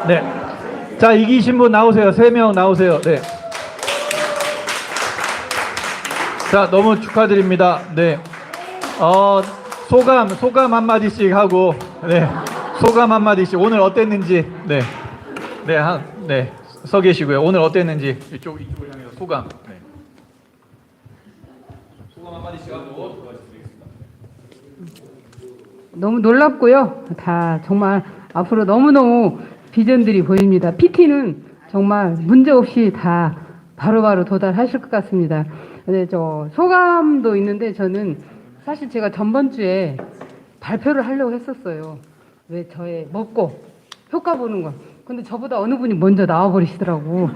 네. 자, 이기신 분 나오세요. 3명 나오세요. 네. 자, 너무 축하드립니다. 네. 소감 한마디씩 하고, 네. 소감 한마디씩. 오늘 어땠는지, 네. 네, 서 계시고요. 오늘 어땠는지, 이쪽으로 향해서 소감. 네. 소감 한마디씩 하고, 도와주시겠습니다. 너무 놀랍고요. 다 정말 앞으로 너무너무 비전들이 보입니다. PT는 정말 문제없이 다 바로바로 도달하실 것 같습니다. 근데 소감도 있는데 저는 사실 제가 전번 주에 발표를 하려고 했었어요. 왜 저의 먹고 효과 보는 거. 근데 저보다 어느 분이 먼저 나와버리시더라고.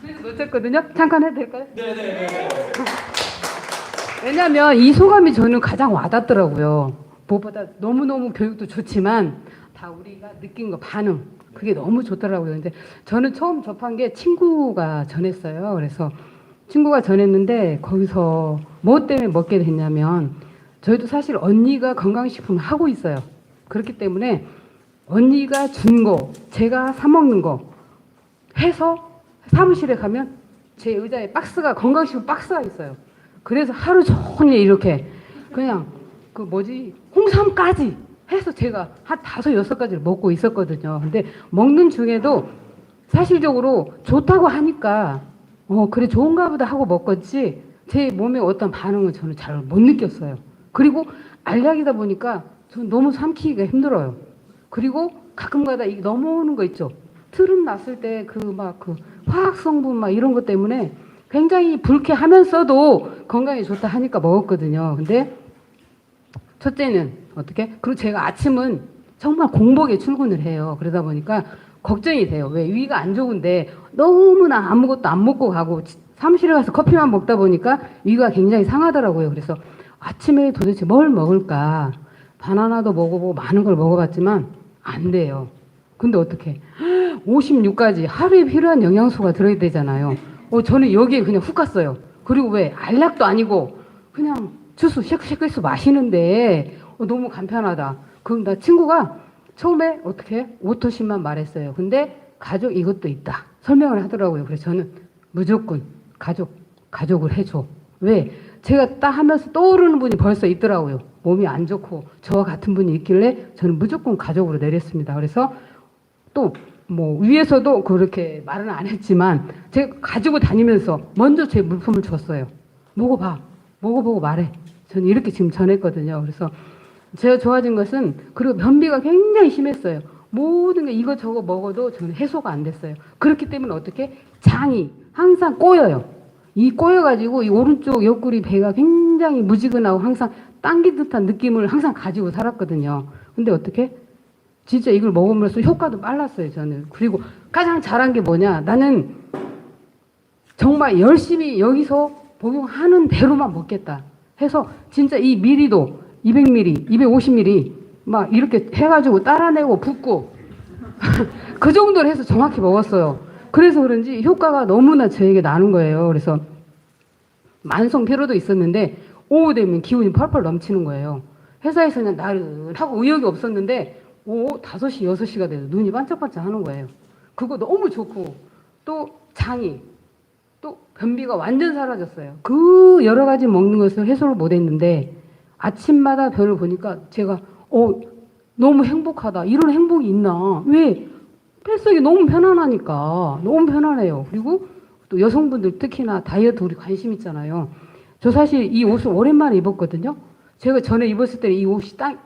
그래서 놓쳤거든요. 잠깐 해도 될까요? 네네네. 왜냐하면 이 소감이 저는 가장 와닿더라고요. 무엇보다 너무너무 교육도 좋지만 다 우리가 느낀 거 반응 그게 너무 좋더라고요. 근데 저는 처음 접한 게 친구가 전했어요. 그래서 친구가 전했는데 거기서 뭐 때문에 먹게 됐냐면 저희도 사실 언니가 건강식품 하고 있어요. 그렇기 때문에 언니가 준 거 제가 사 먹는 거 해서 사무실에 가면 제 의자에 박스가 건강식품 박스가 있어요. 그래서 하루 종일 이렇게 그냥 홍삼까지 해서 제가 한 5, 6가지를 먹고 있었거든요. 근데 먹는 중에도 사실적으로 좋다고 하니까 그래 좋은가 보다 하고 먹었지 제 몸에 어떤 반응은 저는 잘 못 느꼈어요. 그리고 알약이다 보니까 저는 너무 삼키기가 힘들어요. 그리고 가끔가다 이게 넘어오는 거 있죠. 트름 났을 때 그 화학 성분 이런 것 때문에 굉장히 불쾌하면서도 건강에 좋다 하니까 먹었거든요. 근데 첫째는 어떻게? 그리고 제가 아침은 정말 공복에 출근을 해요. 그러다 보니까 걱정이 돼요. 왜 위가 안 좋은데 너무나 아무것도 안 먹고 가고 사무실에 가서 커피만 먹다 보니까 위가 굉장히 상하더라고요. 그래서 아침에 도대체 뭘 먹을까? 바나나도 먹어보고 많은 걸 먹어봤지만 안 돼요. 근데 어떻게? 56가지 하루에 필요한 영양소가 들어있대잖아요. 저는 여기에 그냥 훅 갔어요. 그리고 왜 알약도 아니고 그냥 주스 쉐크쉐크해서 마시는데 너무 간편하다. 그럼 나 친구가 처음에 어떻게 오토신만 말했어요. 근데 가족 이것도 있다 설명을 하더라고요. 그래서 저는 무조건 가족을 해줘. 왜? 제가 딱 하면서 떠오르는 분이 벌써 있더라고요. 몸이 안 좋고 저와 같은 분이 있길래 저는 무조건 가족으로 내렸습니다. 그래서 또 위에서도 그렇게 말은 안 했지만 제가 가지고 다니면서 먼저 제 물품을 줬어요. 먹어봐. 먹어보고 말해. 저는 이렇게 지금 전했거든요. 그래서 제가 좋아진 것은 그리고 변비가 굉장히 심했어요. 모든 게 이거저거 먹어도 저는 해소가 안 됐어요. 그렇기 때문에 어떻게? 장이 항상 꼬여요. 이 꼬여가지고 이 오른쪽 옆구리 배가 굉장히 무지근하고 항상 당긴 듯한 느낌을 항상 가지고 살았거든요. 근데 어떻게? 진짜 이걸 먹으면서 효과도 빨랐어요, 저는. 그리고 가장 잘한 게 뭐냐? 나는 정말 열심히 여기서 복용하는 대로만 먹겠다 해서 진짜 이 미리도 200ml, 250ml 막 이렇게 해가지고 따라내고 붓고 그 정도로 해서 정확히 먹었어요. 그래서 그런지 효과가 너무나 저에게 나는 거예요. 그래서 만성 피로도 있었는데 오후 되면 기운이 펄펄 넘치는 거예요. 회사에서는 나른하고 의욕이 없었는데 오후 5시, 6시가 돼서 눈이 반짝반짝 하는 거예요. 그거 너무 좋고 또 장이 또 변비가 완전 사라졌어요. 그 여러 가지 먹는 것을 해소를 못 했는데 아침마다 변을 보니까 제가 너무 행복하다. 이런 행복이 있나? 왜? 뱃속이 너무 편안하니까. 너무 편안해요. 그리고 또 여성분들 특히나 다이어트 우리 관심 있잖아요. 저 사실 이 옷을 오랜만에 입었거든요. 제가 전에 입었을 때 이 옷이 딱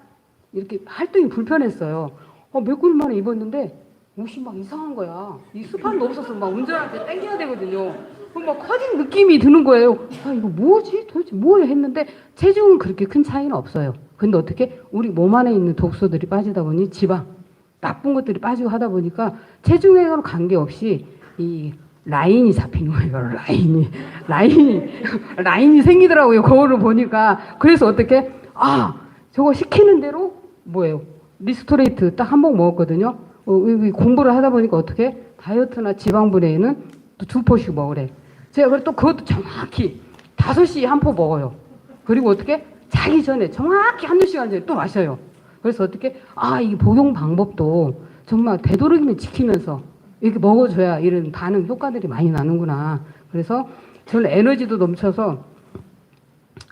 이렇게 활동이 불편했어요. 몇 개월 만에 입었는데 옷이 막 이상한 거야. 이 스판도 없어서 막 운전할 때 당겨야 되거든요. 막 커진 느낌이 드는 거예요. 이거 뭐지? 도대체 뭐야? 했는데 체중은 그렇게 큰 차이는 없어요. 근데 어떻게? 우리 몸 안에 있는 독소들이 빠지다 보니 지방, 나쁜 것들이 빠지고 하다 보니까 체중에는 관계없이 이 라인이 잡히는 거예요. 라인이 생기더라고요. 거울을 보니까. 그래서 어떻게? 저거 시키는 대로 뭐예요? 리스토레이트 딱 한 봉 먹었거든요. 공부를 하다 보니까 어떻게? 다이어트나 지방 분해에는 또 2포씩 먹으래. 제가 또 그것도 정확히 5시에 한 포 먹어요. 그리고 어떻게? 자기 전에 정확히 1-2시간 전에 또 마셔요. 그래서 어떻게? 이 복용 방법도 정말 되도록이면 지키면서 이렇게 먹어줘야 이런 반응 효과들이 많이 나는구나. 그래서 저는 에너지도 넘쳐서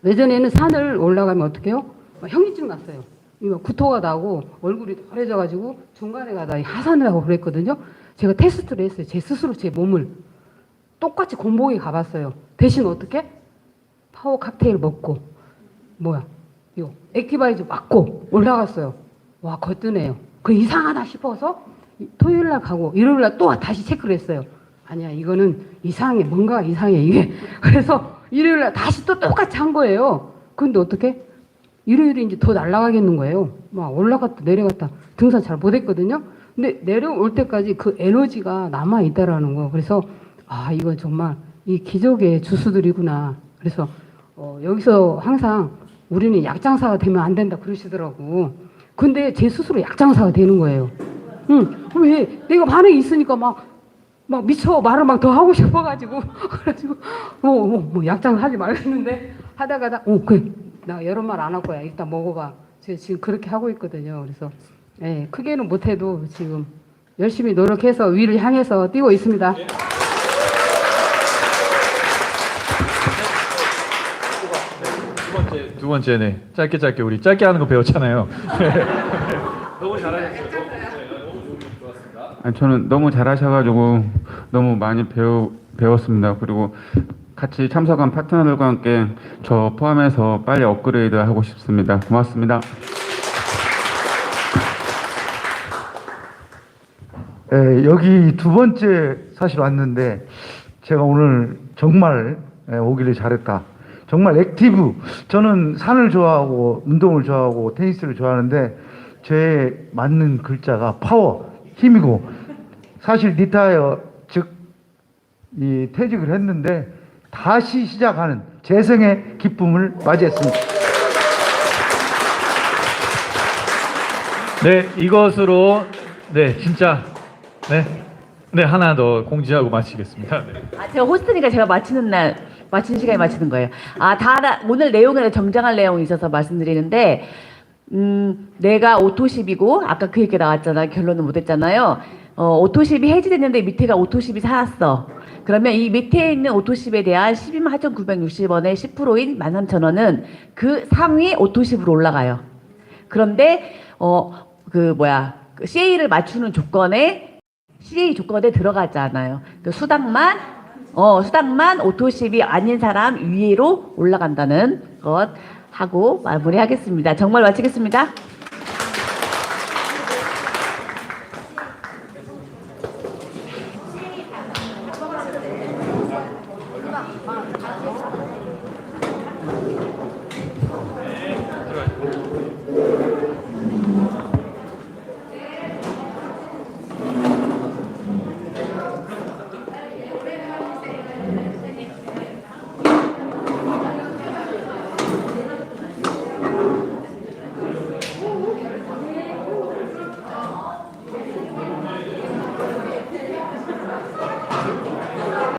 예전에는 산을 올라가면 어떻게 해요? 막 현기증 났어요. 이거 구토가 나고 얼굴이 더해져가지고 중간에 가다 하산을 하고 그랬거든요. 제가 테스트를 했어요. 제 스스로 제 몸을. 똑같이 곤봉에 가봤어요. 대신 어떻게? 파워 칵테일 먹고 이거 액티바이저 맞고 올라갔어요. 와 거뜬해요. 그 이상하다 싶어서 토요일 날 가고 일요일 날 또 다시 체크를 했어요. 아니야 이거는 이상해 뭔가 이상해 이게. 그래서 일요일 날 다시 또 똑같이 한 거예요. 근데 어떻게? 일요일에 이제 더 날아가겠는 거예요. 막 올라갔다 내려갔다 등산 잘 못했거든요. 근데 내려올 때까지 그 에너지가 남아 있다라는 거. 그래서 아 이건 정말 이 기적의 주수들이구나. 그래서 여기서 항상 우리는 약장사가 되면 안 된다 그러시더라고. 근데 제 스스로 약장사가 되는 거예요. 왜 내가 반응이 있으니까 막 미쳐 말을 막 더 하고 싶어가지고 그래가지고 뭐 약장 하지 말랬는데 하다가다 그래 나 여러 말 안 할 거야 일단 먹어봐. 제가 지금 그렇게 하고 있거든요. 그래서 예, 크게는 못해도 지금 열심히 노력해서 위를 향해서 뛰고 있습니다. 두 번째, 네. 짧게 우리 짧게 하는 거 배웠잖아요. 너무 잘하셨어요. 아니, 저는 너무 잘하셔가지고 너무 많이 배웠습니다. 그리고 같이 참석한 파트너들과 함께 저 포함해서 빨리 업그레이드 하고 싶습니다. 고맙습니다. 예, 여기 두 번째 사실 왔는데 제가 오늘 정말 오기를 잘했다. 정말 액티브. 저는 산을 좋아하고 운동을 좋아하고 테니스를 좋아하는데 제 맞는 글자가 파워, 힘이고 사실 리타이어 즉 이 퇴직을 했는데 다시 시작하는 재생의 기쁨을 맞이했습니다. 네, 이것으로 진짜 하나 더 공지하고 마치겠습니다. 네. 제가 호스트니까 제가 마치는 시간에 마치는 거예요. 오늘 내용에 정정할 내용이 있어서 말씀드리는데, 내가 오토십이고, 아까 그 얘기 나왔잖아요. 결론은 못했잖아요. 오토십이 해지됐는데 밑에가 오토십이 살았어. 그러면 이 밑에 있는 오토십에 대한 124,960원의 10%인 13,000원은 그 상위 오토십으로 올라가요. 그런데, CA를 맞추는 CA 조건에 들어가지 않아요. 그 수당만 오토십이 아닌 사람 위로 올라간다는 것 하고 마무리하겠습니다. 정말 마치겠습니다.